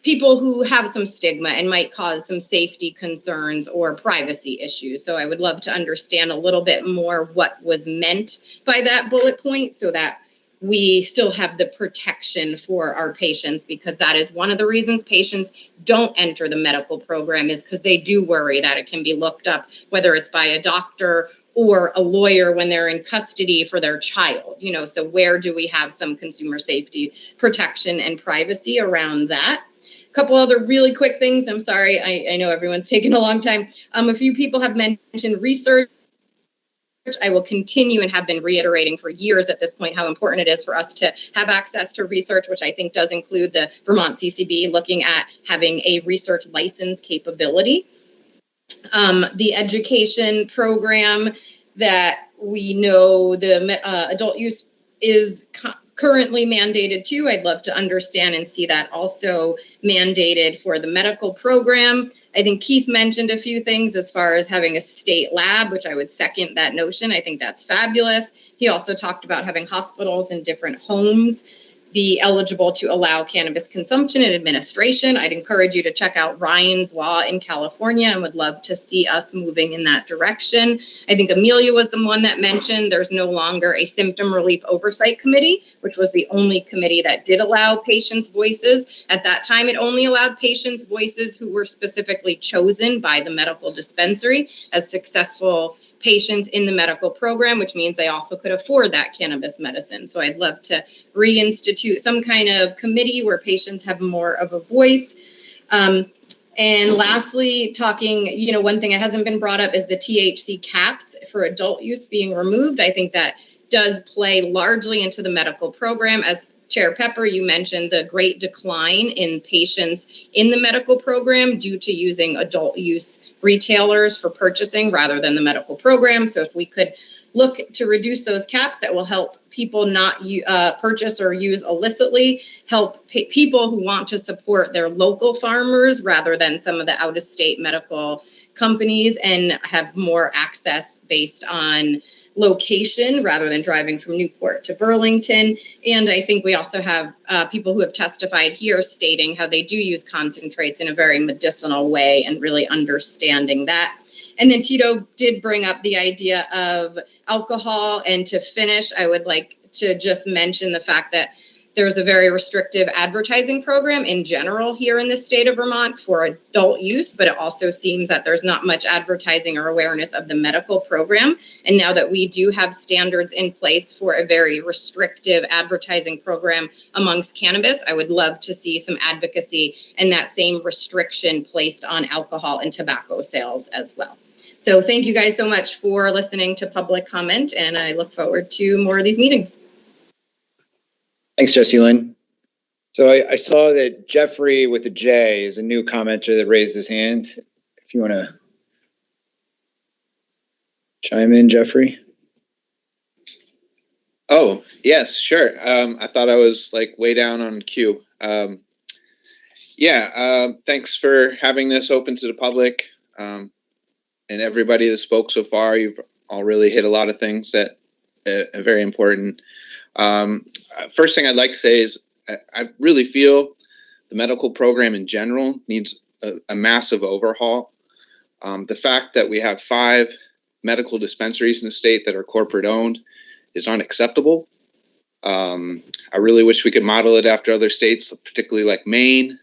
people who have some stigma and might cause some safety concerns or privacy issues. So I would love to understand a little bit more what was meant by that bullet point so that we still have the protection for our patients, because that is one of the reasons patients don't enter the medical program, is because they do worry that it can be looked up, whether it's by a doctor or a lawyer when they're in custody for their child. So where do we have some consumer safety protection and privacy around that? A couple other really quick things. I'm sorry, I know everyone's taken a long time. A few people have mentioned research. I will continue and have been reiterating for years at this point how important it is for us to have access to research, which I think does include the Vermont CCB looking at having a research license capability. The education program that we know the adult use is currently mandated too. I'd love to understand and see that also mandated for the medical program. I think Keith mentioned a few things as far as having a state lab, which I would second that notion. I think that's fabulous. He also talked about having hospitals in different homes be eligible to allow cannabis consumption and administration. I'd encourage you to check out Ryan's Law in California and would love to see us moving in that direction. I think Amelia was the one that mentioned there's no longer a symptom relief oversight committee, which was the only committee that did allow patients' voices. At that time, it only allowed patients' voices who were specifically chosen by the medical dispensary as successful patients in the medical program, which means they also could afford that cannabis medicine. So I'd love to reinstitute some kind of committee where patients have more of a voice. And lastly, talking, one thing that hasn't been brought up is the THC caps for adult use being removed. I think that does play largely into the medical program. As Chair Pepper, you mentioned the great decline in patients in the medical program due to using adult use retailers for purchasing rather than the medical program. So if we could look to reduce those caps, that will help people not purchase or use illicitly, help people who want to support their local farmers rather than some of the out-of-state medical companies, and have more access based on location rather than driving from Newport to Burlington. And I think we also have people who have testified here stating how they do use concentrates in a very medicinal way and really understanding that. And then Tito did bring up the idea of alcohol. And to finish, I would like to just mention the fact that there's a very restrictive advertising program in general here in the state of Vermont for adult use, but it also seems that there's not much advertising or awareness of the medical program. And now that we do have standards in place for a very restrictive advertising program amongst cannabis, I would love to see some advocacy and that same restriction placed on alcohol and tobacco sales as well. So thank you guys so much for listening to public comment, and I look forward to more of these meetings. Thanks, Jessie Lynn. So I saw that Jeffrey with a J is a new commenter that raised his hand. If you want to chime in, Jeffrey. Oh, yes, sure. I thought I was like way down on queue. Thanks for having this open to the public. And everybody that spoke so far, you've all really hit a lot of things that are very important. First thing I'd like to say is I really feel the medical program in general needs a massive overhaul. The fact that we have 5 medical dispensaries in the state that are corporate owned is unacceptable. I really wish we could model it after other states, particularly like Maine,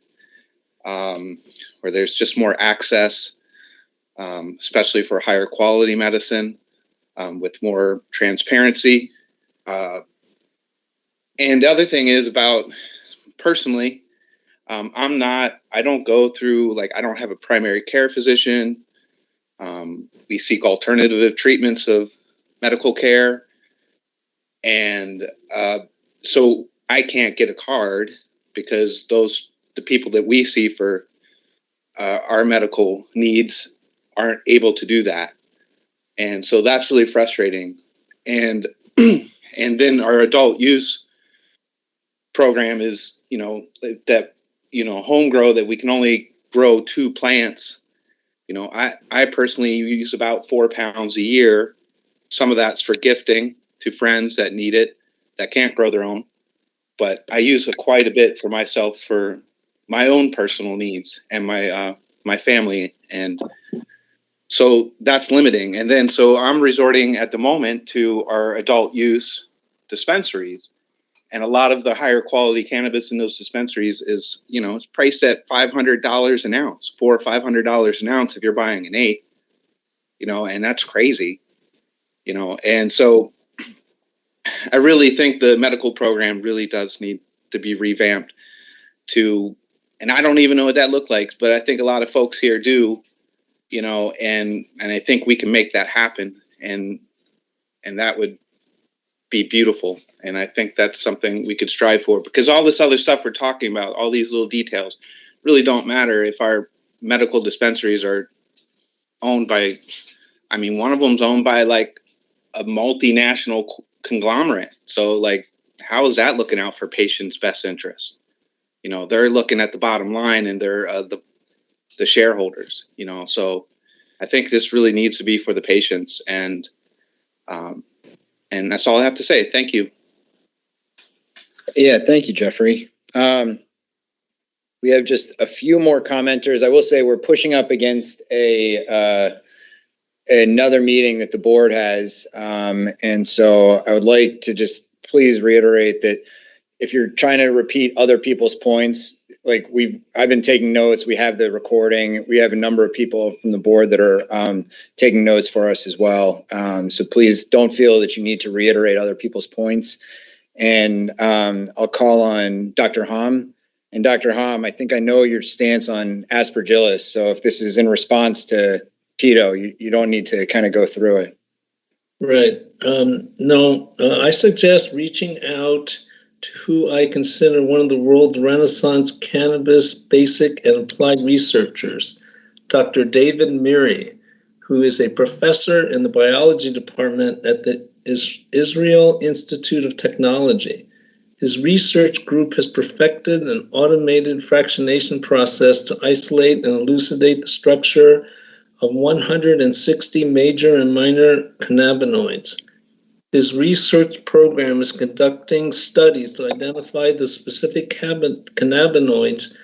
where there's just more access, especially for higher quality medicine, with more transparency. And the other thing is about personally, I don't go through, I don't have a primary care physician. We seek alternative treatments of medical care. And so I can't get a card because the people that we see for our medical needs aren't able to do that. And so that's really frustrating. And then our adult use program is, home grow, that we can only grow 2 plants. I personally use about 4 pounds a year. Some of that's for gifting to friends that need it, that can't grow their own. But I use quite a bit for myself for my own personal needs and my family. And so that's limiting. And then so I'm resorting at the moment to our adult use dispensaries. And a lot of the higher quality cannabis in those dispensaries is, it's priced at $500 an ounce, $400 or $500 an ounce if you're buying an eighth, and that's crazy. And so I really think the medical program really does need to be revamped and I don't even know what that looks like, but I think a lot of folks here do, and I think we can make that happen, and that would be beautiful. And I think that's something we could strive for, because all this other stuff we're talking about, all these little details, really don't matter if our medical dispensaries are owned by, one of them's owned by like a multinational conglomerate. So like, how is that looking out for patients' best interests? They're looking at the bottom line, and they're the shareholders, so I think this really needs to be for the patients, and that's all I have to say. Thank you. Yeah, thank you, Jeffrey. We have just a few more commenters. I will say we're pushing up against another meeting that the board has. And so I would like to just please reiterate that if you're trying to repeat other people's points, I've been taking notes. We have the recording. We have a number of people from the board that are taking notes for us as well. So please don't feel that you need to reiterate other people's points. And I'll call on Dr. Hom. And Dr. Hom, I think I know your stance on aspergillus. So if this is in response to Tito, you don't need to kind of go through it. Right. No, I suggest reaching out to who I consider one of the world's Renaissance cannabis basic and applied researchers, Dr. David Miri, who is a professor in the biology department at the Israel Institute of Technology. His research group has perfected an automated fractionation process to isolate and elucidate the structure of 160 major and minor cannabinoids. His research program is conducting studies to identify the specific cannabinoids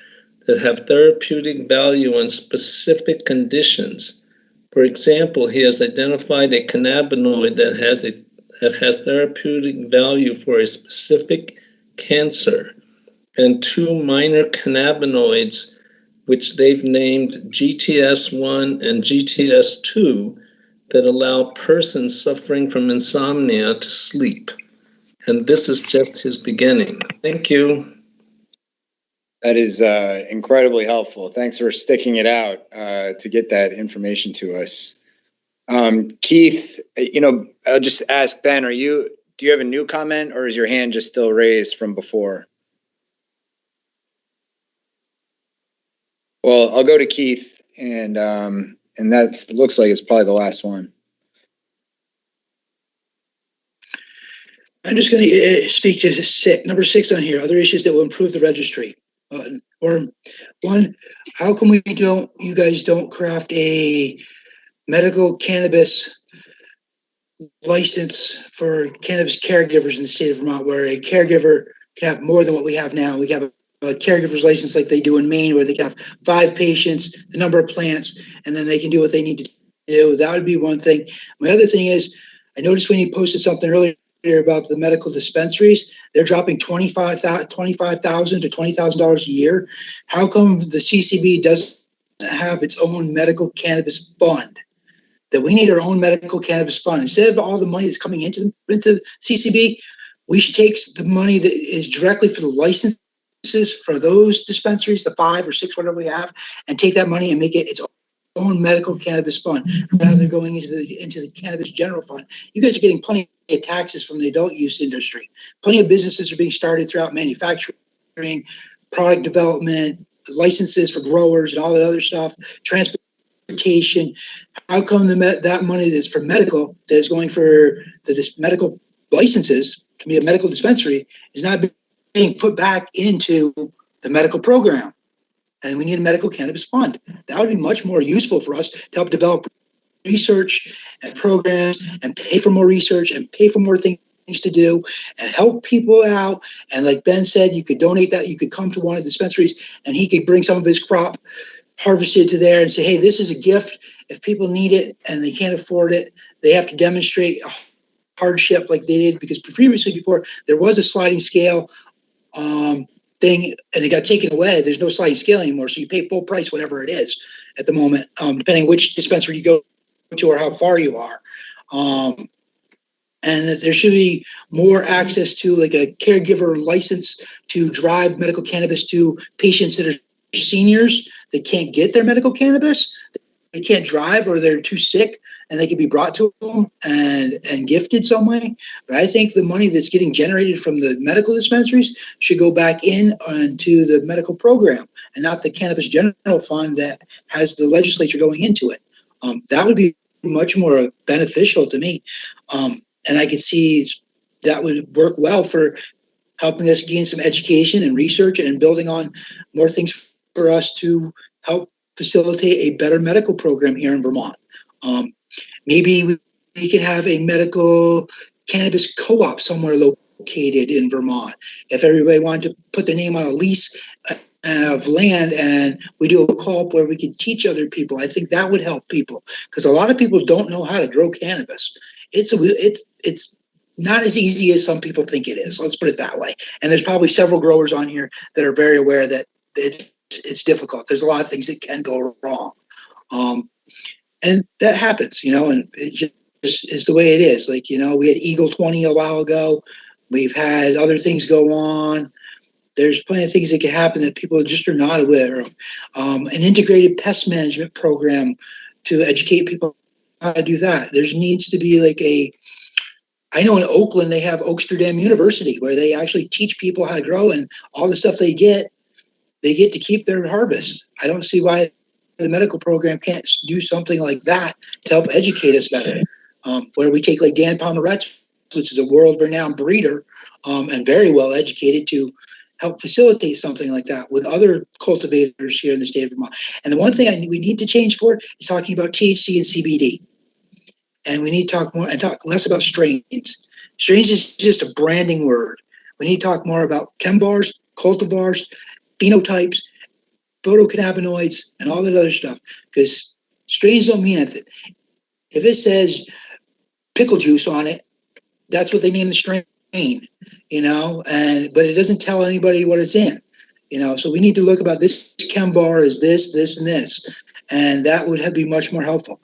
that have therapeutic value on specific conditions. For example, he has identified a cannabinoid that has therapeutic value for a specific cancer, and 2 minor cannabinoids, which they've named GTS1 and GTS2, that allow persons suffering from insomnia to sleep. And this is just his beginning. Thank you. That is incredibly helpful. Thanks for sticking it out to get that information to us. Keith, I'll just ask Ben, do you have a new comment, or is your hand just still raised from before? Well, I'll go to Keith, and that looks like it's probably the last one. I'm just going to speak to number 6 on here, other issues that will improve the registry. Or one, how come you guys don't craft a medical cannabis license for cannabis caregivers in the state of Vermont, where a caregiver can have more than what we have now? We have a caregiver's license like they do in Maine, where they can have 5 patients, the number of plants, and then they can do what they need to do. That would be one thing. My other thing is, I noticed when you posted something earlier about the medical dispensaries, they're dropping $25,000 to $20,000 a year. How come the CCB doesn't have its own medical cannabis fund? That we need our own medical cannabis fund. Instead of all the money that's coming into CCB, we should take the money that is directly for the licenses for those dispensaries, the 5 or 6, whatever we have, and take that money and make it its own medical cannabis fund rather than going into the cannabis general fund. You guys are getting plenty of taxes from the adult use industry. Plenty of businesses are being started throughout manufacturing, product development, licenses for growers, and all that other stuff, transportation. How come that money that's for medical, that is going for the medical licenses to be a medical dispensary, is not being put back into the medical program? And we need a medical cannabis fund. That would be much more useful for us to help develop research and programs and pay for more research and pay for more things to do and help people out. And like Ben said, you could donate that. You could come to one of the dispensaries and he could bring some of his crop harvested to there and say, hey, this is a gift. If people need it and they can't afford it, they have to demonstrate a hardship like they did, because previously, before, there was a sliding scale thing, and it got taken away. There's no sliding scale anymore, so you pay full price, whatever it is at the moment, depending which dispensary you go to or how far you are. and that there should be more access to like a caregiver license to drive medical cannabis to patients that are seniors that can't get their medical cannabis. They can't drive or they're too sick, and they can be brought to them and gifted some way. But I think the money that's getting generated from the medical dispensaries should go back into the medical program and not the cannabis general fund that has the legislature going into it. That would be much more beneficial to me. And I could see that would work well for helping us gain some education and research and building on more things for us to help facilitate a better medical program here in Vermont. Maybe we could have a medical cannabis co-op somewhere located in Vermont. If everybody wanted to put their name on a lease of land and we do a co-op where we could teach other people, I think that would help people, because a lot of people don't know how to grow cannabis. It's not as easy as some people think it is. Let's put it that way. And there's probably several growers on here that are very aware that it's difficult. There's a lot of things that can go wrong. And that happens, and it just is the way it is. Like, we had Eagle 20 a while ago. We've had other things go on. There's plenty of things that can happen that people just are not aware of. An integrated pest management program to educate people how to do that. There needs to be like I know in Oakland, they have Oaksterdam University where they actually teach people how to grow, and all the stuff they get to keep their harvest. I don't see why the medical program can't do something like that to help educate us better. Where we take like Dan Pomeretz, which is a world-renowned breeder and very well educated, to help facilitate something like that with other cultivators here in the state of Vermont. And the one thing we need to change for is talking about THC and CBD. And we need to talk more and talk less about strains. Strains is just a branding word. We need to talk more about chembars, cultivars, phenotypes, photocannabinoids, and all that other stuff, because strains don't mean anything. If it says pickle juice on it, that's what they name the strain, but it doesn't tell anybody what it's in, so we need to look about this chembar is this, and this, and that would be much more helpful.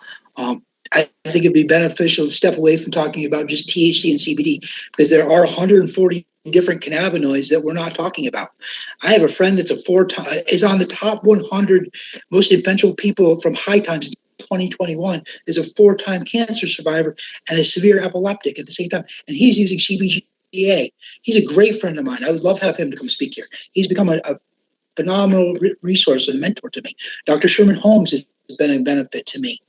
I think it'd be beneficial to step away from talking about just THC and CBD, because there are 140 different cannabinoids that we're not talking about. I have a friend that's is on the top 100 most influential people from High Times in 2021, is a 4-time cancer survivor and a severe epileptic at the same time, and he's using CBGA. He's a great friend of mine. I would love to have him to come speak here. He's become a phenomenal resource and mentor to me. Dr. Sherman Holmes has been a benefit to me.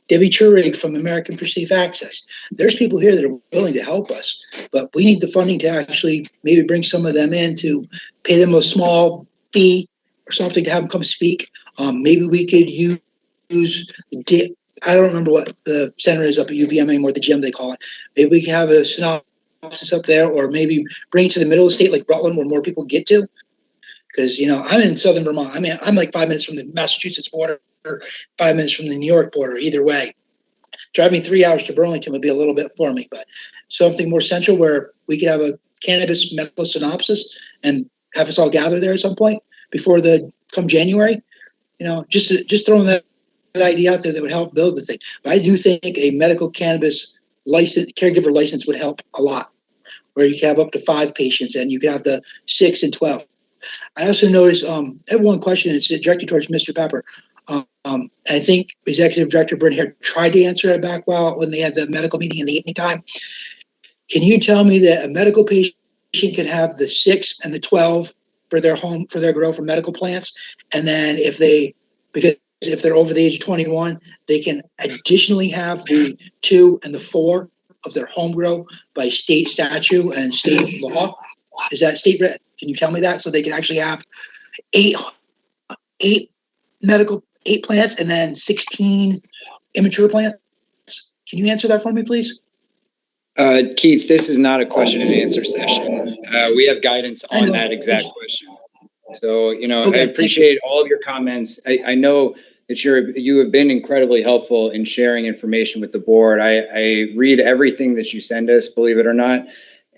Debbie Churig from American for Safe Access. There's people here that are willing to help us, but we need the funding to actually maybe bring some of them in, to pay them a small fee or something to have them come speak. Maybe we could use I don't remember what the center is up at UVM anymore, the gym they call it. Maybe we can have a synopsis up there, or maybe bring it to the middle of the state like Rutland, where more people get to. Because, I'm in southern Vermont. I mean, I'm like 5 minutes from the Massachusetts border, 5 minutes from the New York border, either way. Driving 3 hours to Burlington would be a little bit for me, but something more central where we could have a cannabis medical synopsis and have us all gather there at some point before come January. Just throwing that idea out there that would help build the thing. But I do think a medical cannabis caregiver license would help a lot, where you can have up to 5 patients and you can have the 6 and 12. I also noticed, I have one question. It's directed towards Mr. Pepper. I think Executive Director Brent Hare tried to answer it back when they had the medical meeting in the evening time. Can you tell me that a medical patient can have the 6 and the 12 for their grow for medical plants, and then if they're over the age of 21, they can additionally have the 2 and the 4 of their home grow by state statute and state law? Is that state? Can you tell me that, so they can actually have 8 plants and then 16 immature plants? Can you answer that for me, please? Keith, this is not a question and answer session. We have guidance on that exact question. So, okay, I appreciate all of your comments. I know that you have been incredibly helpful in sharing information with the board. I read everything that you send us, believe it or not.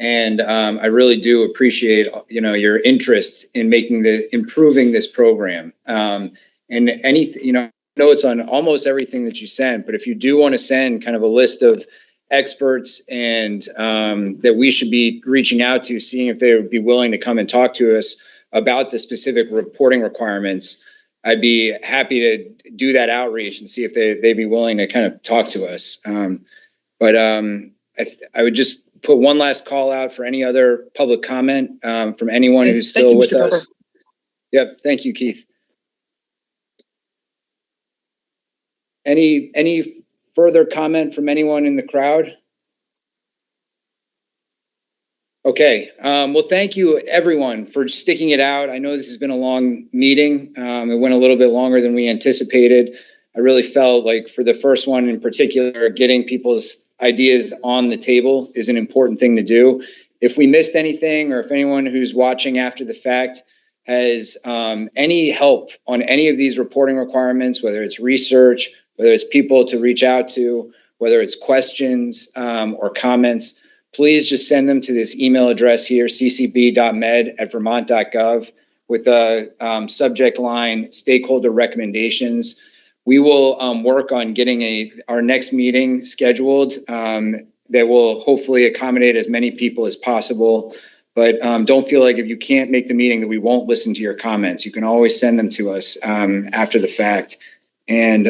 And I really do appreciate, your interest in improving this program. And anything, I know it's on almost everything that you send, but if you do want to send kind of a list of experts and that we should be reaching out to, seeing if they would be willing to come and talk to us about the specific reporting requirements, I'd be happy to do that outreach and see if they'd be willing to kind of talk to us. But I would just put one last call out for any other public comment from anyone who's still with us. Yep. Thank you, Keith. Any further comment from anyone in the crowd? Okay. Well, thank you everyone for sticking it out. I know this has been a long meeting. It went a little bit longer than we anticipated. I really felt like for the first one in particular, getting people's ideas on the table is an important thing to do. If we missed anything, or if anyone who's watching after the fact has any help on any of these reporting requirements, whether it's research, whether it's people to reach out to, whether it's questions or comments, please just send them to this email address here, ccb.med@vermont.gov, with a subject line, stakeholder recommendations. We will work on getting our next meeting scheduled that will hopefully accommodate as many people as possible. But don't feel like if you can't make the meeting that we won't listen to your comments. You can always send them to us after the fact. And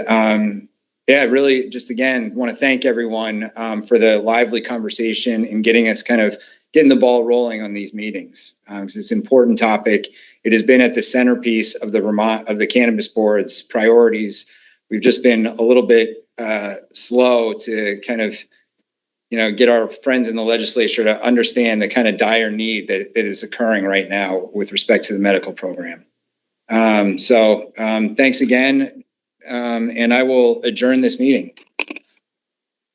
yeah, really just again, want to thank everyone for the lively conversation and getting the ball rolling on these meetings. Because it's an important topic. It has been at the centerpiece of the Cannabis Board's priorities. We've just been a little bit slow to kind of, get our friends in the legislature to understand the kind of dire need that is occurring right now with respect to the medical program. So thanks again, and I will adjourn this meeting.